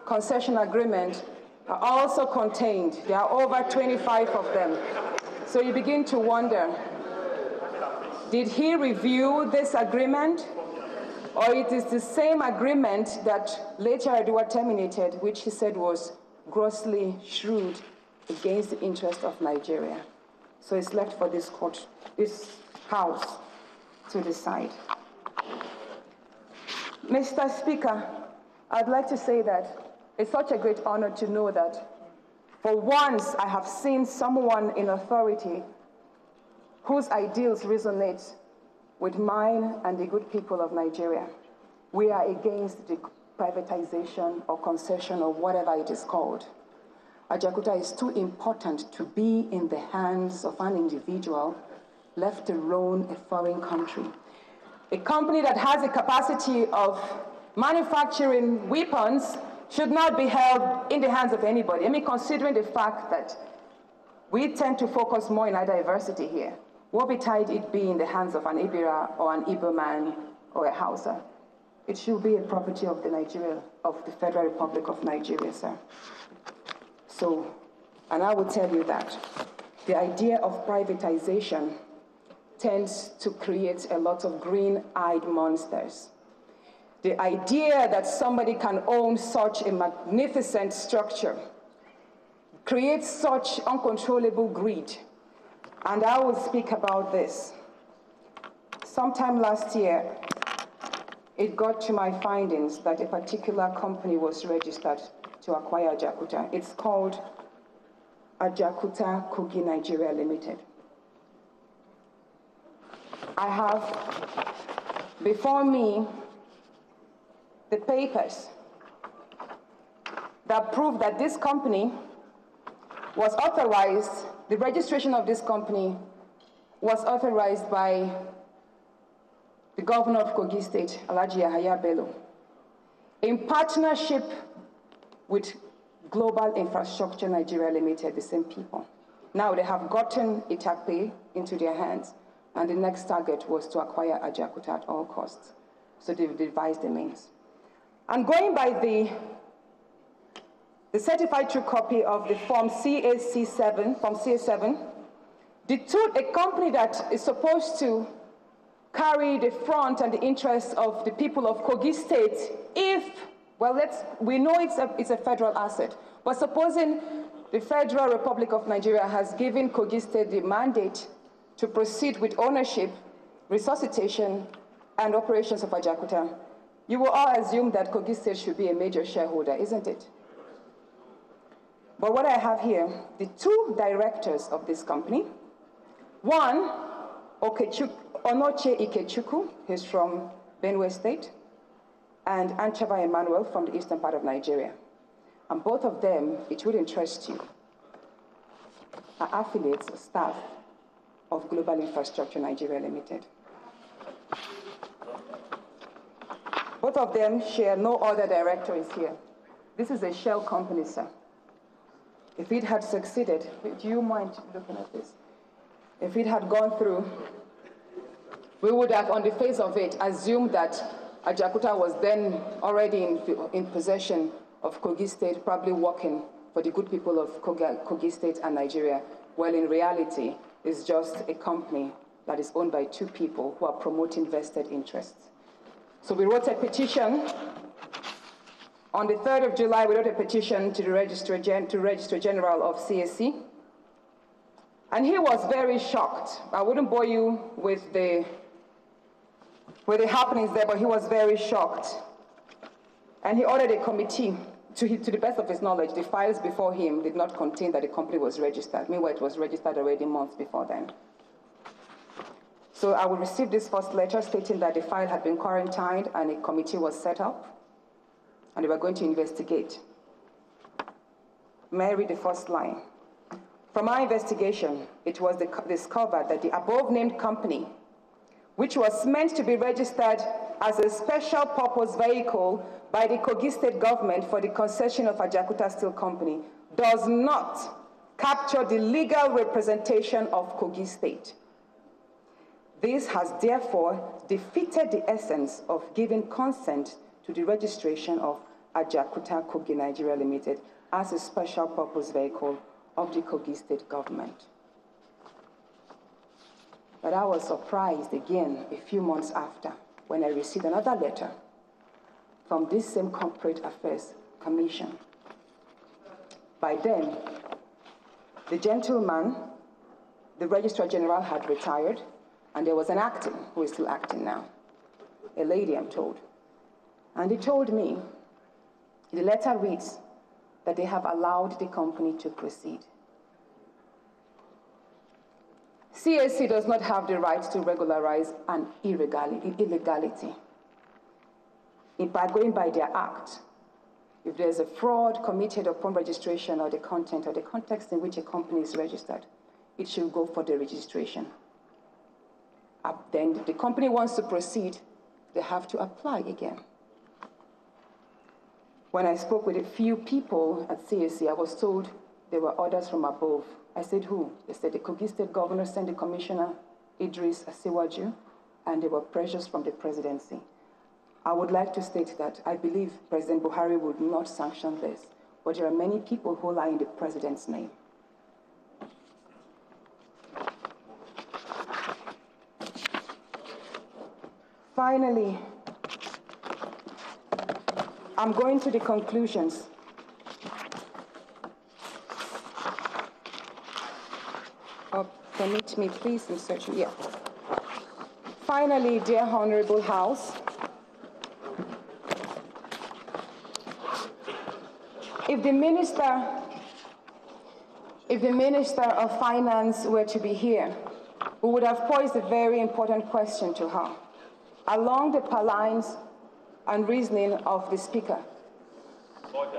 Speaker 3: concession agreement are also contained. There are over 25 of them. So you begin to wonder, did he review this agreement? Or it is the same agreement that later Adua terminated, which he said was grossly shrewd against the interest of Nigeria. So it's left for this court, this House, to decide. Mr. Speaker, I'd like to say that it's such a great honor to know that for once I have seen someone in authority whose ideals resonate with mine and the good people of Nigeria. We are against the privatization or concession or whatever it is called. Ajaokuta is too important to be in the hands of an individual, left alone a foreign country. A company that has the capacity of manufacturing weapons should not be held in the hands of anybody. I mean, considering the fact that we tend to focus more in our diversity here. What betide it be in the hands of an Ibira or an Igbo man or a Hausa? It should be a property of the Federal Republic of Nigeria, sir. So, and I will tell you that the idea of privatization tends to create a lot of green-eyed monsters. The idea that somebody can own such a magnificent structure creates such uncontrollable greed. And I will speak about this. Sometime last year, it got to my findings that a particular company was registered to acquire Ajaokuta. It's called Ajaokuta Kogi Nigeria Limited. I have before me the papers that prove that this company was authorized, the registration of this company was authorized by the governor of Kogi State, Alhaji Yahaya Bello, in partnership with Global Infrastructure Nigeria Limited, the same people. Now they have gotten Itakpe into their hands, and the next target was to acquire Ajaokuta at all costs. So they've devised the means. And going by the certified true copy of the form CAC7, form CA7, a company that is supposed to carry the front and the interest of the people of Kogi State if, well, we know it's a federal asset, but supposing the Federal Republic of Nigeria has given Kogi State the mandate to proceed with ownership, resuscitation, and operations of Ajaokuta, you will all assume that Kogi State should be a major shareholder, isn't it? But what I have here, the two directors of this company, one, Onoche Ikechukwu, he's from Benue State, and Ancheva Emmanuel from the eastern part of Nigeria. And both of them, it would interest you, are affiliates or staff of Global Infrastructure Nigeria Limited. Both of them share, no other director is here. This is a shell company, sir. If it had succeeded, do you mind looking at this? If it had gone through, we would have, on the face of it, assumed that Ajaokuta was then already in possession of Kogi State, probably working for the good people of Kogi State and Nigeria. Well, in reality, it's just a company that is owned by two people who are promoting vested interests. So we wrote a petition. On the 3rd of July, we wrote a petition to the Registrar General of CAC. And he was very shocked. I wouldn't bore you with the happenings there, but he was very shocked. And he ordered a committee. To the best of his knowledge, the files before him did not contain that the company was registered. Meanwhile, it was registered already months before then. So I will receive this first letter stating that the file had been quarantined and a committee was set up, and they were going to investigate. May I read the first line? From our investigation, it was discovered that the above-named company, which was meant to be registered as a special purpose vehicle by the Kogi State government for the concession of Ajaokuta Steel Company, does not capture the legal representation of Kogi State. This has therefore defeated the essence of giving consent to the registration of Ajaokuta Kogi Nigeria Limited as a special purpose vehicle of the Kogi State government. But I was surprised again a few months after when I received another letter from this same Corporate Affairs Commission. By then, the gentleman, the Registrar General, had retired, and there was an acting, who is still acting now, a lady, I'm told. And he told me, the letter reads, that they have allowed the company to proceed. CAC does not have the right to regularize an illegality. By going by their act, if there's a fraud committed upon registration or the content or the context in which a company is registered, it should go for the registration. Then the company wants to proceed, they have to apply again. When I spoke with a few people at CAC, I was told there were orders from above. I said, who? They said the Kogi State governor sent the commissioner, Idris Asiwaju, and there were pressures from the presidency. I would like to state that I believe President Buhari would not sanction this, but there are many people who lie in the president's name. Finally, I'm going to the conclusions. Permit me, please, in searching. Yeah. Finally, dear Honorable House, if the Minister of Finance were to be here, we would have posed a very important question to her, along the lines and reasoning of the Speaker.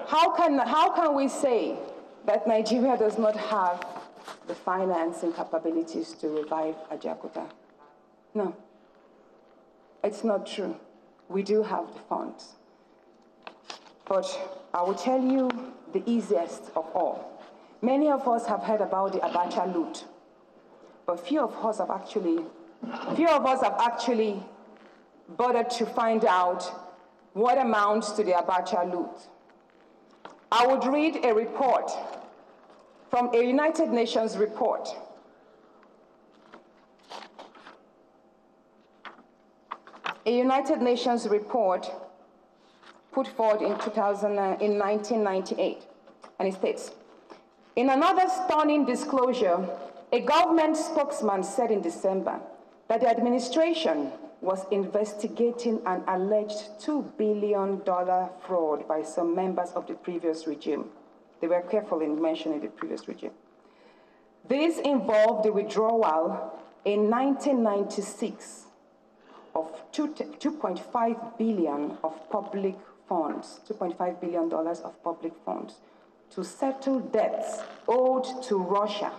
Speaker 3: How can we say that Nigeria does not have the financing capabilities to revive Ajaokuta? No, it's not true. We do have the funds. But I will tell you the easiest of all. Many of us have heard about the Abacha loot, but few of us have actually bothered to find out what amounts to the Abacha loot. I would read a report from a United Nations report. A United Nations report put forward in 1998, and it states, in another stunning disclosure, a government spokesman said in December that the administration was investigating an alleged $2 billion fraud by some members of the previous regime. They were careful in mentioning the previous regime. This involved the withdrawal in 1996 of $2.5 billion of public funds, $2.5 billion of public funds to settle debts owed to Russia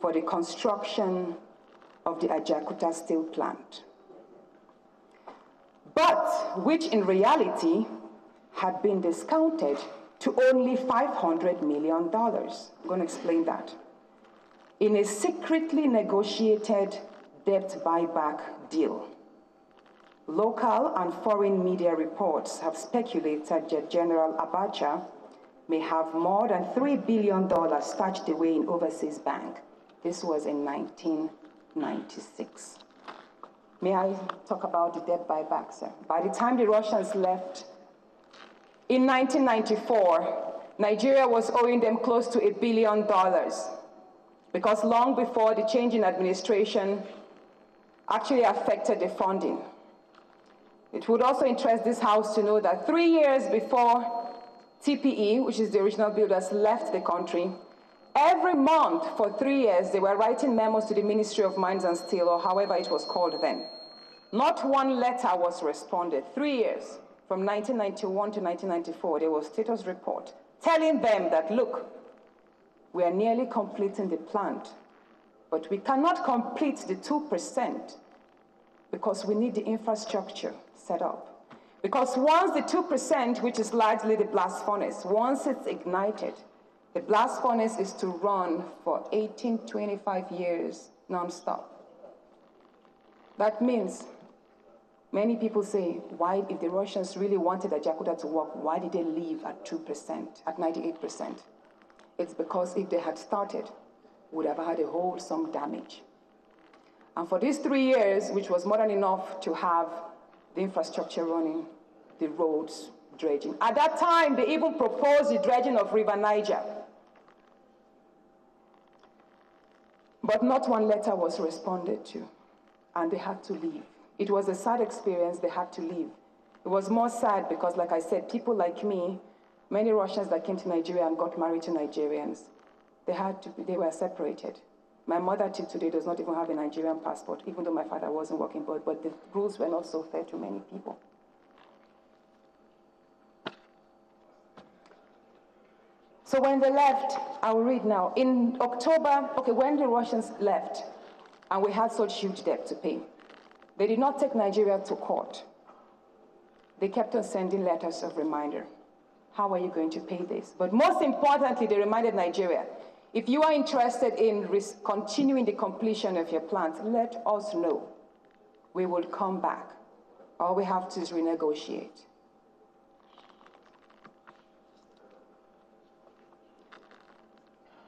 Speaker 3: for the construction of the Ajaokuta steel plant, but which in reality had been discounted to only $500 million. I'm going to explain that. In a secretly negotiated debt buyback deal. Local and foreign media reports have speculated that General Abacha may have more than $3 billion stashed away in overseas bank. This was in 1996. May I talk about the debt buyback, sir? By the time the Russians left, in 1994, Nigeria was owing them close to $1 billion because long before the change in administration actually affected the funding. It would also interest this House to know that 3 years before TPE, which is the original builders, left the country, every month for 3 years, they were writing memos to the Ministry of Mines and Steel, or however it was called then. Not one letter was responded. 3 years, from 1991 to 1994, there was a status report telling them that, look, we are nearly completing the plant, but we cannot complete the 2% because we need the infrastructure set up. Because once the 2%, which is largely the blast furnace, once it's ignited, the blast furnace is to run for 18, 25 years non-stop. That means many people say, why, if the Russians really wanted Ajaokuta to work, why did they leave at 2%, at 98%? It's because if they had started, would have had a wholesome damage. And for these 3 years, which was more than enough to have the infrastructure running, the roads, dredging. At that time, they even proposed the dredging of River Niger. But not one letter was responded to, and they had to leave. It was a sad experience, they had to leave. It was more sad because, like I said, people like me, many Russians that came to Nigeria and got married to Nigerians, they were separated. My mother till today does not even have a Nigerian passport, even though my father wasn't working, but the rules were not so fair to many people. So when they left, I will read now. In October, when the Russians left, and we had such huge debt to pay, they did not take Nigeria to court. They kept on sending letters of reminder. How are you going to pay this? But most importantly, they reminded Nigeria, if you are interested in continuing the completion of your plant, let us know. We will come back. All we have to is renegotiate.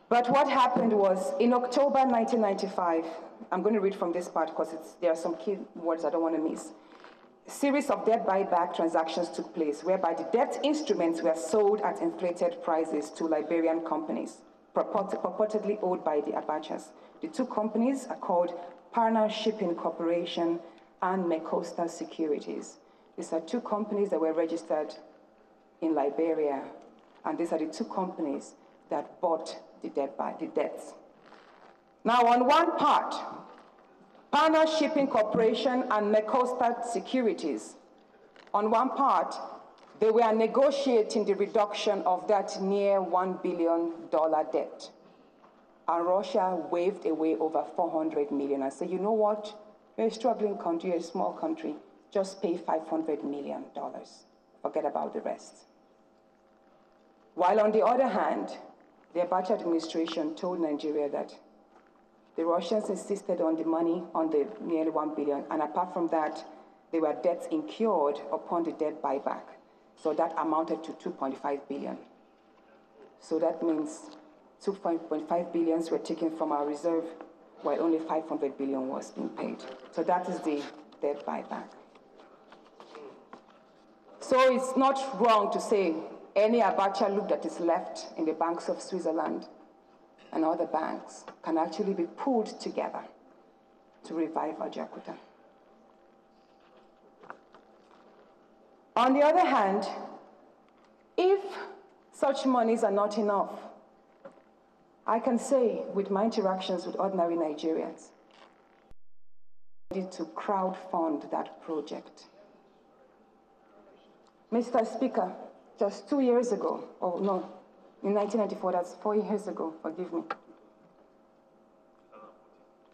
Speaker 3: But what happened was, in October 1995, I'm going to read from this part because there are some key words I don't want to miss. A series of debt buyback transactions took place whereby the debt instruments were sold at inflated prices to Liberian companies, purportedly owned by the Abachas. The two companies are called Parna Shipping Corporation and Mecosta Securities. These are two companies that were registered in Liberia, and these are the two companies that bought the debts. Now, on one part, Parna Shipping Corporation and Mecosta Securities, on one part, they were negotiating the reduction of that near $1 billion debt. And Russia waved away over $400 million and said, you know what? You're a struggling country, you're a small country, just pay $500 million. Forget about the rest. While on the other hand, the Abacha administration told Nigeria that the Russians insisted on the money, on the nearly $1 billion, and apart from that, there were debts incurred upon the debt buyback. So that amounted to $2.5 billion. So that means $2.5 billion were taken from our reserve, while only $500 billion was being paid. So that is the debt buyback. So it's not wrong to say any Abacha look that is left in the banks of Switzerland and other banks can actually be pulled together to revive Ajaokuta. On the other hand, if such monies are not enough. I can say with my interactions with ordinary Nigerians, to crowdfund that project. Mr. Speaker, just 2 years ago, oh no, in 1994, that's 4 years ago, forgive me.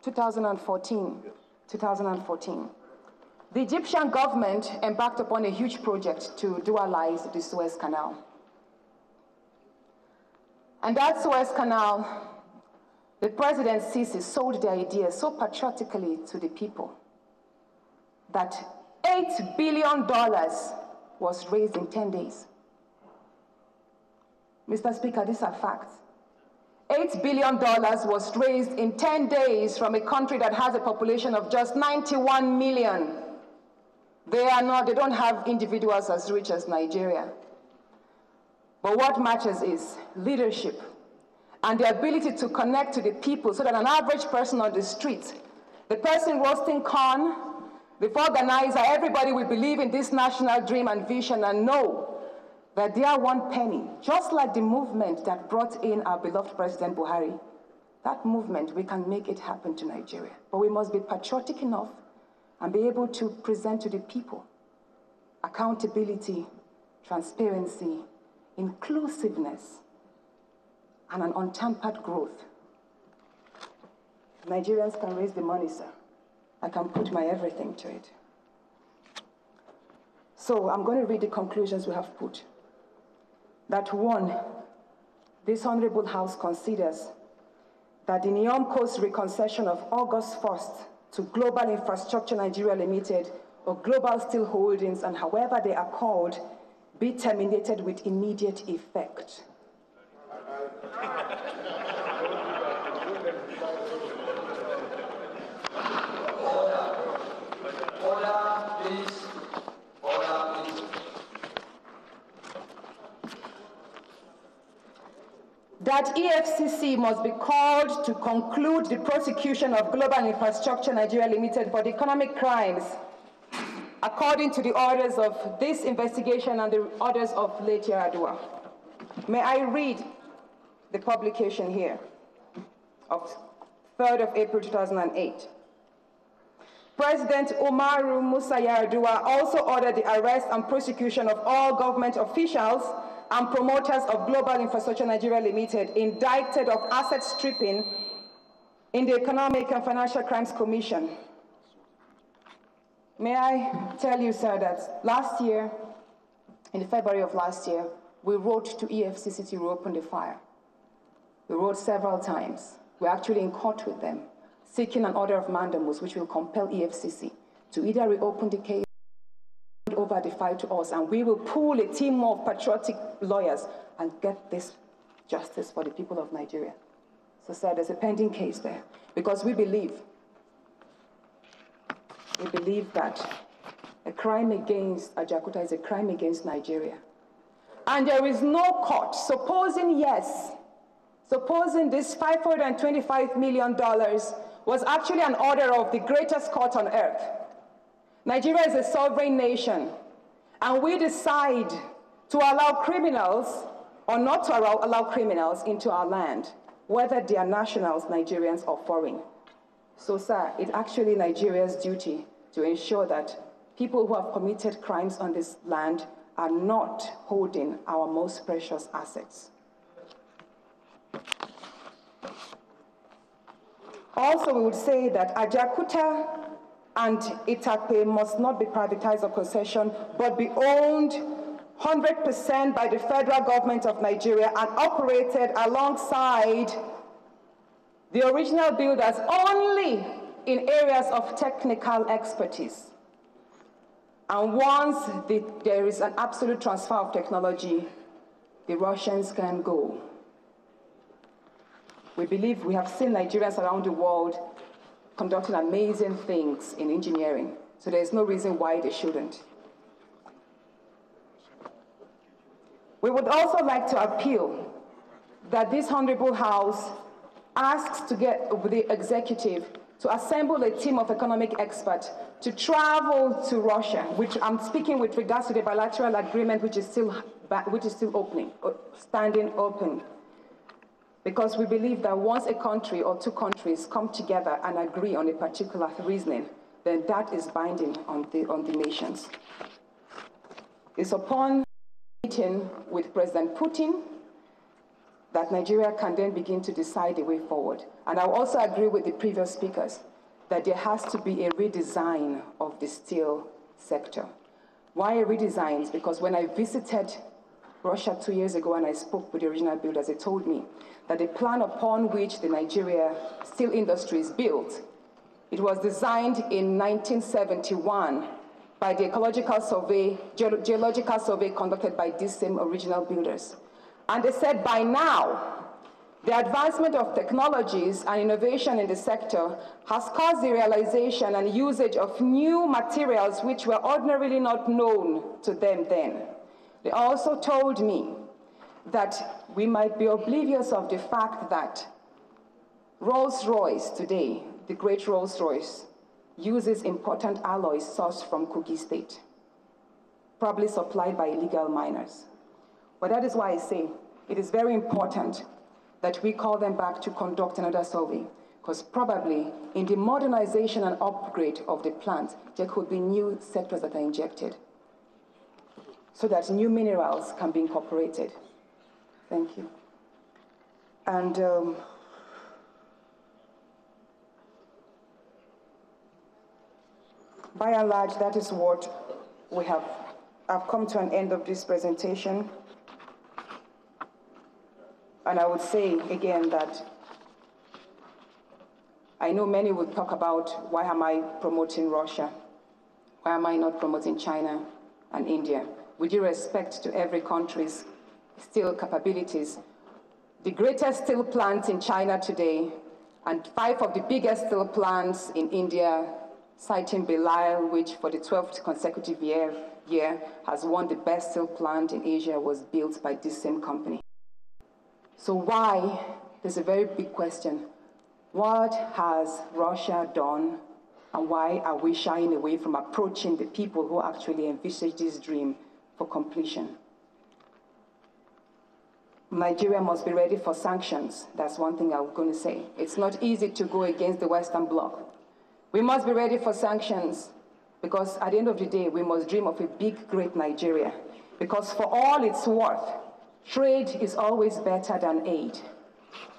Speaker 3: 2014. The Egyptian government embarked upon a huge project to dualize the Suez Canal. And that Suez Canal, the President Sisi sold the idea so patriotically to the people that $8 billion was raised in 10 days. Mr. Speaker, these are facts. $8 billion was raised in 10 days from a country that has a population of just 91 million. They don't have individuals as rich as Nigeria. But what matters is leadership and the ability to connect to the people so that an average person on the street, the person roasting corn, the organizer, everybody will believe in this national dream and vision and know that they are one penny, just like the movement that brought in our beloved President Buhari. That movement, we can make it happen to Nigeria. But we must be patriotic enough and be able to present to the people accountability, transparency, inclusiveness, and an untampered growth. Nigerians can raise the money, sir. I can put my everything to it. So I'm going to read the conclusions we have put. That one, this Honorable House considers that the Neom Coast reconcession of August 1st to Global Infrastructure Nigeria Limited or Global Steel Holdings, and however they are called, be terminated with immediate effect. That EFCC must be called to conclude the prosecution of Global Infrastructure Nigeria Limited for the economic crimes according to the orders of this investigation and the orders of late Yaradua. May I read the publication here of 3rd of April 2008. President Umaru Musa Yaradua also ordered the arrest and prosecution of all government officials and promoters of Global Infrastructure Nigeria Limited indicted of asset stripping in the Economic and Financial Crimes Commission. May I tell you, sir, that last year, in February of last year, we wrote to EFCC to reopen the file. We wrote several times. We're actually in court with them, seeking an order of mandamus, which will compel EFCC to either reopen the case over the file to us, and we will pool a team of patriotic lawyers and get this justice for the people of Nigeria. So, sir, there's a pending case there, because we believe that a crime against Ajaokuta is a crime against Nigeria. And there is no court, supposing this $525 million was actually an order of the greatest court on earth. Nigeria is a sovereign nation, and we decide to allow criminals or not to allow criminals into our land, whether they are nationals, Nigerians, or foreign. So, sir, it's actually Nigeria's duty to ensure that people who have committed crimes on this land are not holding our most precious assets. Also, we would say that Ajaokuta and Itape must not be privatized or concession, but be owned 100% by the federal government of Nigeria and operated alongside the original builders only in areas of technical expertise. And once there is an absolute transfer of technology, the Russians can go. We believe we have seen Nigerians around the world conducting amazing things in engineering, so there's no reason why they shouldn't. We would also like to appeal that this Honorable House asks to get the executive to assemble a team of economic experts to travel to Russia, which I'm speaking with regards to the bilateral agreement which is still standing open. Because we believe that once a country or two countries come together and agree on a particular reasoning, then that is binding on the nations. It's upon meeting with President Putin that Nigeria can then begin to decide the way forward. And I also agree with the previous speakers that there has to be a redesign of the steel sector. Why a redesign? Because when I visited Russia 2 years ago and I spoke with the original builders, they told me that the plan upon which the Nigeria steel industry is built, it was designed in 1971 by the geological survey conducted by these same original builders. And they said by now, the advancement of technologies and innovation in the sector has caused the realization and usage of new materials which were ordinarily not known to them then. They also told me that we might be oblivious of the fact that Rolls-Royce today, the great Rolls-Royce, uses important alloys sourced from Kogi State, probably supplied by illegal miners. But that is why I say it is very important that we call them back to conduct another survey, because probably in the modernization and upgrade of the plant, there could be new sectors that are injected so that new minerals can be incorporated. Thank you. And by and large, that is what we have. I've come to an end of this presentation. And I would say again that I know many would talk about why am I promoting Russia? Why am I not promoting China and India? With due respect to every country's steel capabilities, the greatest steel plant in China today and 5 of the biggest steel plants in India, citing Belial, which for the 12th consecutive year has won the best steel plant in Asia, was built by this same company. So why? There's a very big question. What has Russia done, and why are we shying away from approaching the people who actually envisage this dream for completion? Nigeria must be ready for sanctions. That's one thing I'm going to say. It's not easy to go against the Western Bloc. We must be ready for sanctions because at the end of the day, we must dream of a big, great Nigeria. Because for all it's worth, trade is always better than aid.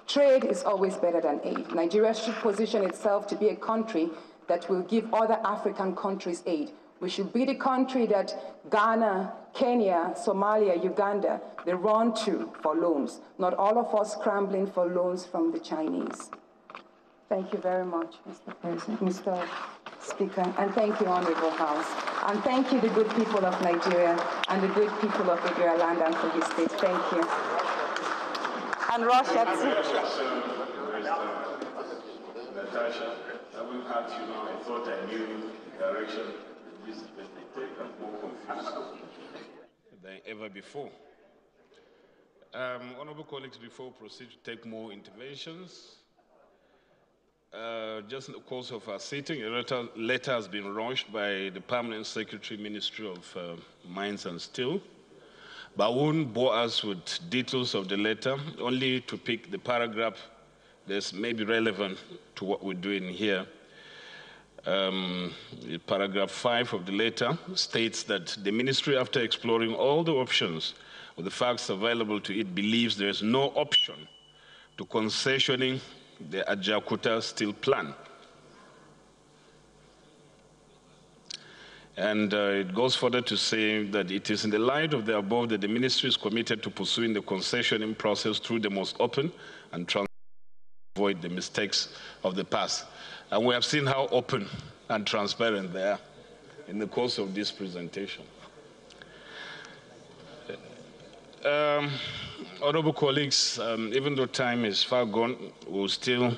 Speaker 3: Trade is always better than aid. Nigeria should position itself to be a country that will give other African countries aid. We should be the country that Ghana, Kenya, Somalia, Uganda, they run to for loans, not all of us scrambling for loans from the Chinese. Thank you very much, Mr. President, Mr. Speaker, and thank you, Honorable House. And thank you, the good people of Nigeria and the good people of Nigeria land and for his state. Thank you. And Russia, too.
Speaker 4: Natasha, I will have you now. I thought I knew the direction this may take. I'm more confused than ever before. Honorable colleagues, before we proceed to take more interventions, just in the course of our sitting, a letter has been launched by the Permanent Secretary, Ministry of Mines and Steel. But I won't bore us with details of the letter, only to pick the paragraph that's maybe relevant to what we're doing here. Paragraph 5 of the letter states that the ministry, after exploring all the options or the facts available to it, believes there is no option to concessioning the Ajaokuta steel plant. And it goes further to say that it is in the light of the above that the ministry is committed to pursuing the concessioning process through the most open and transparent to avoid the mistakes of the past. And we have seen how open and transparent they are in the course of this presentation. Honorable colleagues, even though time is far gone, we'll still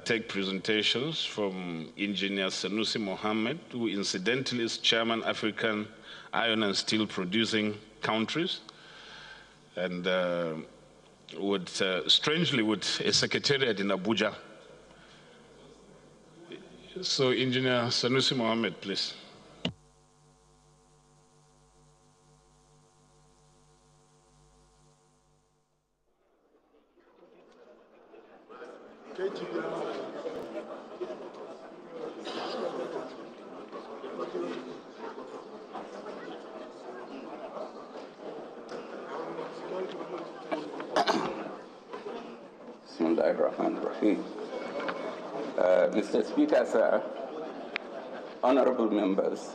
Speaker 4: take presentations from Engineer Sanusi Mohammed, who incidentally is Chairman African Iron and Steel Producing Countries, and strangely with a secretariat in Abuja. So Engineer Sanusi Mohammed, please.
Speaker 6: Bismillahirrahmanirrahim. Mr. Speaker, sir, honorable members,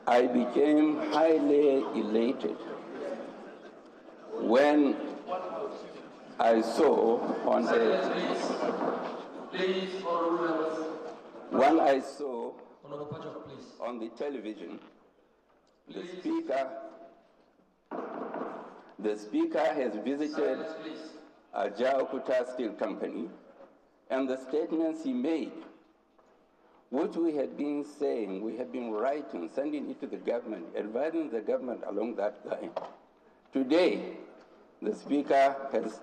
Speaker 6: I became highly elated when I saw on the television the speaker has visited Ajaokuta Steel Company, and the statements he made, which we had been saying, we had been writing, sending it to the government, advising the government along that line. Today, the speaker has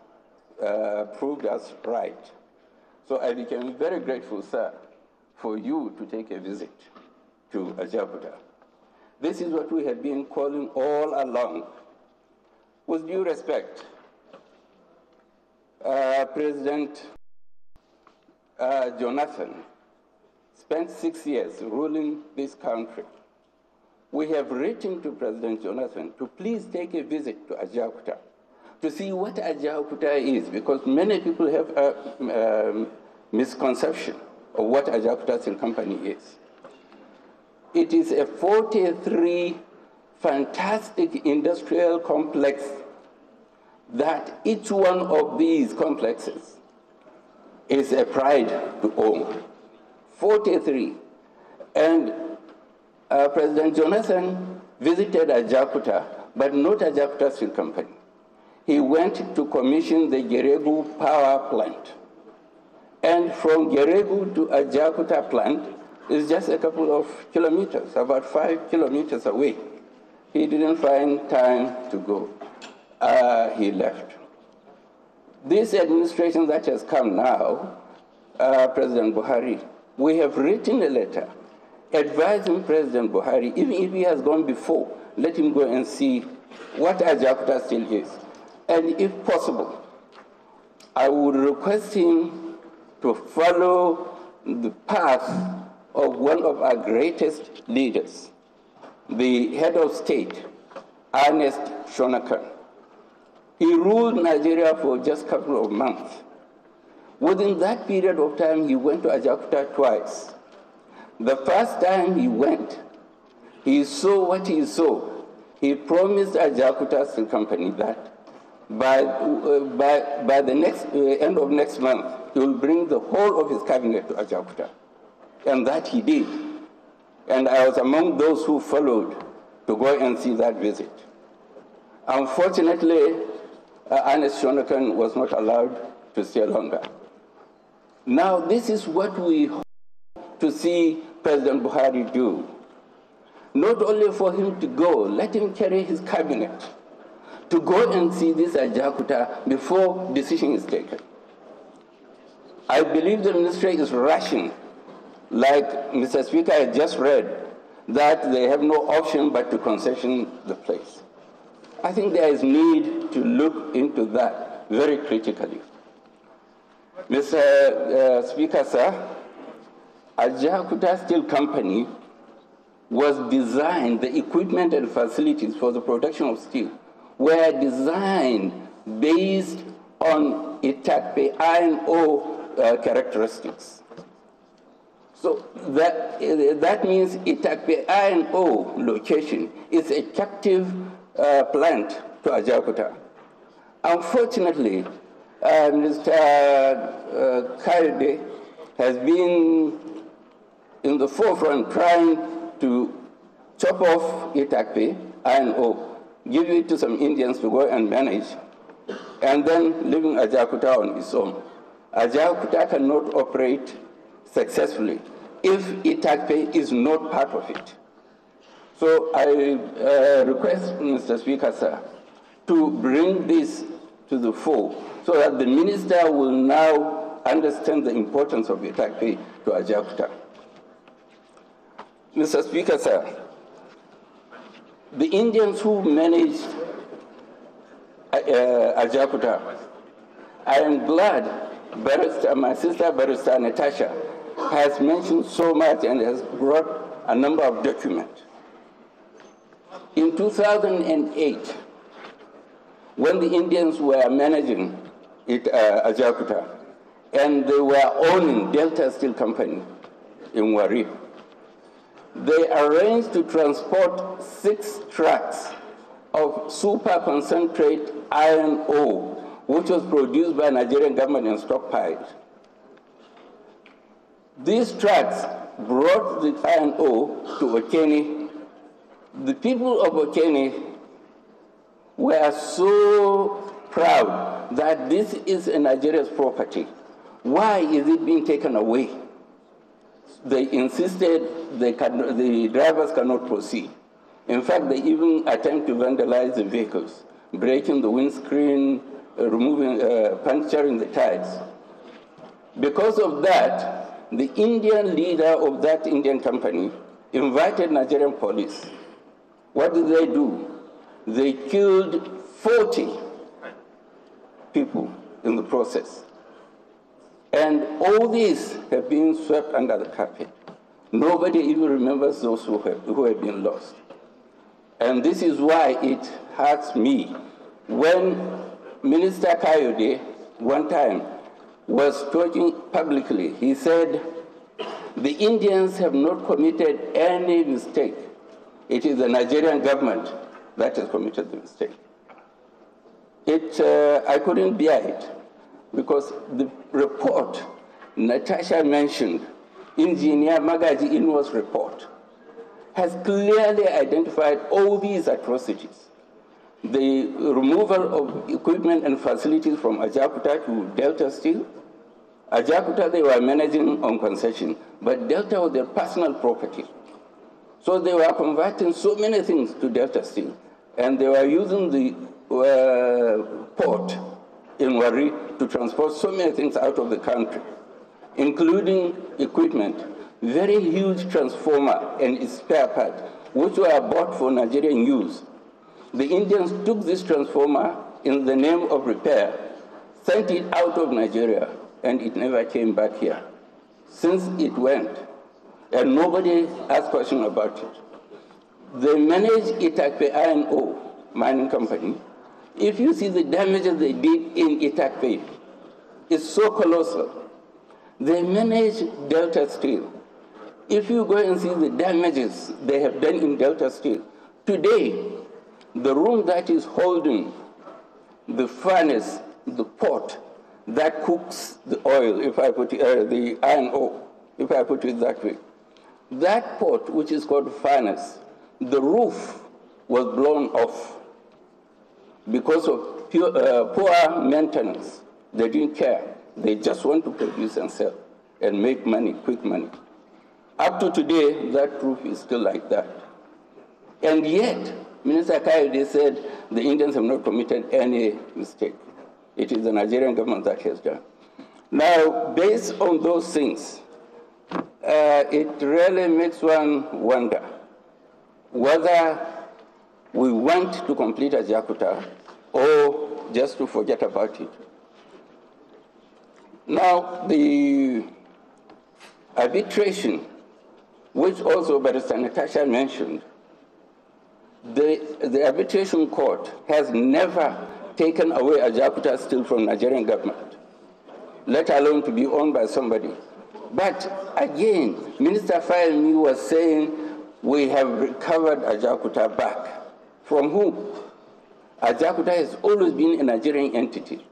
Speaker 6: proved us right. So I became very grateful, sir, for you to take a visit to Ajaokuta. This is what we have been calling all along. With due respect, President Jonathan spent 6 years ruling this country. We have written to President Jonathan to please take a visit to Ajaokuta to see what Ajaokuta is, because many people have a misconception of what Ajaokuta Steel Company is. It is a 43 fantastic industrial complex that each one of these complexes is a pride to own. 43. And President Jonathan visited Ajaokuta, but not Ajaokuta Steel Company. He went to commission the Geregu power plant. And from Geregu to Ajaokuta plant is just a couple of kilometers, about 5 kilometers away. He didn't find time to go. He left. This administration that has come now, President Buhari, we have written a letter advising President Buhari, even if he has gone before, let him go and see what Ajaokuta Steel is. And if possible, I would request him to follow the path of one of our greatest leaders, the head of state, Ernest Shonakan. He ruled Nigeria for just a couple of months. Within that period of time, he went to Ajaokuta twice. The first time he went, he saw what he saw. He promised Ajaokuta Steel Company that by the end of next month, he will bring the whole of his cabinet to Ajaokuta. And that he did. And I was among those who followed to go and see that visit. Unfortunately, Ernest Shonakan was not allowed to stay longer. Now, this is what we hope to see President Buhari do. Not only for him to go, let him carry his cabinet to go and see this Ajaokuta before decision is taken. I believe the ministry is rushing, like Mr. Speaker had just read, that they have no option but to concession the place. I think there is need to look into that very critically. Mr. Speaker, sir, Ajaokuta Steel Company was designed, the equipment and facilities for the production of steel were designed based on Itakpe iron ore characteristics. So that means Itakpe iron ore location is a captive plant to Ajaokuta. Unfortunately, Mr. Kayode has been in the forefront trying to chop off Itakpe iron ore, give it to some Indians to go and manage, and then leaving Ajaokuta on its own. Ajaokuta cannot operate successfully if Itakpe is not part of it. So I request, Mr. Speaker, sir, to bring this to the fore so that the minister will now understand the importance of Itakpe to Ajaokuta. Mr. Speaker, sir, the Indians who managed Ajaokuta I am glad my sister Barrister Natasha has mentioned so much and has brought a number of documents. In 2008, when the Indians were managing it, Ajakuta, and they were owning Delta Steel Company in Wari, they arranged to transport 6 trucks of super concentrate iron ore, which was produced by Nigerian government and stockpiled. These trucks brought the iron ore to Okene. The people of Okene were so proud that this is a Nigeria's property. Why is it being taken away? They insisted the drivers cannot proceed. In fact, they even attempt to vandalize the vehicles, breaking the windscreen, puncturing the tires. Because of that, the Indian leader of that Indian company invited Nigerian police. What did they do? They killed 40 people in the process. And all these have been swept under the carpet. Nobody even remembers those who have been lost. And this is why it hurts me when Minister Kayode one time was talking publicly. He said, the Indians have not committed any mistake. It is the Nigerian government that has committed the mistake. I couldn't bear it because the report Natasha mentioned, Engineer Magaji Inwa's report, has clearly identified all these atrocities. The removal of equipment and facilities from Ajakuta to Delta Steel. Ajakuta they were managing on concession, but Delta was their personal property. So they were converting so many things to Delta Steel, and they were using the port in Wari to transport so many things out of the country, including equipment, very huge transformer and its spare part, which were bought for Nigerian use. The Indians took this transformer in the name of repair, sent it out of Nigeria, and it never came back here. Since it went, and nobody asked questions about it. They managed Itakpe Iron Ore mining company. If you see the damages they did in Itakpe, it's so colossal. They managed Delta Steel. If you go and see the damages they have done in Delta Steel, today, the room that is holding the furnace, the pot that cooks the oil, if I put it, the iron ore, if I put it that way, that pot, which is called furnace, the roof was blown off because of poor maintenance. They didn't care. They just want to produce and sell and make money, quick money. Up to today, that roof is still like that. And yet, Minister Kayode said the Indians have not committed any mistake. It is the Nigerian government that has done. Now, based on those things, it really makes one wonder whether we want to complete Ajakuta or just to forget about it. Now, the arbitration, which also Barrister Natasha mentioned, the arbitration court has never taken away Ajakuta Steel from Nigerian government, let alone to be owned by somebody. But again, Minister Fayemi was saying we have recovered Ajakuta back. From who? Ajakuta has always been a Nigerian entity.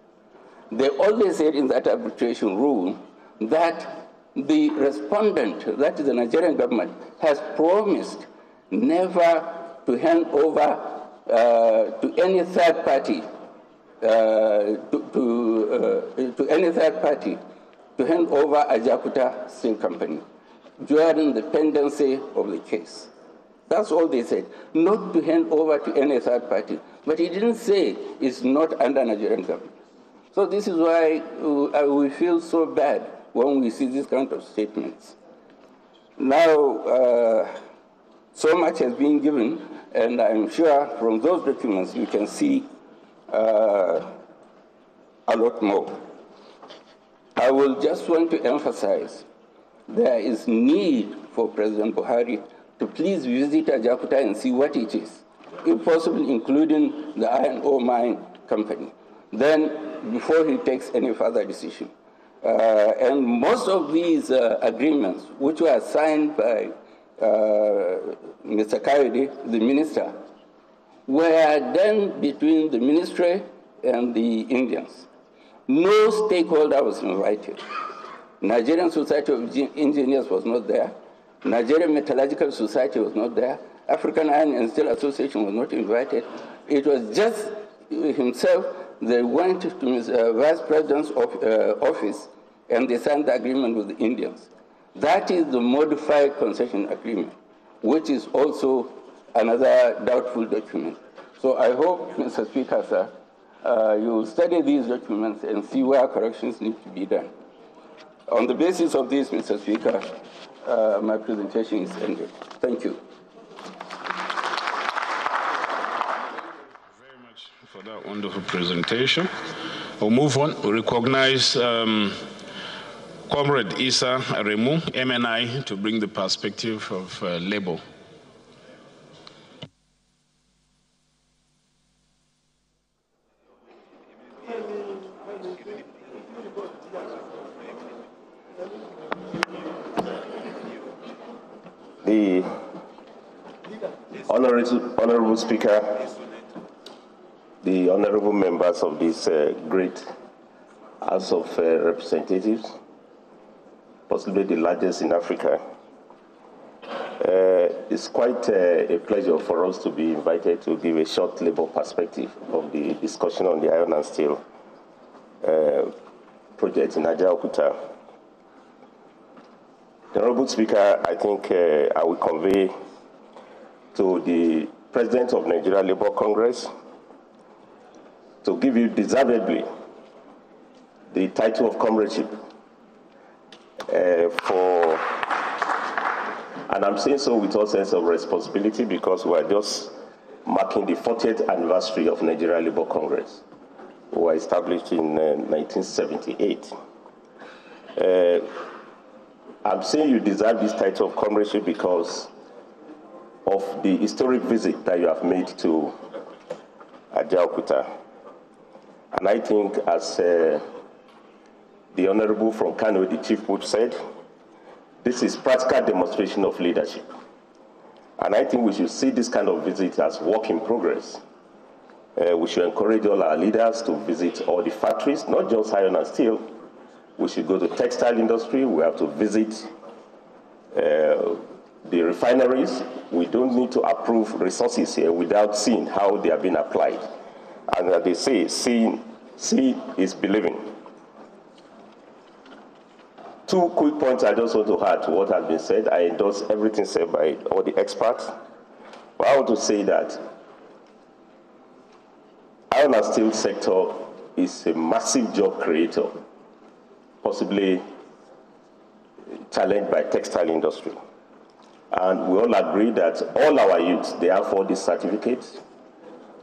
Speaker 6: They always said in that arbitration rule that the respondent, that is the Nigerian government, has promised never to hand over to any third party, to any third party, to hand over Ajakuta Steel Company during the pendency of the case. That's all they said, not to hand over to any third party. But he didn't say it's not under Nigerian government. So this is why we feel so bad when we see these kind of statements. Now, so much has been given, and I'm sure from those documents you can see a lot more. I will just want to emphasize there is need for President Buhari to please visit Ajakuta and see what it is, if possible, including the iron ore mine company, then before he takes any further decision. And most of these agreements, which were signed by Mr. Kayode, the minister, were done between the ministry and the Indians. No stakeholder was invited. Nigerian Society of Engineers was not there. Nigerian Metallurgical Society was not there. African Iron and Steel Association was not invited. It was just himself. They went to his Vice President's office and they signed the agreement with the Indians. That is the modified concession agreement, which is also another doubtful document. So I hope, Mr. Speaker, sir, you will study these documents and see where corrections need to be done. On the basis of this, Mr. Speaker, my presentation is ended. Thank you.
Speaker 4: Very much for that wonderful presentation. We'll move on. We recognize Comrade Issa Aremu, MNI, to bring the perspective of labor.
Speaker 8: The Honorable Speaker, the honorable members of this great House of Representatives, possibly the largest in Africa, it's quite a pleasure for us to be invited to give a short labor perspective of the discussion on the iron and steel project in Ajaokuta. The Honorable Speaker, I think I will convey to the President of Nigeria Labour Congress to give you deservedly the title of comradeship and I'm saying so with all sense of responsibility because we are just marking the 40th anniversary of Nigeria Labour Congress, who were established in 1978. I'm saying you deserve this title of comradeship because of the historic visit that you have made to Ajaokuta. And I think, as the Honorable from Kano, the Chief Whip, said, this is practical demonstration of leadership. And I think we should see this kind of visit as work in progress. We should encourage all our leaders to visit all the factories, not just iron and steel. We should go to the textile industry. We have to visit the refineries. We don't need to approve resources here without seeing how they are being applied. And they say, seeing is believing. Two quick points I just want to add to what has been said. I endorse everything said by all the experts. But I want to say that iron and steel sector is a massive job creator, possibly challenged by textile industry. And we all agree that all our youths, they have all these certificates.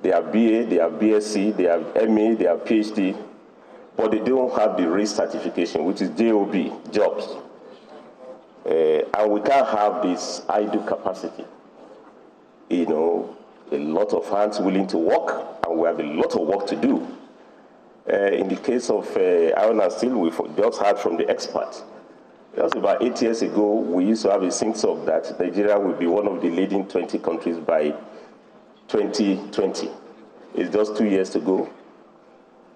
Speaker 8: They have BA, they have BSc, they have MA, they have PhD, but they don't have the race certification, which is JOB, jobs. And we can't have this idle capacity. You know, a lot of hands willing to work, and we have a lot of work to do. In the case of iron and steel, we just heard from the experts. Just about 8 years ago, we used to have a sense-of that Nigeria will be one of the leading 20 countries by 2020. It's just 2 years to go.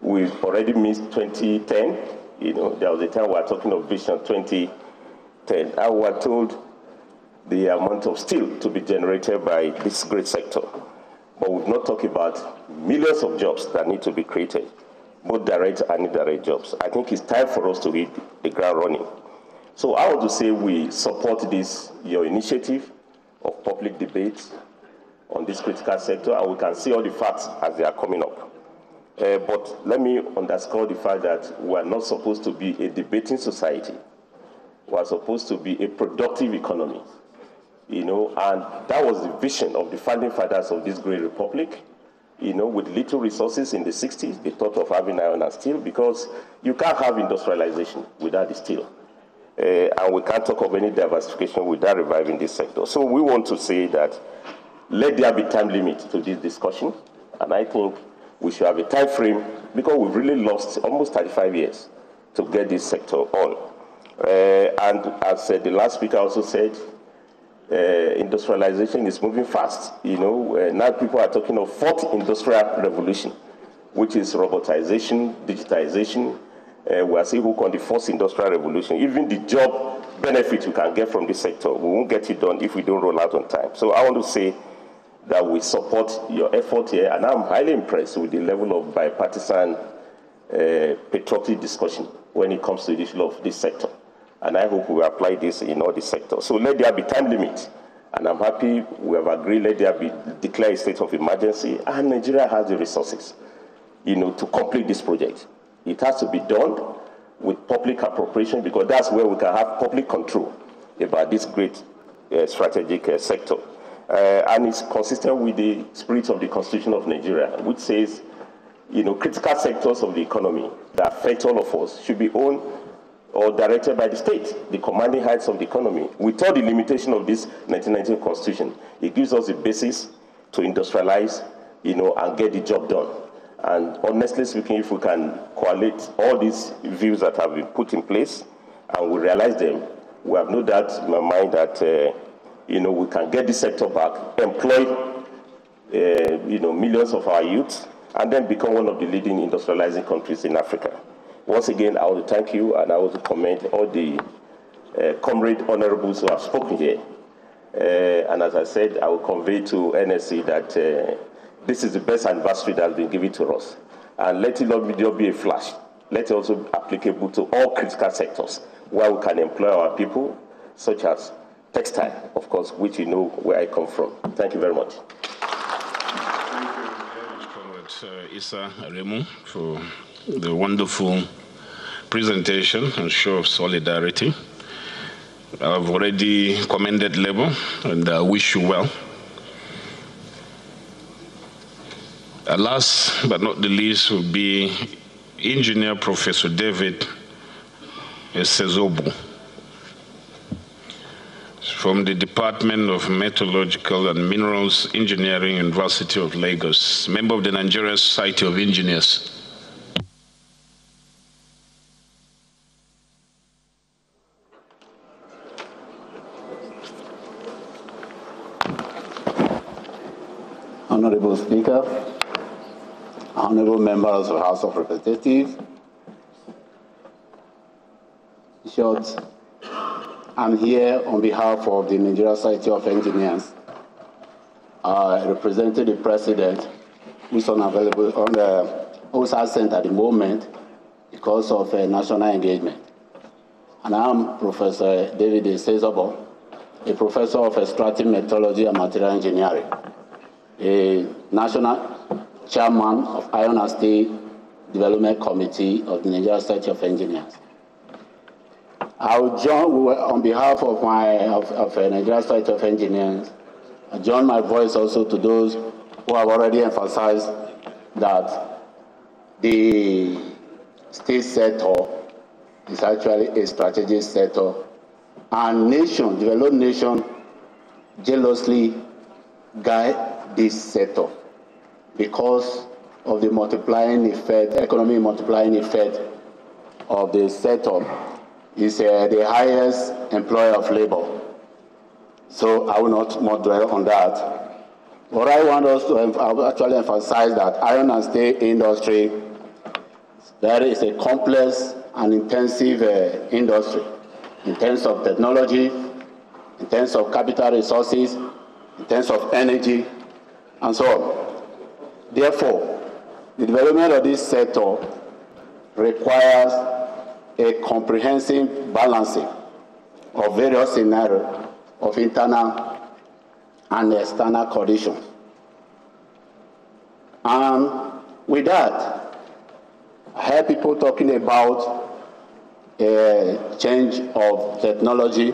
Speaker 8: We've already missed 2010. You know, there was a time we were talking of Vision 2010. And we were told the amount of steel to be generated by this great sector. But we've not talked about millions of jobs that need to be created, both direct and indirect jobs. I think it's time for us to hit the ground running. So I want to say we support this, your initiative of public debate on this critical sector, and we can see all the facts as they are coming up. But let me underscore the fact that we are not supposed to be a debating society. We are supposed to be a productive economy. You know, and that was the vision of the founding fathers of this great republic. with little resources in the 60s, they thought of having iron and steel because you can't have industrialization without the steel. And we can't talk of any diversification without reviving this sector. So we want to say that let there be time limit to this discussion. And I think we should have a time frame because we've really lost almost 35 years to get this sector on. And as the last speaker also said, industrialization is moving fast. Now people are talking of fourth industrial revolution, which is robotization, digitization. We are seeing hook on the fourth industrial revolution. Even the job benefit we can get from this sector, we won't get it done if we don't roll out on time. So I want to say that we support your effort here, and I'm highly impressed with the level of bipartisan patriotic discussion when it comes to the issue of this sector. And I hope we will apply this in all the sectors. So let there be time limit. And I'm happy we have agreed, let there be declare a state of emergency, and Nigeria has the resources, to complete this project. It has to be done with public appropriation because that's where we can have public control about this great strategic sector. And it's consistent with the spirit of the Constitution of Nigeria, which says, critical sectors of the economy that affect all of us should be owned or directed by the state, the commanding heights of the economy. Without the limitation of this 1919 Constitution, it gives us the basis to industrialize, and get the job done. And honestly speaking, if we can correlate all these views that have been put in place and we realize them, we have no doubt in my mind that, we can get this sector back, employ, millions of our youth, and then become one of the leading industrializing countries in Africa. Once again, I want to thank you, and I want to commend all the comrade honorables who have spoken here. And as I said, I will convey to NSC that this is the best anniversary that has been given to us. And let it not be a flash. Let it also be applicable to all critical sectors where we can employ our people, such as textile, of course, which you know where I come from. Thank you very much.
Speaker 4: Thank you very much, Comrade Issa Aremu, for the wonderful presentation and show of solidarity. I've already commended Labour and I wish you well. Last but not the least will be Engineer Professor David Sezobu from the Department of Metallurgical and Minerals Engineering, University of Lagos, member of the Nigerian Society of Engineers.
Speaker 9: Honorable Speaker, honorable members of the House of Representatives, in short, I'm here on behalf of the Nigerian Society of Engineers, representing the President, who's unavailable on the who's absent at the moment because of national engagement. And I'm Professor David Sezobu, a professor of extractive metallurgy and material engineering, a national chairman of Iron and Steel Development Committee of the Nigerian Society of Engineers. I will join, on behalf of Nigerian Society of Engineers, I join my voice also to those who have already emphasized that the state sector is actually a strategic sector, and developed nation jealously guide this sector because of the multiplying effect, economic multiplying effect of the sector. Is the highest employer of labor. So I will not more dwell on that. What I want us to actually emphasize that iron and steel industry, that is a complex and intensive industry in terms of technology, in terms of capital resources, in terms of energy, and so on. Therefore, the development of this sector requires a comprehensive balancing of various scenarios of internal and external conditions. And with that, I heard people talking about a change of technology.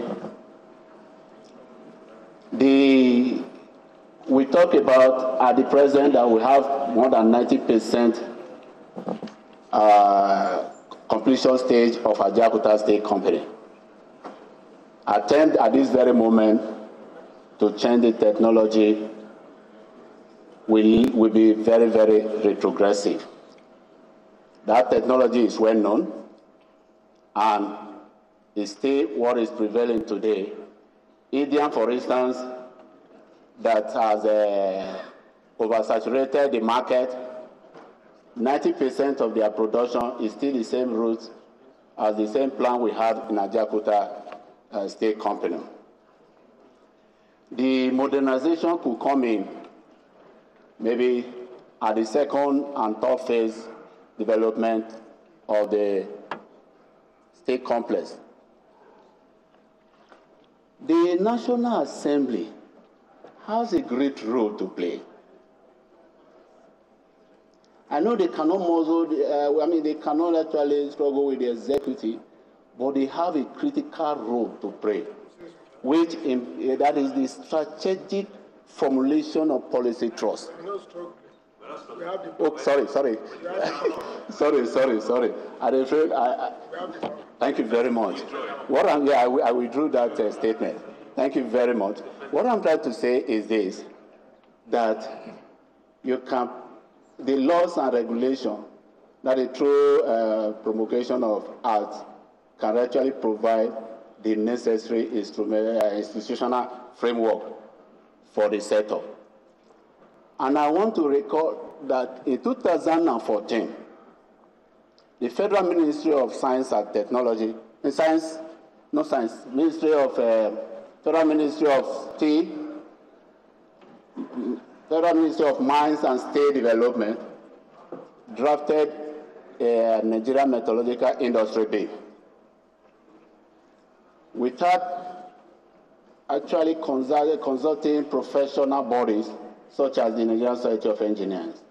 Speaker 9: We talk talk about at the present that we have more than 90% completion stage of Ajaokuta State Company. Attempt at this very moment to change the technology will be very, very retrogressive. That technology is well known and is still what is prevailing today. India, for instance, that has oversaturated the market, 90% of their production is still the same route as the same plant we have in Ajaokuta State Company. The modernization could come in maybe at the second and third phase development of the state complex. The National Assembly has a great role to play. I know they cannot they cannot actually struggle with the executive, but they have a critical role to play, which that is the strategic formulation of policy trust. Oh, sorry. sorry. I'm afraid thank you very much. I withdrew that statement. Thank you very much. What I'm trying to say is this, that the laws and regulations that through promulgation of acts can actually provide the necessary institutional framework for the setup. And I want to record that in 2014, the Federal Ministry of Science and Technology, Federal Ministry of Steel, Federal Ministry of Mines and State Development drafted a Nigerian Metallurgical Industry Bill without actually consulting professional bodies such as the Nigerian Society of Engineers.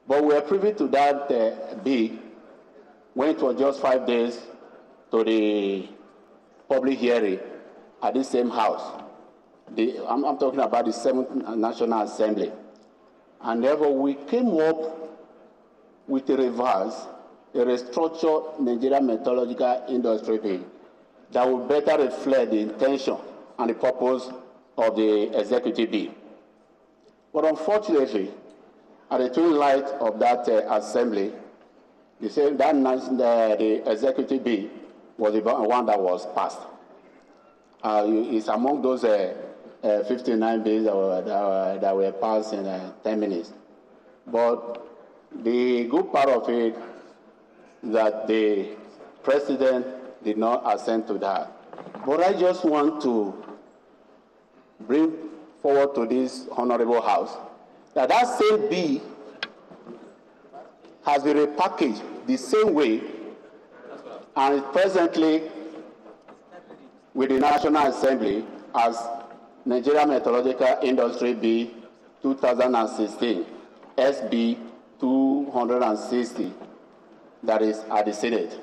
Speaker 9: But we are privy to that bill when it was just 5 days to the public hearing at the same house. I'm talking about the 7th National Assembly. And therefore, we came up with a restructured Nigerian Metallurgical Industry Bill that will better reflect the intention and the purpose of the executive bill. But unfortunately, at the twin light of that assembly, they said that the executive bill was the one that was passed. It's among those 59 bills that were passed in 10 minutes. But the good part of it is that the president did not assent to that. But I just want to bring forward to this honorable house that same bill has been repackaged the same way and is presently with the National Assembly as Nigeria Metallurgical Industry Bill 2016, SB 260, that is at the Senate.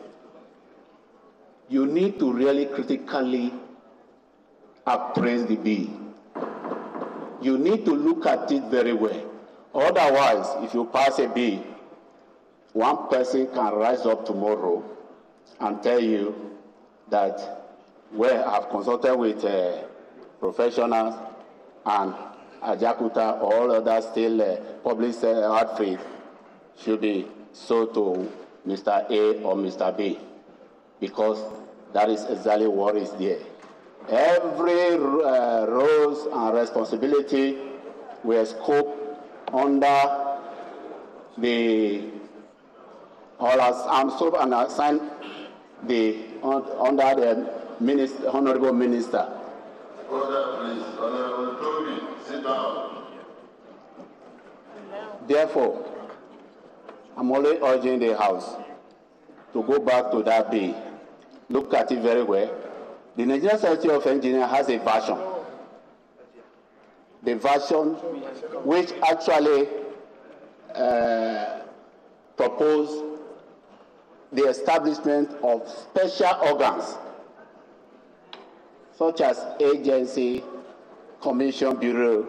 Speaker 9: You need to really critically appraise the bill. You need to look at it very well. Otherwise, if you pass a bill, one person can rise up tomorrow and tell you that, well, I've consulted with professionals and Ajaokuta or all other still public outfit should be sold to Mr. A or Mr. B, because that is exactly what is there. Every roles and responsibility were scoped under the and assigned under the honorable minister.
Speaker 10: Order, please. Honorable Toby, sit down.
Speaker 9: Therefore, I'm only urging the House to go back to that bill, look at it very well. The Nigerian Society of Engineers has a version. The version which actually proposed the establishment of special organs such as agency, commission, bureau,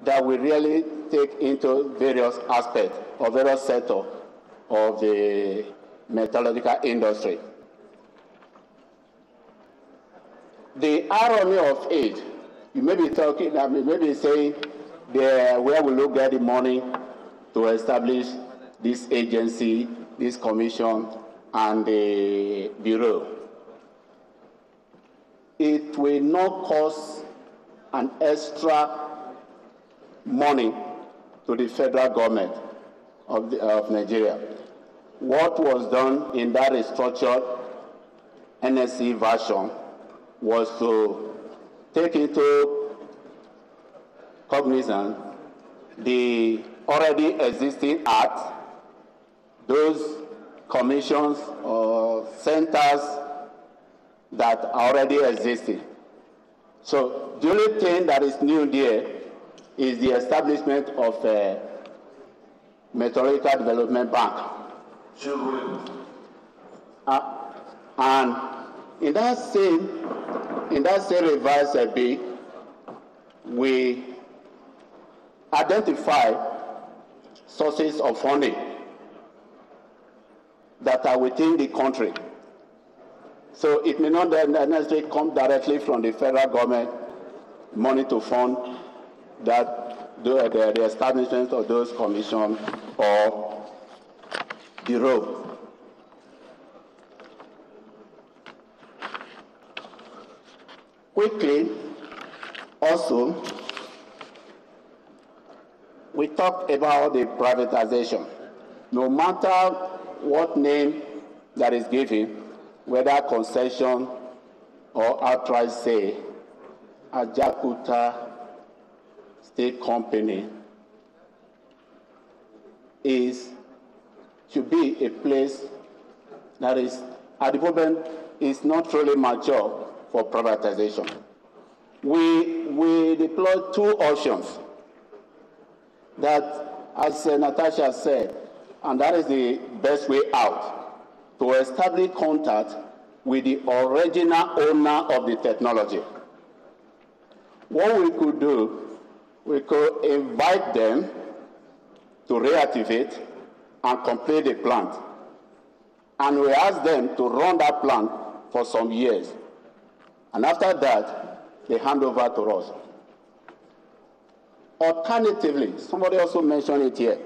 Speaker 9: that will really take into various aspects or various sectors of the metallurgical industry. The irony of it, you may be talking, maybe saying, where we look at the money to establish this agency, this commission, and the bureau. It will not cost an extra money to the federal government of Nigeria. What was done in that restructured NSC version was to take into cognizance the already existing act, those commissions or centers that are already existing. So the only thing that is new there is the establishment of a Metallurgical Development Bank. And in that same revised bill, we identify sources of funding that are within the country. So it may not necessarily come directly from the federal government, money to fund that the establishment of those commissions or bureau. Quickly, also, we talked about the privatization. No matter what name that is given, whether concession or outright sale, Ajaokuta State Company should be a place that is, at the moment, is not really mature for privatization. We deployed two options that, as Natasha said, and that is the best way out, to establish contact with the original owner of the technology. What we could do, we could invite them to reactivate and complete the plant. And we asked them to run that plant for some years. And after that, they hand over to us. Alternatively, somebody also mentioned it here,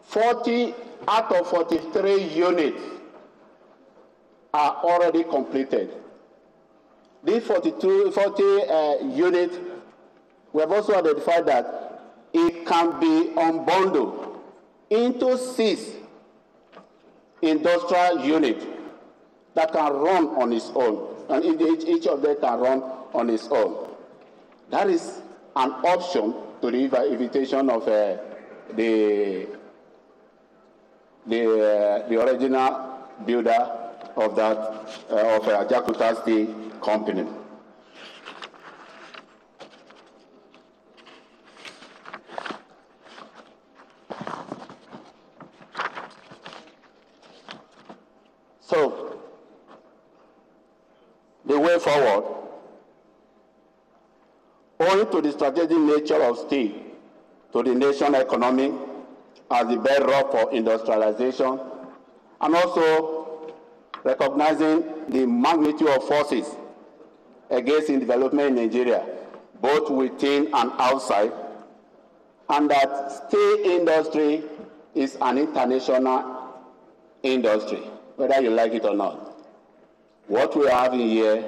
Speaker 9: 40 out of 43 units are already completed. These 40 units, we have also identified that it can be unbundled into 6 industrial units that can run on its own, and each of them can run on its own. That is an option to the invitation of the original builder of that of Ajaokuta Steel Company. So, the way forward, owing to the strategic nature of steel to the nation economy as the bedrock for industrialization, and also recognizing the magnitude of forces against in development in Nigeria, both within and outside, and that steel industry is an international industry, whether you like it or not. What we have in here,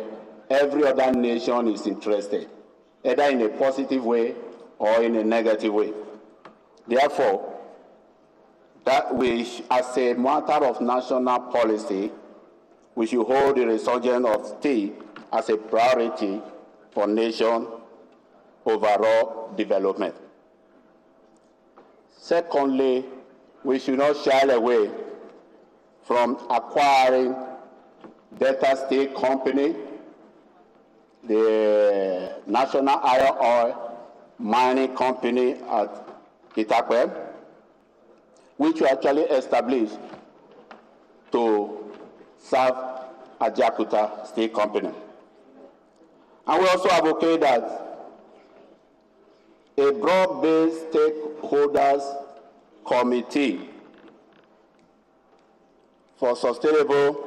Speaker 9: every other nation is interested, either in a positive way or in a negative way. Therefore, that we, as a matter of national policy, we should hold the resurgence of steel as a priority for nation overall development. Secondly, we should not shy away from acquiring Delta Steel Company, the National Iron Ore Mining Company at Itakwe, which we actually established to serve Ajaokuta Steel Company. And we also advocate that a broad-based stakeholders committee for sustainable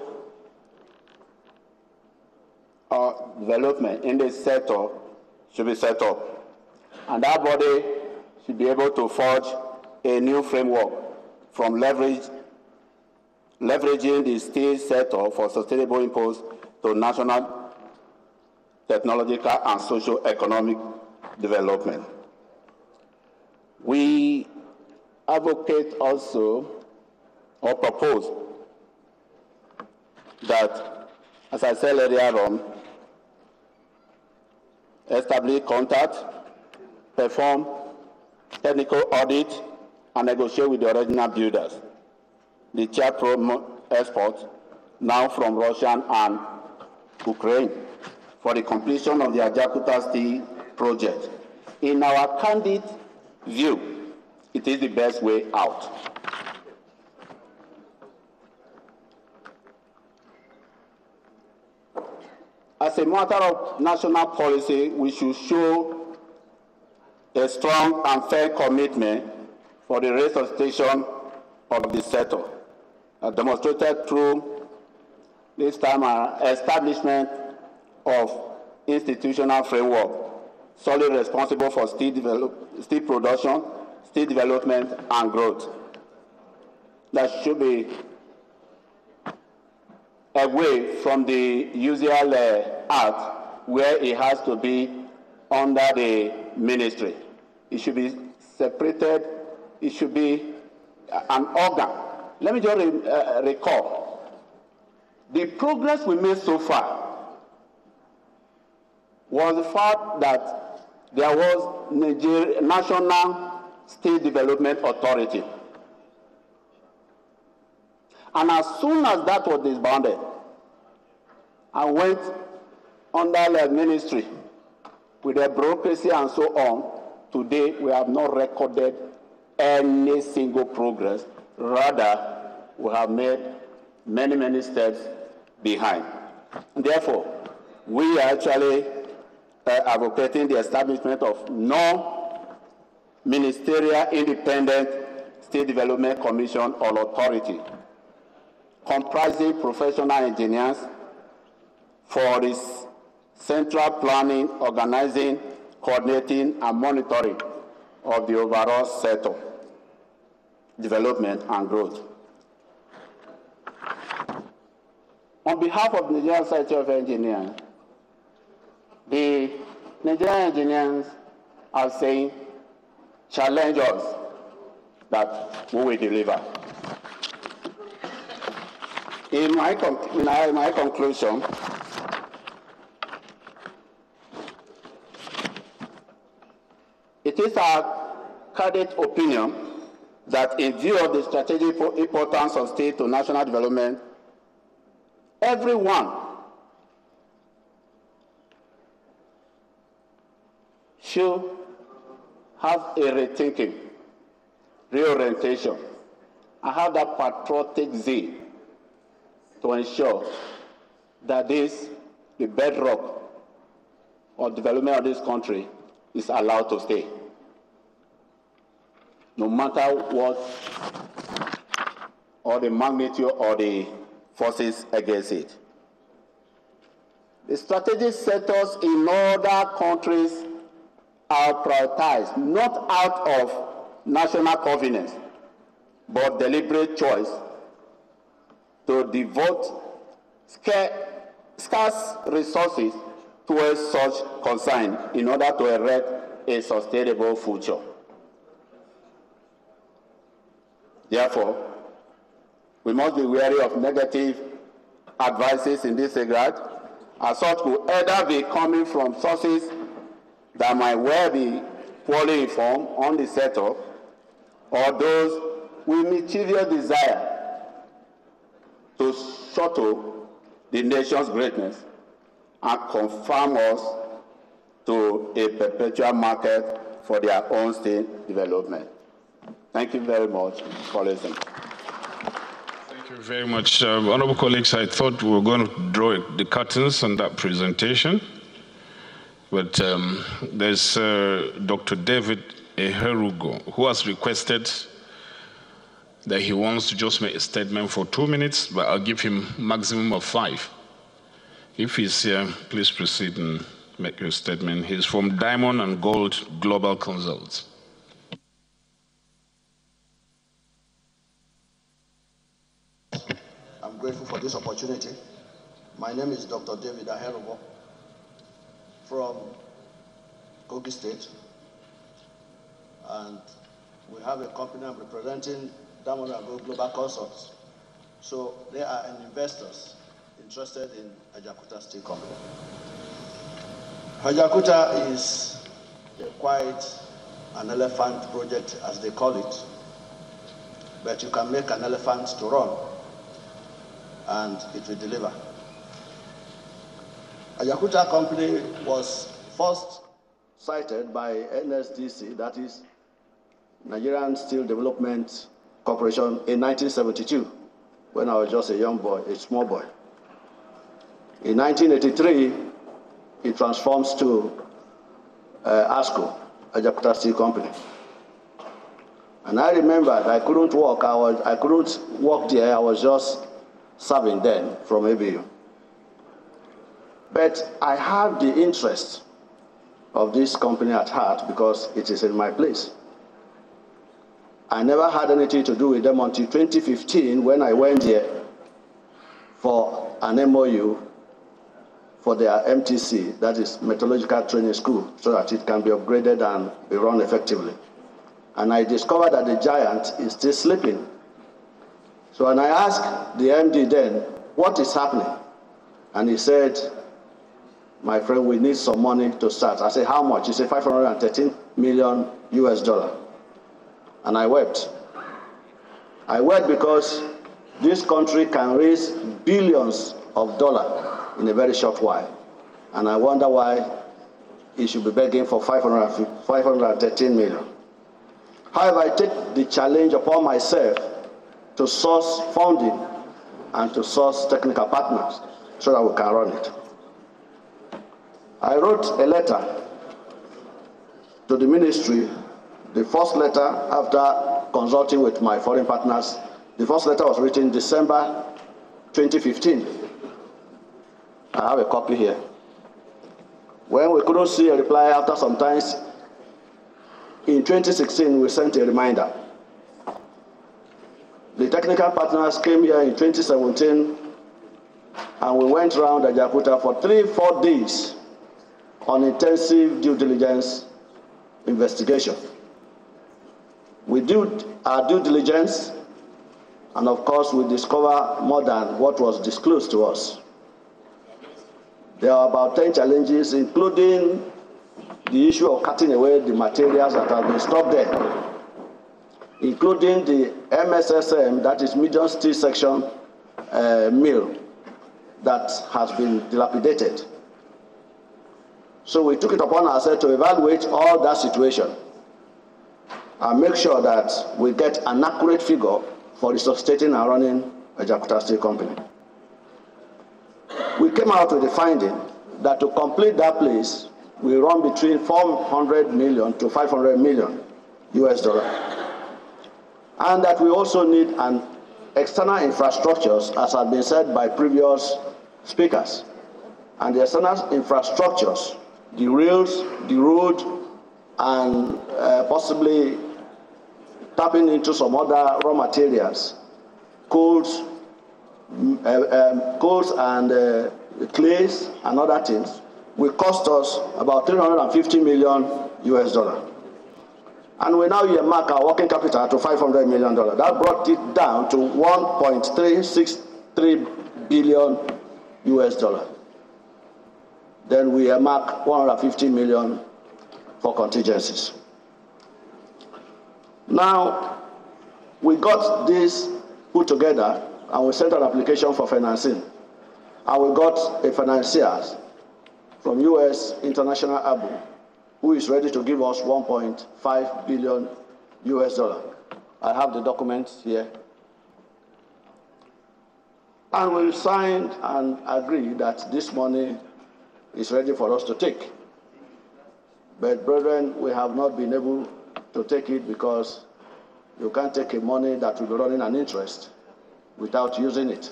Speaker 9: development in this sector should be set up. And that body should be able to forge a new framework from leveraging the state sector for sustainable impulse to national technological and socio-economic development. We advocate also or propose that, as I said earlier on, establish contact, perform technical audit, and negotiate with the original builders, the Czech exports, now from Russia and Ukraine, for the completion of the Ajakuta Steel project. In our candid view, it is the best way out. As a matter of national policy, we should show a strong and fair commitment for the resuscitation of the sector, demonstrated through this time establishment of institutional framework solely responsible for steel production, steel development, and growth. That should be away from the usual act where it has to be under the ministry. It should be separated. It should be an organ. Let me just recall the progress we made so far was the fact that there was National State Development Authority. And as soon as that was disbanded and went under the ministry with the bureaucracy and so on, today we have not recorded any single progress. Rather, we have made many, many steps behind. And therefore, we are actually advocating the establishment of non-ministerial independent State Development Commission or authority, comprising professional engineers for its central planning, organizing, coordinating, and monitoring of the overall sector, development and growth. On behalf of the Nigerian Society of Engineers, the Nigerian engineers are saying, challenge us that we will deliver. In my conclusion, it is our candid opinion that in view of the strategic importance of state to national development, everyone should have a rethinking, reorientation, and have that patriotic zeal to ensure that the bedrock of development of this country is allowed to stay, no matter what or the magnitude or the forces against it. The strategic sectors in other countries are prioritized not out of national convenience, but deliberate choice to devote scarce resources towards such concern in order to erect a sustainable future. Therefore, we must be wary of negative advices in this regard, as such will either be coming from sources that might well be poorly informed on the sector, or those with mischievous desire to shuttle the nation's greatness and confirm us to a perpetual market for their own state development. Thank you very much for listening.
Speaker 15: Thank you very much. Honorable colleagues, I thought we were going to draw the curtains on that presentation. But there's Dr. David Eherugo, who has requested that he wants to just make a statement for 2 minutes, but I'll give him maximum of 5. If he's here, please proceed and make your statement. He's from Diamond and Gold Global Consults.
Speaker 12: I'm grateful for this opportunity. My name is Dr. David Eherugo from Kogi State, and we have a company I'm representing, Diamond and Gold Global Consults. So they are investors interested in Ajaokuta Steel Company. Ajaokuta is quite an elephant project, as they call it, but you can make an elephant to run, and it will deliver. Ajaokuta Company was first cited by NSDC, that is Nigerian Steel Development Corporation, in 1972, when I was just a young boy, a small boy. In 1983, it transforms to ASCO, Ajaokuta Steel Company. And I remember I couldn't walk. I couldn't walk there. I was just serving then from ABU. But I have the interest of this company at heart because it is in my place. I never had anything to do with them until 2015 when I went there for an MOU for their MTC, that is Metallurgical Training School, so that it can be upgraded and be run effectively. And I discovered that the giant is still sleeping. So when I asked the MD then, what is happening? And he said, my friend, we need some money to start. I said, how much? He said, $513 million US. And I wept. I wept because this country can raise billions of dollars in a very short while. And I wonder why he should be begging for $513 million. However, I take the challenge upon myself to source funding and to source technical partners so that we can run it. I wrote a letter to the ministry, the first letter after consulting with my foreign partners. The first letter was written in December 2015. I have a copy here. When we couldn't see a reply after some time, in 2016 we sent a reminder. The technical partners came here in 2017 and we went around Ajaokuta for 3-4 days on intensive due diligence investigation. We did our due diligence, and of course we discovered more than what was disclosed to us. There are about 10 challenges, including the issue of cutting away the materials that have been stored there, including the MSSM, that is medium steel section mill, that has been dilapidated. So we took it upon ourselves to evaluate all that situation and make sure that we get an accurate figure for resuscitating and running Ajaokuta Steel Company. We came out with the finding that to complete that place, we run between $400 million to $500 million US. And that we also need an external infrastructures, as has been said by previous speakers. And the external infrastructures, the rails, the road, and possibly tapping into some other raw materials, coals and clays and other things, will cost us about $350 million US. And we now earmark our working capital to $500 million. That brought it down to $1.363 billion US. Then we earmark $150 million for contingencies. Now, we got this put together and we sent an application for financing. And we got a financier from US International Abu, who is ready to give us $1.5 billion US. I have the documents here. And we signed and agreed that this money is ready for us to take. But brethren, we have not been able to take it because you can't take a money that will be running an interest without using it.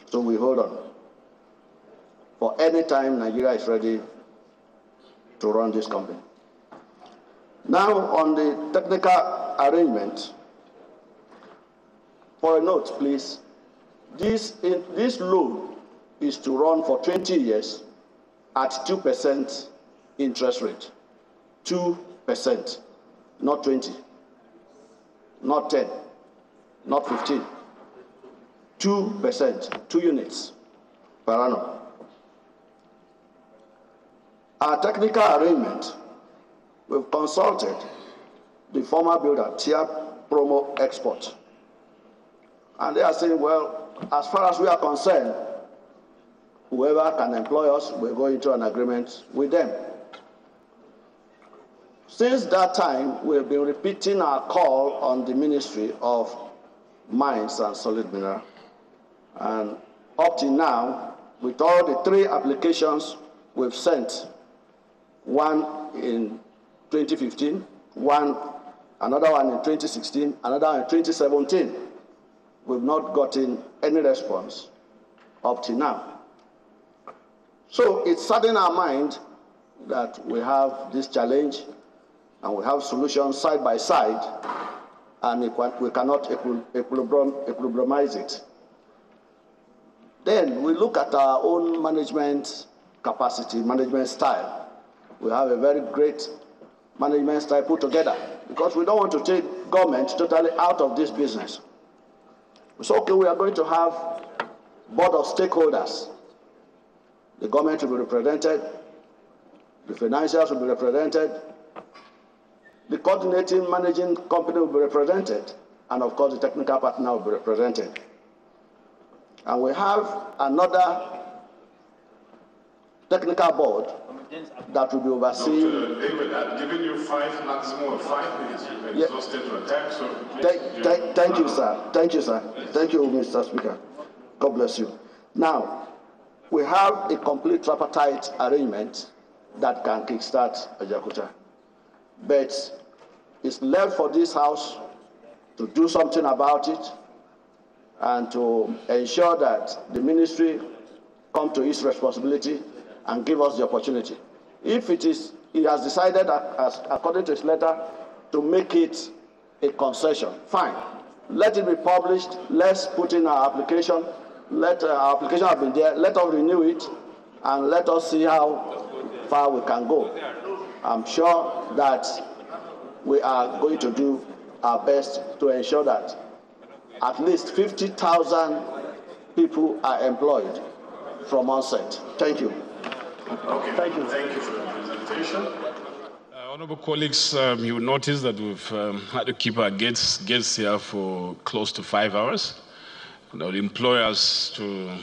Speaker 12: So we hold on. For any time Nigeria is ready to run this company. Now on the technical arrangement, for a note, please. This loan is to run for 20 years at 2% interest rate. 2%, not 20, not 10, not 15. 2%, 2 units per annum. Our technical arrangement, we've consulted the former builder, Tia Promo Export. And they are saying, well, as far as we are concerned, whoever can employ us, we'll go into an agreement with them. Since that time, we've been repeating our call on the Ministry of Mines and Solid Mineral. And up to now, with all the 3 applications we've sent, one in 2015, another one in 2016, another one in 2017, we've not gotten any response up to now. So it's saddening our mind that we have this challenge and we have solutions side by side, and we cannot equilibramize it. Then we look at our own management capacity, management style. We have a very great management style put together because we don't want to take government totally out of this business. It's okay, we are going to have board of stakeholders. The government will be represented, the financials will be represented, the coordinating managing company will be represented, and of course the technical partner will be represented. And we have another technical board that will be overseen.
Speaker 15: David, I've given you maximum of 5 minutes. You've exhausted your time, so
Speaker 12: thank you, sir. Thank you, sir. Thank you, Mr. Speaker. God bless you. Now, we have a complete tripartite arrangement that can kickstart Ajaokuta. But it's left for this House to do something about it and to ensure that the ministry come to its responsibility and give us the opportunity. If he has decided, according to his letter, to make it a concession, fine. Let it be published. Let's put in our application. Let our application have been there. Let us renew it, and let us see how far we can go. I'm sure that we are going to do our best to ensure that at least 50,000 people are employed from onset. Thank you.
Speaker 15: Okay. Thank you for the presentation. Honorable colleagues, you will notice that we've had to keep our guests here for close to 5 hours. I would employ us to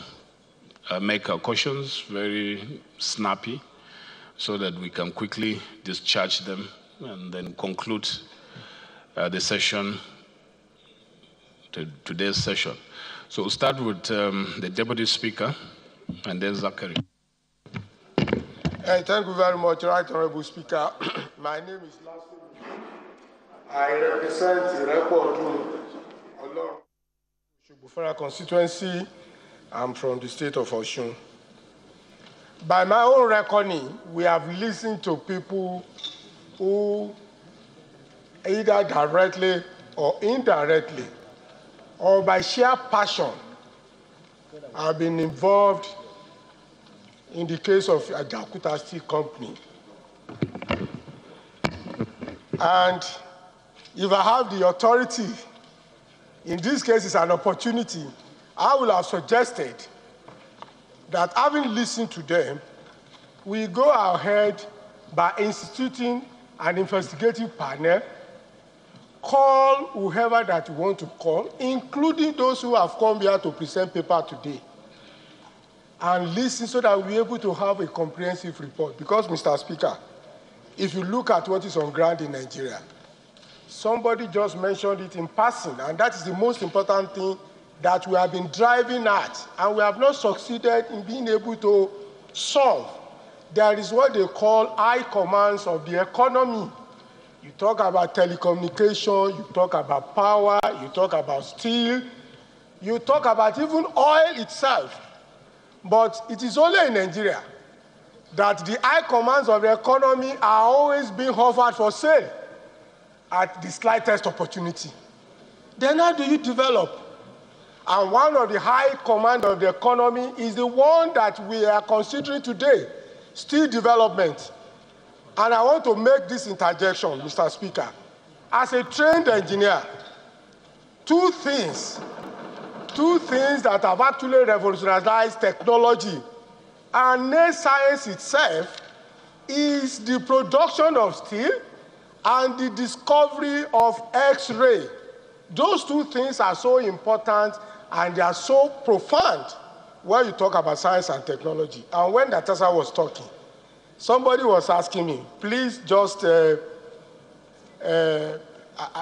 Speaker 15: make our questions very snappy so that we can quickly discharge them and then conclude the session, today's session. So we'll start with the Deputy Speaker and then Zachary.
Speaker 2: Thank you very much, Right Honorable Speaker. My name is Lasso. I represent the record room, Shubufara constituency. I'm from the state of Osun. By my own reckoning, we have listened to people who either directly or indirectly or by sheer passion have been involved in the case of Ajaokuta Steel Company. And if I have the authority, in this case it's an opportunity, I will have suggested that having listened to them, we go ahead by instituting an investigative panel, call whoever that you want to call, including those who have come here to present paper today, and listen so that we'll be able to have a comprehensive report. Because, Mr. Speaker, if you look at what is on ground in Nigeria, somebody just mentioned it in passing, and that is the most important thing that we have been driving at, and we have not succeeded in being able to solve there is what they call high commands of the economy. You talk about telecommunication, you talk about power, you talk about steel, you talk about even oil itself. But it is only in Nigeria that the high commands of the economy are always being offered for sale at the slightest opportunity. Then how do you develop? And one of the high command of the economy is the one that we are considering today, steel development. And I want to make this interjection, Mr. Speaker. As a trained engineer, two things that have actually revolutionized technology and science itself is the production of steel and the discovery of X-ray. Those two things are so important and they are so profound when you talk about science and technology. And when Natasa was talking, somebody was asking me, please just,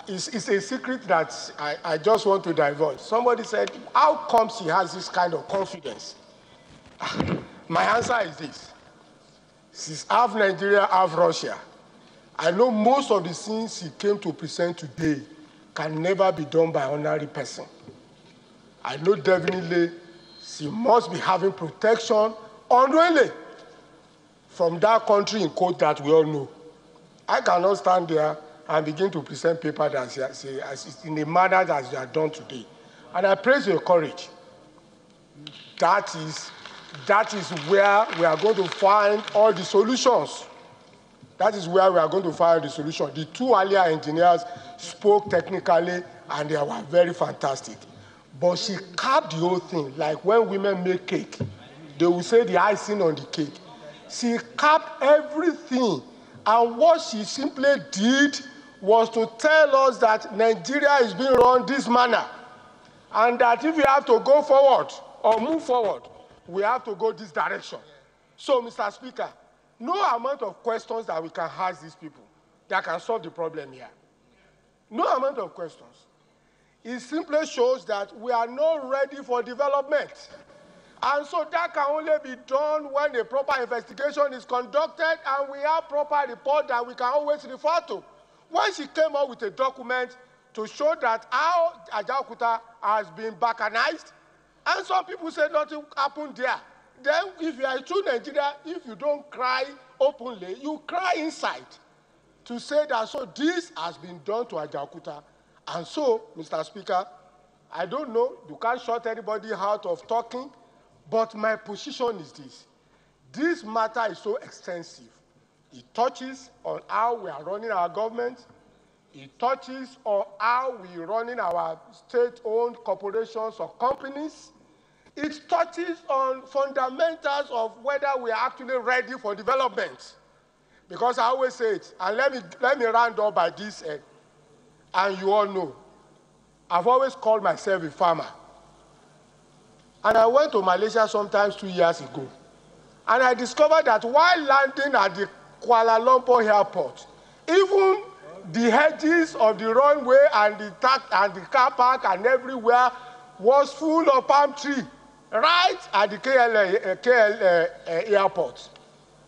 Speaker 2: it's a secret that I just want to divulge. Somebody said, how comes he has this kind of confidence? My answer is this. Since half Nigeria, half Russia, I know most of the things he came to present today can never be done by an ordinary person. I know definitely she must be having protection unknowingly from that country in quote that we all know. I cannot stand there and begin to present paper that in a manner that you have done today. And I praise your courage. That is where we are going to find all the solutions. That is where we are going to find the solution. The two earlier engineers spoke technically and they were very fantastic. But she capped the whole thing, like when women make cake, they will say the icing on the cake. She capped everything. And what she simply did was to tell us that Nigeria is being run this manner. And that if we have to go forward or move forward, we have to go this direction. So, Mr. Speaker, no amount of questions that we can ask these people that can solve the problem here. No amount of questions. It simply shows that we are not ready for development. And so that can only be done when a proper investigation is conducted and we have proper report that we can always refer to. When she came up with a document to show that how Ajaokuta has been balkanized, and some people say nothing happened there. Then if you are a true Nigeria, if you don't cry openly, you cry inside to say that so this has been done to Ajaokuta. And so, Mr. Speaker, I don't know, you can't shut anybody out of talking, but my position is this. This matter is so extensive. It touches on how we are running our government. It touches on how we are running our state-owned corporations or companies. It touches on fundamentals of whether we are actually ready for development. Because I always say it, and let me round up by this end. And you all know, I've always called myself a farmer. And I went to Malaysia sometimes 2 years ago. And I discovered that while landing at the Kuala Lumpur airport, even the hedges of the runway and the car park and everywhere was full of palm tree, right at the KL airport.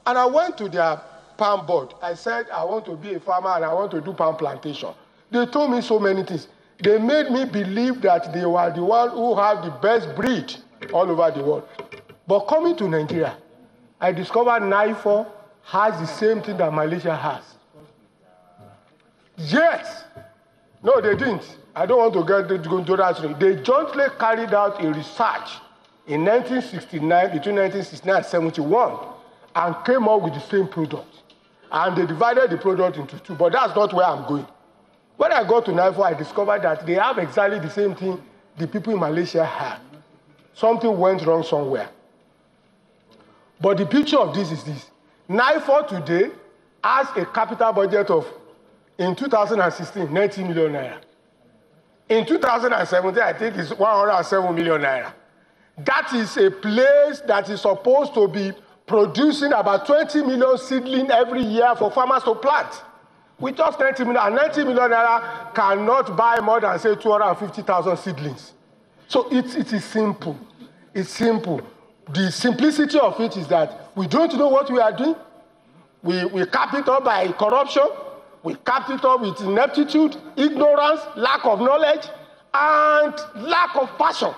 Speaker 2: And I went to their palm board. I said, I want to be a farmer and I want to do palm plantation. They told me so many things. They made me believe that they were the one who had the best breed all over the world. But coming to Nigeria, I discovered NIFO has the same thing that Malaysia has. Yes. No, they didn't. I don't want to go into that. They jointly carried out a research in 1969, between 1969 and 71, and came up with the same product. And they divided the product into two, but that's not where I'm going. When I got to NIFO, I discovered that they have exactly the same thing the people in Malaysia have. Something went wrong somewhere. But the picture of this is this. NIFO today has a capital budget of, in 2016, 90 million naira. In 2017, I think it's 107 million naira. That is a place that is supposed to be producing about 20 million seedlings every year for farmers to plant. With just 90 million, and 90 million naira cannot buy more than, say, 250,000 seedlings. So it is simple. It's simple. The simplicity of it is that we don't know what we are doing. We cap it up by corruption. We cap it up with ineptitude, ignorance, lack of knowledge, and lack of passion.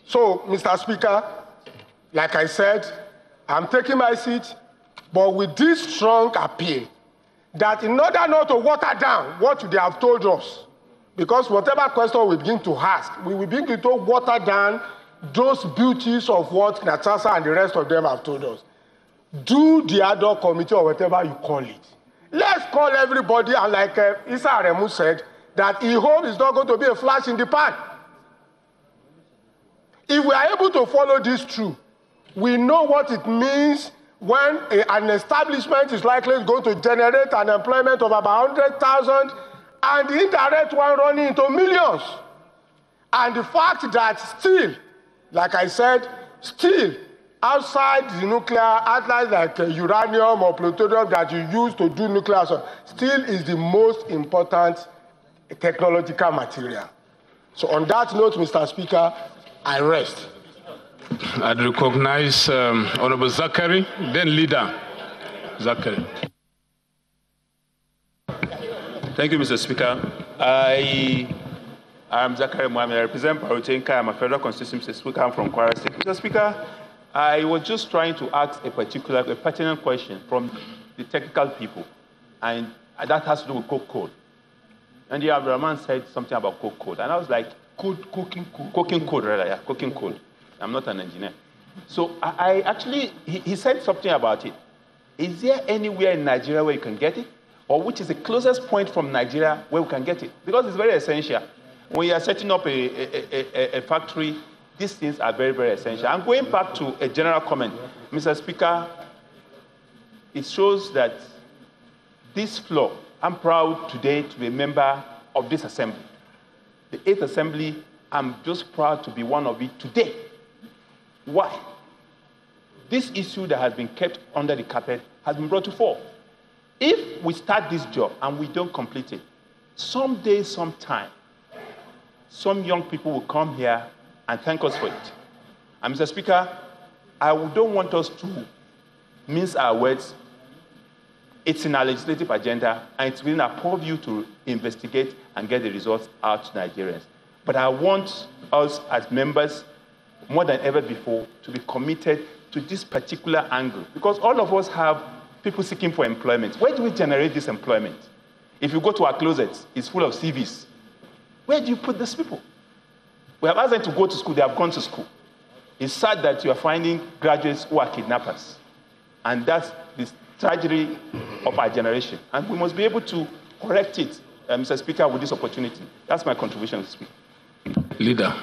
Speaker 2: So, Mr. Speaker, like I said, I'm taking my seat, but with this strong appeal that in order not to water down what they have told us, because whatever question we begin to ask, we will begin to water down those beauties of what Natasa and the rest of them have told us. Do the ad hoc committee or whatever you call it. Let's call everybody, and like Issa Aremu said, that he hopes it's not going to be a flash in the pan. If we are able to follow this through, we know what it means when an establishment is likely going to generate an employment of about 100,000 and the indirect one running into millions. And the fact that still, like I said, still outside the nuclear outlets like uranium or plutonium that you use to do nuclear, still is the most important technological material. So on that note, Mr. Speaker, I rest.
Speaker 15: I'd recognize Honorable Zachary, then leader. Zachary.
Speaker 13: Thank you, Mr. Speaker. I am Zachary Mohammed. I represent Barutenka. I'm a federal constituency speaker. I'm from Kwara State. Mr. Speaker, I was just trying to ask a pertinent question from the technical people, and that has to do with coke code. And the Abdurrahman said something about coke code, and I was like, coking code. I'm not an engineer. So I actually, he said something about it. Is there anywhere in Nigeria where you can get it? Or which is the closest point from Nigeria where we can get it? Because it's very essential. When you are setting up a factory, these things are very, very essential. I'm going back to a general comment. Mr. Speaker, it shows that this floor, I'm proud today to be a member of this assembly. The 8th Assembly, I'm just proud to be one of it today. Why? This issue that has been kept under the carpet has been brought to fore. If we start this job and we don't complete it, someday, sometime, some young people will come here and thank us for it. And Mr. Speaker, I don't want us to mince our words. It's in our legislative agenda, and it's within our purview to investigate and get the results out to Nigerians. But I want us as members, more than ever before, to be committed to this particular angle, because all of us have people seeking for employment. Where do we generate this employment? If you go to our closets, it's full of CVs. Where do you put these people? We have asked them to go to school, they have gone to school. It's sad that you are finding graduates who are kidnappers. And that's the tragedy of our generation. And we must be able to correct it, Mr. Speaker, with this opportunity. That's my contribution to speak.
Speaker 15: Leader.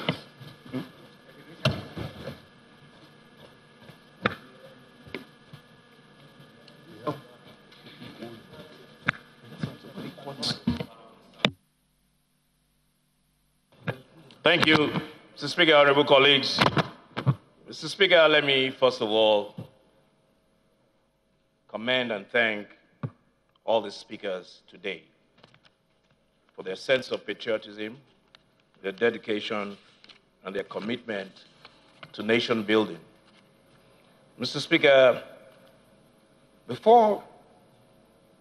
Speaker 5: Thank you, Mr. Speaker, honorable colleagues. Mr. Speaker, let me first of all commend and thank all the speakers today for their sense of patriotism, their dedication, and their commitment to nation building. Mr. Speaker, before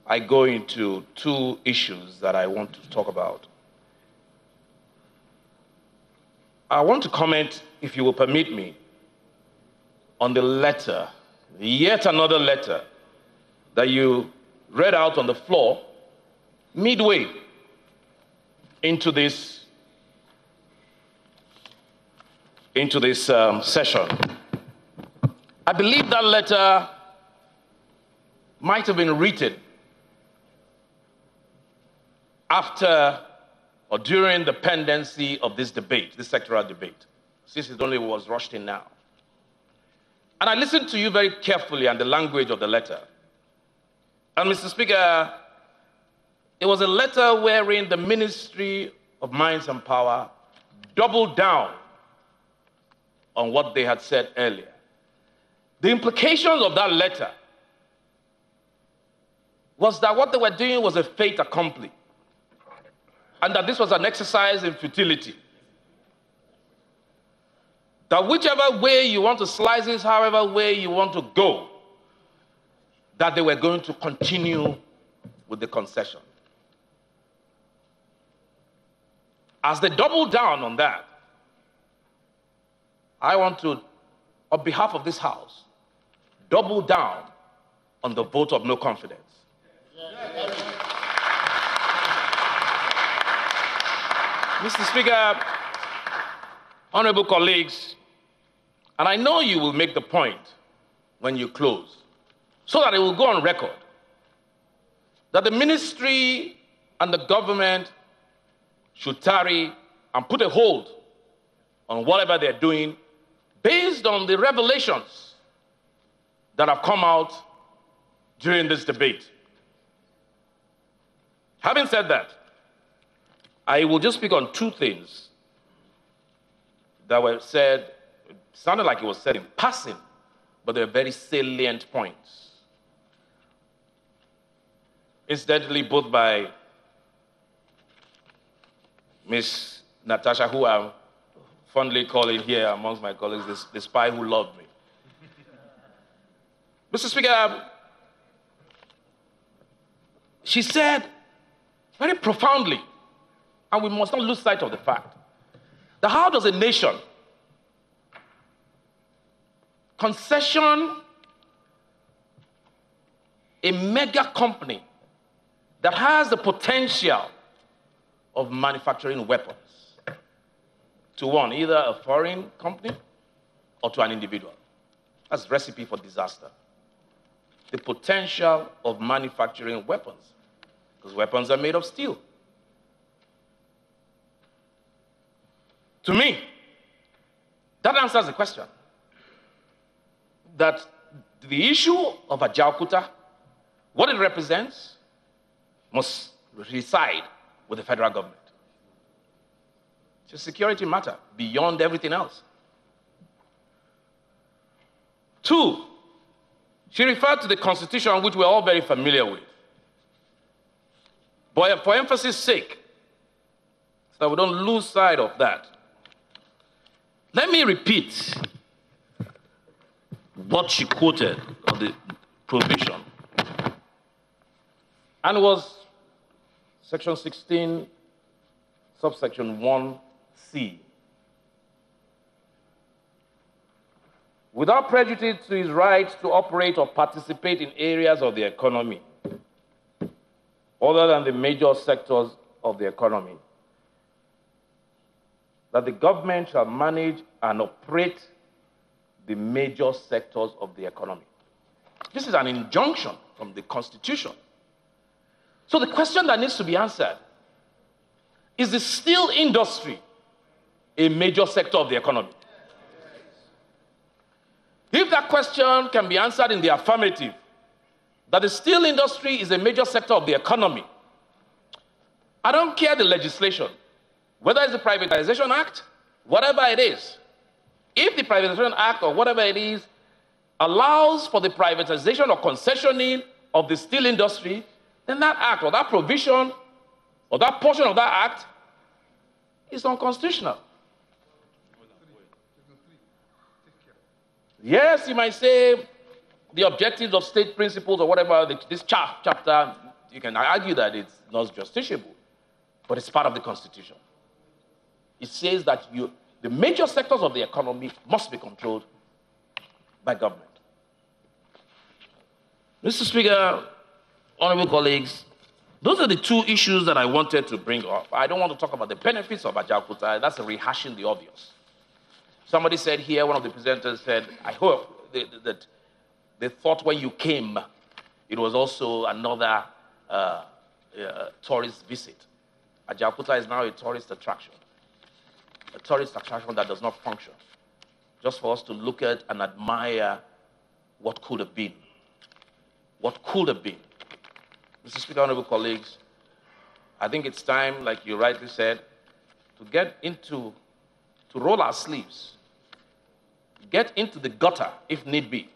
Speaker 5: I go into two issues that I want to talk about, I want to comment, if you will permit me, on the letter, yet another letter that you read out on the floor midway into this session. I believe that letter might have been written after or during the pendency of this debate, this sectoral debate, since it only was rushed in now. And I listened to you very carefully and the language of the letter. And Mr. Speaker, it was a letter wherein the Ministry of Mines and Power doubled down on what they had said earlier. The implications of that letter was that what they were doing was a fait accompli, and that this was an exercise in futility. that whichever way you want to slice this, however way you want to go, that they were going to continue with the concession. As they double down on that, I want to, on behalf of this House, double down on the vote of no confidence. Mr. Speaker, honorable colleagues, and I know you will make the point when you close, so that it will go on record that the ministry and the government should tarry and put a hold on whatever they're doing based on the revelations that have come out during this debate. Having said that, I will just speak on two things that were said. It sounded like it was said in passing, but they're very salient points. Incidentally, both by Miss Natasha, who I'm fondly calling here amongst my colleagues the spy who loved me. Mr. Speaker, she said very profoundly, and we must not lose sight of the fact, that how does a nation concession a mega company that has the potential of manufacturing weapons to one, either a foreign company or to an individual? That's a recipe for disaster. The potential of manufacturing weapons, because weapons are made of steel. To me, that answers the question that the issue of Ajaokuta, what it represents, must reside with the federal government. It's a security matter beyond everything else. Two, she referred to the Constitution, which we're all very familiar with. But for emphasis' sake, so that we don't lose sight of that, let me repeat what she quoted of the provision. And it was Section 16, subsection 1C. Without prejudice to his right to operate or participate in areas of the economy other than the major sectors of the economy, that the government shall manage and operate the major sectors of the economy. This is an injunction from the Constitution. So the question that needs to be answered, is the steel industry a major sector of the economy? If that question can be answered in the affirmative, that the steel industry is a major sector of the economy, I don't care the legislation, whether it's the Privatization Act, whatever it is. If the Privatization Act or whatever it is allows for the privatization or concessioning of the steel industry, then that act or that provision or that portion of that act is unconstitutional. Yes, you might say the objectives of state principles or whatever, this chapter, you can argue that it's not justiciable, but it's part of the Constitution. It says that the major sectors of the economy must be controlled by government. Mr. Speaker, honorable colleagues, those are the two issues that I wanted to bring up. I don't want to talk about the benefits of Ajaokuta. That's rehashing the obvious. Somebody said here, one of the presenters said, I hope that they thought when you came, it was also another tourist visit. Ajaokuta is now a tourist attraction that does not function, just for us to look at and admire what could have been. What could have been. Mr. Speaker, honorable colleagues, I think it's time, like you rightly said, to roll our sleeves, get into the gutter if need be,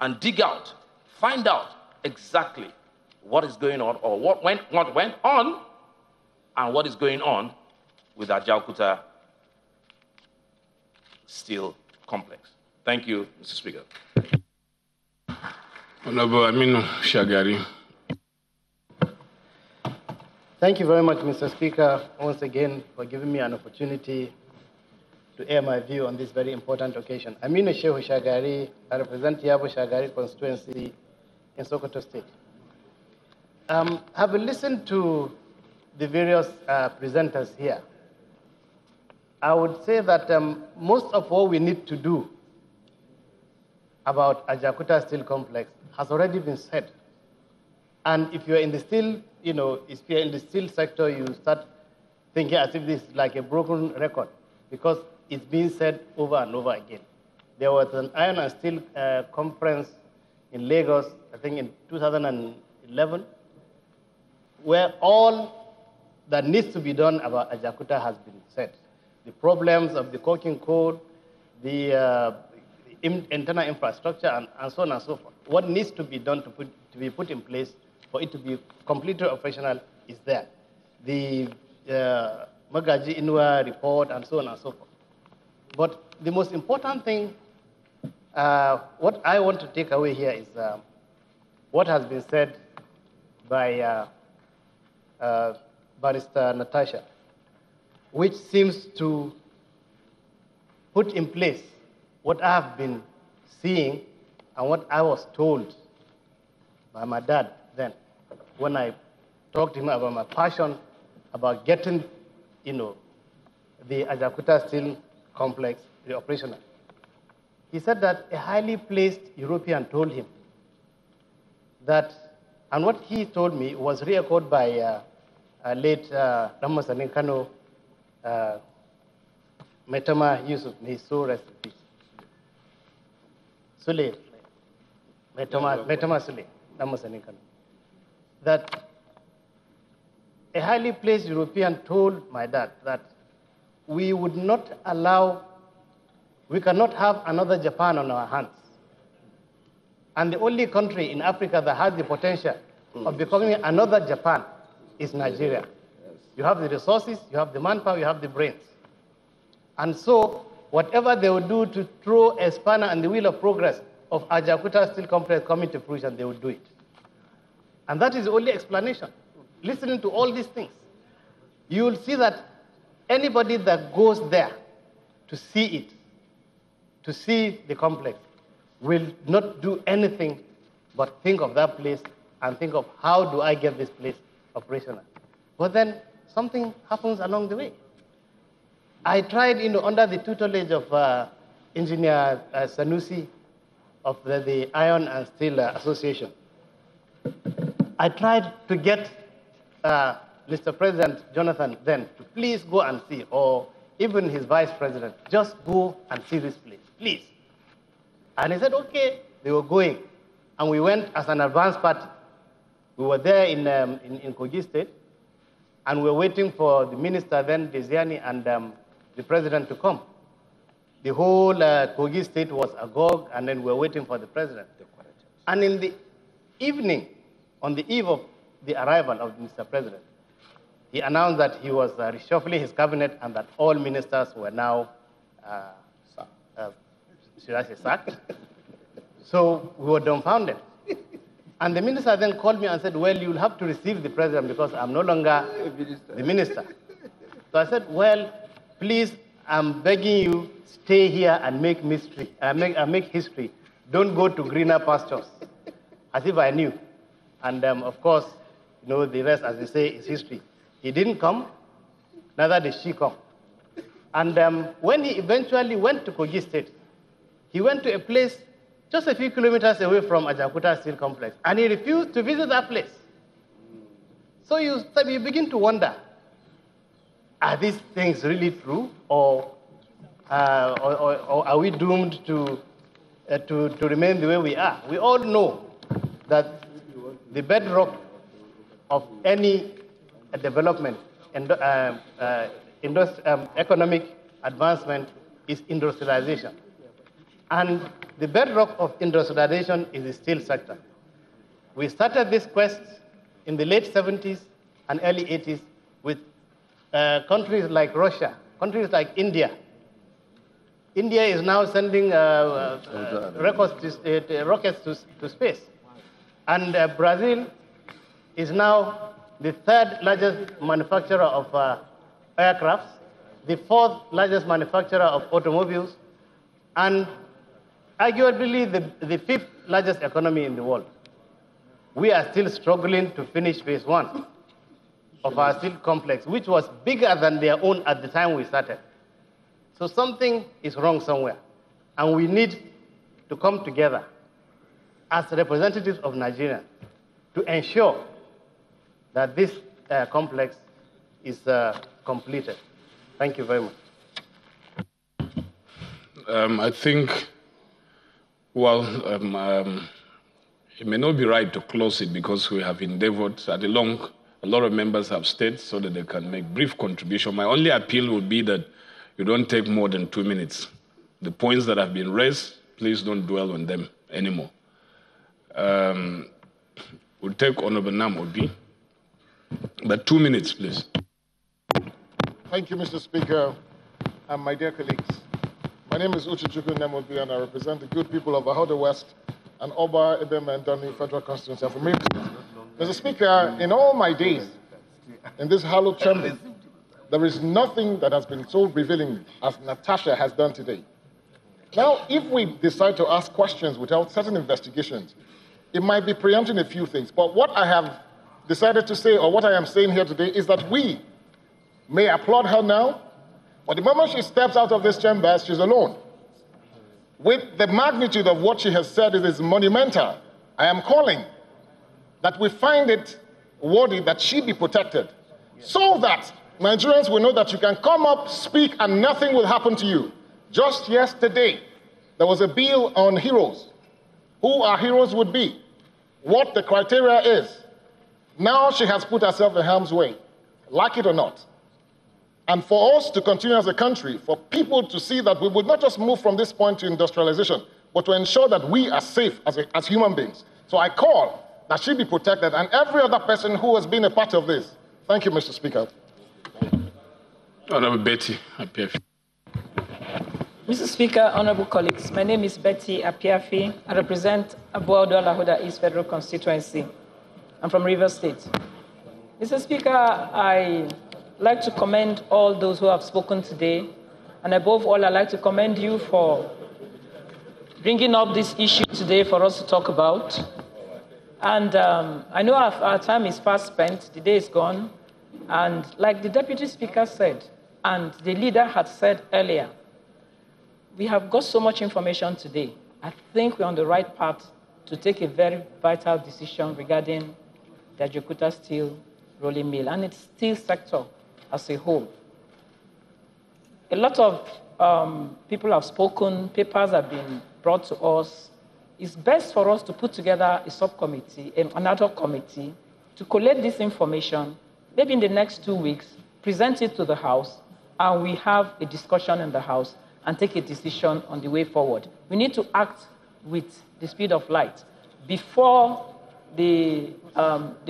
Speaker 5: and dig out, find out exactly what is going on or what went on and what is going on with Ajaokuta steel complex. Thank you, Mr. Speaker.
Speaker 15: Honorable Aminu Shagari.
Speaker 14: Thank you very much, Mr. Speaker, once again for giving me an opportunity to air my view on this very important occasion. Aminu Shehu Shagari, I represent Yabo Shagari constituency in Sokoto State. Having listened to the various presenters here, I would say that most of what we need to do about Ajaokuta Steel Complex has already been said. And if you're in the steel, if you're in the steel sector, you start thinking as if this is like a broken record, because it's being said over and over again. There was an iron and steel conference in Lagos, I think in 2011, where all that needs to be done about Ajaokuta has been said. The problems of the coking coal, the internal infrastructure, and so on and so forth. What needs to be done to be put in place for it to be completely operational is there. The Magaji Inua report and so on and so forth. But the most important thing, what I want to take away here is what has been said by Barrister Natasha, which seems to put in place what I have been seeing and what I was told by my dad then, when I talked to him about my passion about getting, the Ajaokuta Steel Complex operational. He said that a highly placed European told him that, and what he told me was re-echoed by late Ramasanin Kano, Metama Yusuf, may his soul rest in peace. Sule, Metama Sule, Ramasanin Kano. That a highly placed European told my dad that we would not allow, we cannot have another Japan on our hands. And the only country in Africa that has the potential of becoming another Japan is Nigeria. You have the resources, you have the manpower, you have the brains. And so, whatever they would do to throw a spanner and the wheel of progress of Ajaokuta Steel Complex coming to fruition, they would do it. And that is the only explanation. Listening to all these things, you will see that anybody that goes there to see it, to see the complex, will not do anything but think of that place and think of how do I get this place operational. But then something happens along the way. I tried, under the tutelage of Engineer Sanusi of the Iron and Steel Association, I tried to get Mr. President Jonathan then to please go and see, or even his vice president, just go and see this place, please. And he said, okay, they were going. And we went as an advance party. We were there in Kogi State, and we were waiting for the minister then, Desiani, and the president to come. The whole Kogi State was agog, and then we were waiting for the president. And in the evening, on the eve of the arrival of Mr. President, he announced that he was reshuffling his cabinet and that all ministers were now, should I say, sacked? So we were dumbfounded. And the minister then called me and said, well, you'll have to receive the president because I'm no longer the minister. So I said, well, please, I'm begging you, stay here and make history. Don't go to greener pastures. As if I knew. And of course, the rest, as they say, is history. He didn't come, neither did she come. And when he eventually went to Kogi State, he went to a place just a few kilometers away from Ajaokuta Steel Complex, and he refused to visit that place. So you begin to wonder, are these things really true, or are we doomed to remain the way we are? We all know that the bedrock of any development and economic advancement is industrialization. And the bedrock of industrialization is the steel sector. We started this quest in the late 70s and early 80s with countries like Russia, countries like India, India is now sending rockets to space. And Brazil is now the third largest manufacturer of aircrafts, the fourth largest manufacturer of automobiles, and arguably the fifth largest economy in the world. We are still struggling to finish phase 1 of our steel complex, which was bigger than their own at the time we started. So something is wrong somewhere, and we need to come together as representatives of Nigeria to ensure that this complex is completed. Thank you very much.
Speaker 15: I think, well, it may not be right to close it because we have endeavored a lot of members have stayed so that they can make brief contribution. My only appeal would be that you don't take more than 2 minutes. The points that have been raised, please don't dwell on them anymore. We'll take Honorable Nam Obi, but 2 minutes, please.
Speaker 16: Thank you, Mr. Speaker, and my dear colleagues. My name is Uchichukwu Nemobi, and I represent the good people of Ahoda West and Oba Ebema and Dani Federal Constituency of America. Mr. Speaker, in all my days in this hallowed chamber, there is nothing that has been so revealing as Natasha has done today. Now, if we decide to ask questions without certain investigations, it might be preempting a few things. But what I have decided to say, or what I am saying here today, is that we may applaud her now, but the moment she steps out of this chamber, she's alone. With the magnitude of what she has said, it is monumental. I am calling that we find it worthy that she be protected, so that Nigerians will know that you can come up, speak, and nothing will happen to you. Just yesterday, there was a bill on heroes, who our heroes would be, what the criteria is. Now she has put herself in harm's way, like it or not. And for us to continue as a country, for people to see that we would not just move from this point to industrialization, but to ensure that we are safe as human beings. So I call that she be protected, and every other person who has been a part of this. Thank you, Mr. Speaker.
Speaker 15: Honorable Betty Apiafi.
Speaker 22: Mr. Speaker, honorable colleagues, my name is Betty Apiafi. I represent Abuado Alahoda East Federal Constituency. I'm from Rivers State. Mr. Speaker, I like to commend all those who have spoken today, and above all, I'd like to commend you for bringing up this issue today for us to talk about. And I know our time is fast spent, the day is gone, and like the Deputy Speaker said, and the leader had said earlier, we have got so much information today. I think we're on the right path to take a very vital decision regarding the Ajaokuta Steel Rolling Mill and its steel sector as a whole. A lot of people have spoken, papers have been brought to us. It's best for us to put together a subcommittee, another committee, to collect this information, maybe in the next 2 weeks, present it to the House, and we have a discussion in the House and take a decision on the way forward. We need to act with the speed of light before the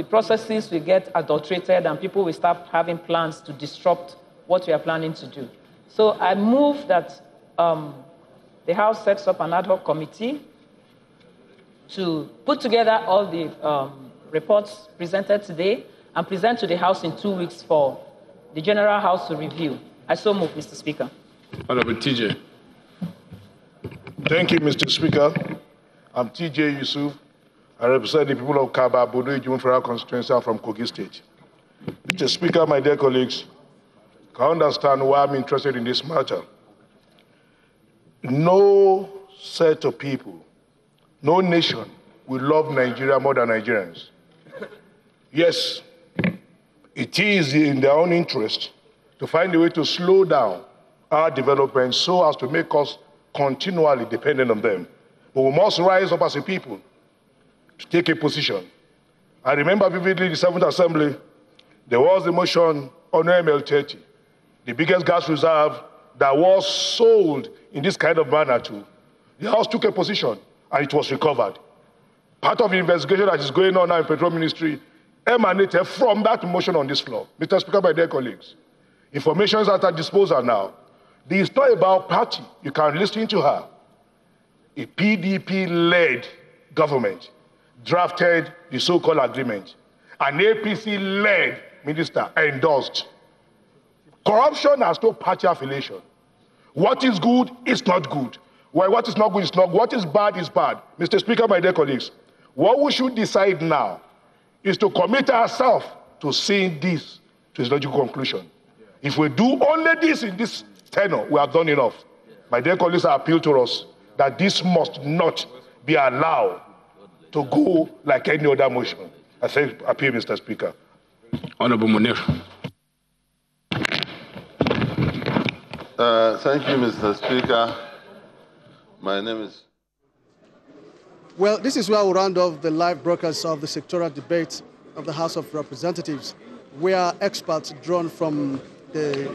Speaker 22: processes will get adulterated and people will start having plans to disrupt what we are planning to do. So I move that the House sets up an ad hoc committee to put together all the reports presented today and present to the House in 2 weeks for the General House to review. I so move, Mr. Speaker.
Speaker 15: Honorable TJ.
Speaker 16: Thank you, Mr. Speaker. I'm TJ Yusuf. I represent the people of Kaba, Bodo, Ijun Federal Constituency. I'm from Kogi State. Mr. Speaker, my dear colleagues, I understand why I'm interested in this matter. No set of people, no nation will love Nigeria more than Nigerians. Yes, it is in their own interest to find a way to slow down our development so as to make us continually dependent on them. But we must rise up as a people to take a position. I remember vividly the 7th Assembly, there was a motion on ML30, the biggest gas reserve that was sold in this kind of manner too. The House took a position and it was recovered. Part of the investigation that is going on now in Petroleum Ministry emanated from that motion on this floor. Mr. Speaker, my dear colleagues, information is at our disposal now. This is not about party. You can listen to her. A PDP-led government drafted the so-called agreement. An APC-led minister endorsed. Corruption has no party affiliation. What is good is not good. Well, what is not good is not good. What is bad is bad. Mr. Speaker, my dear colleagues, what we should decide now is to commit ourselves to seeing this to its logical conclusion. If we do only this in this tenor, we have done enough. My dear colleagues, I appeal to us that this must not be allowed to go like any other motion. I appeal, Mr. Speaker.
Speaker 15: Honorable Munir.
Speaker 10: Thank you, Mr. Speaker. My name is...
Speaker 1: Well, this is where we'll round off the live broadcast of the sectoral debate of the House of Representatives, where experts drawn from the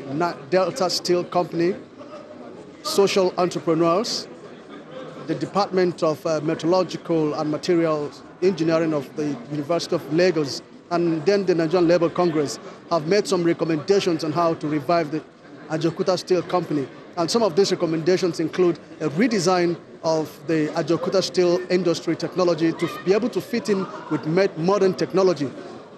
Speaker 1: Delta Steel Company, social entrepreneurs, the Department of Metallurgical and Materials Engineering of the University of Lagos, and then the Nigerian Labour Congress have made some recommendations on how to revive the Ajaokuta Steel Company. And some of these recommendations include a redesign of the Ajaokuta steel industry technology to be able to fit in with modern technology.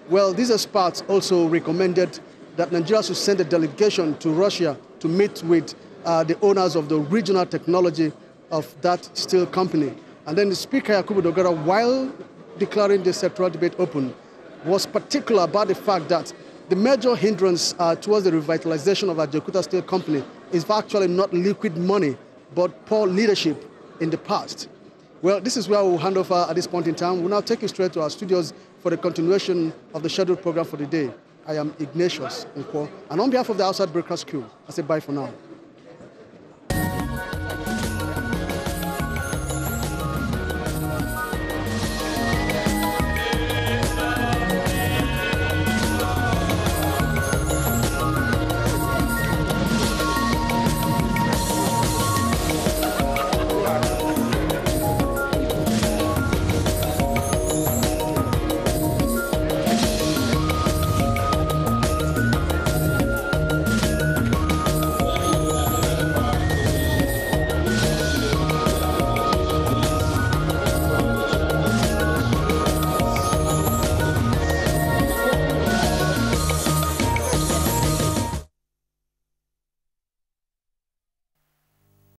Speaker 1: Well, these experts also recommended that Nigeria should send a delegation to Russia to meet with the owners of the regional technology of that steel company. And then the Speaker, Yakubu Dogara, while declaring the sectoral debate open, was particular about the fact that the major hindrance towards the revitalization of Ajaokuta Steel Company is actually not liquid money, but poor leadership in the past. Well, this is where we'll hand over at this point in time. We'll now take you straight to our studios for the continuation of the scheduled program for the day. I am Ignatius Nkwo, and on behalf of the Outside Breakers crew, I say bye for now.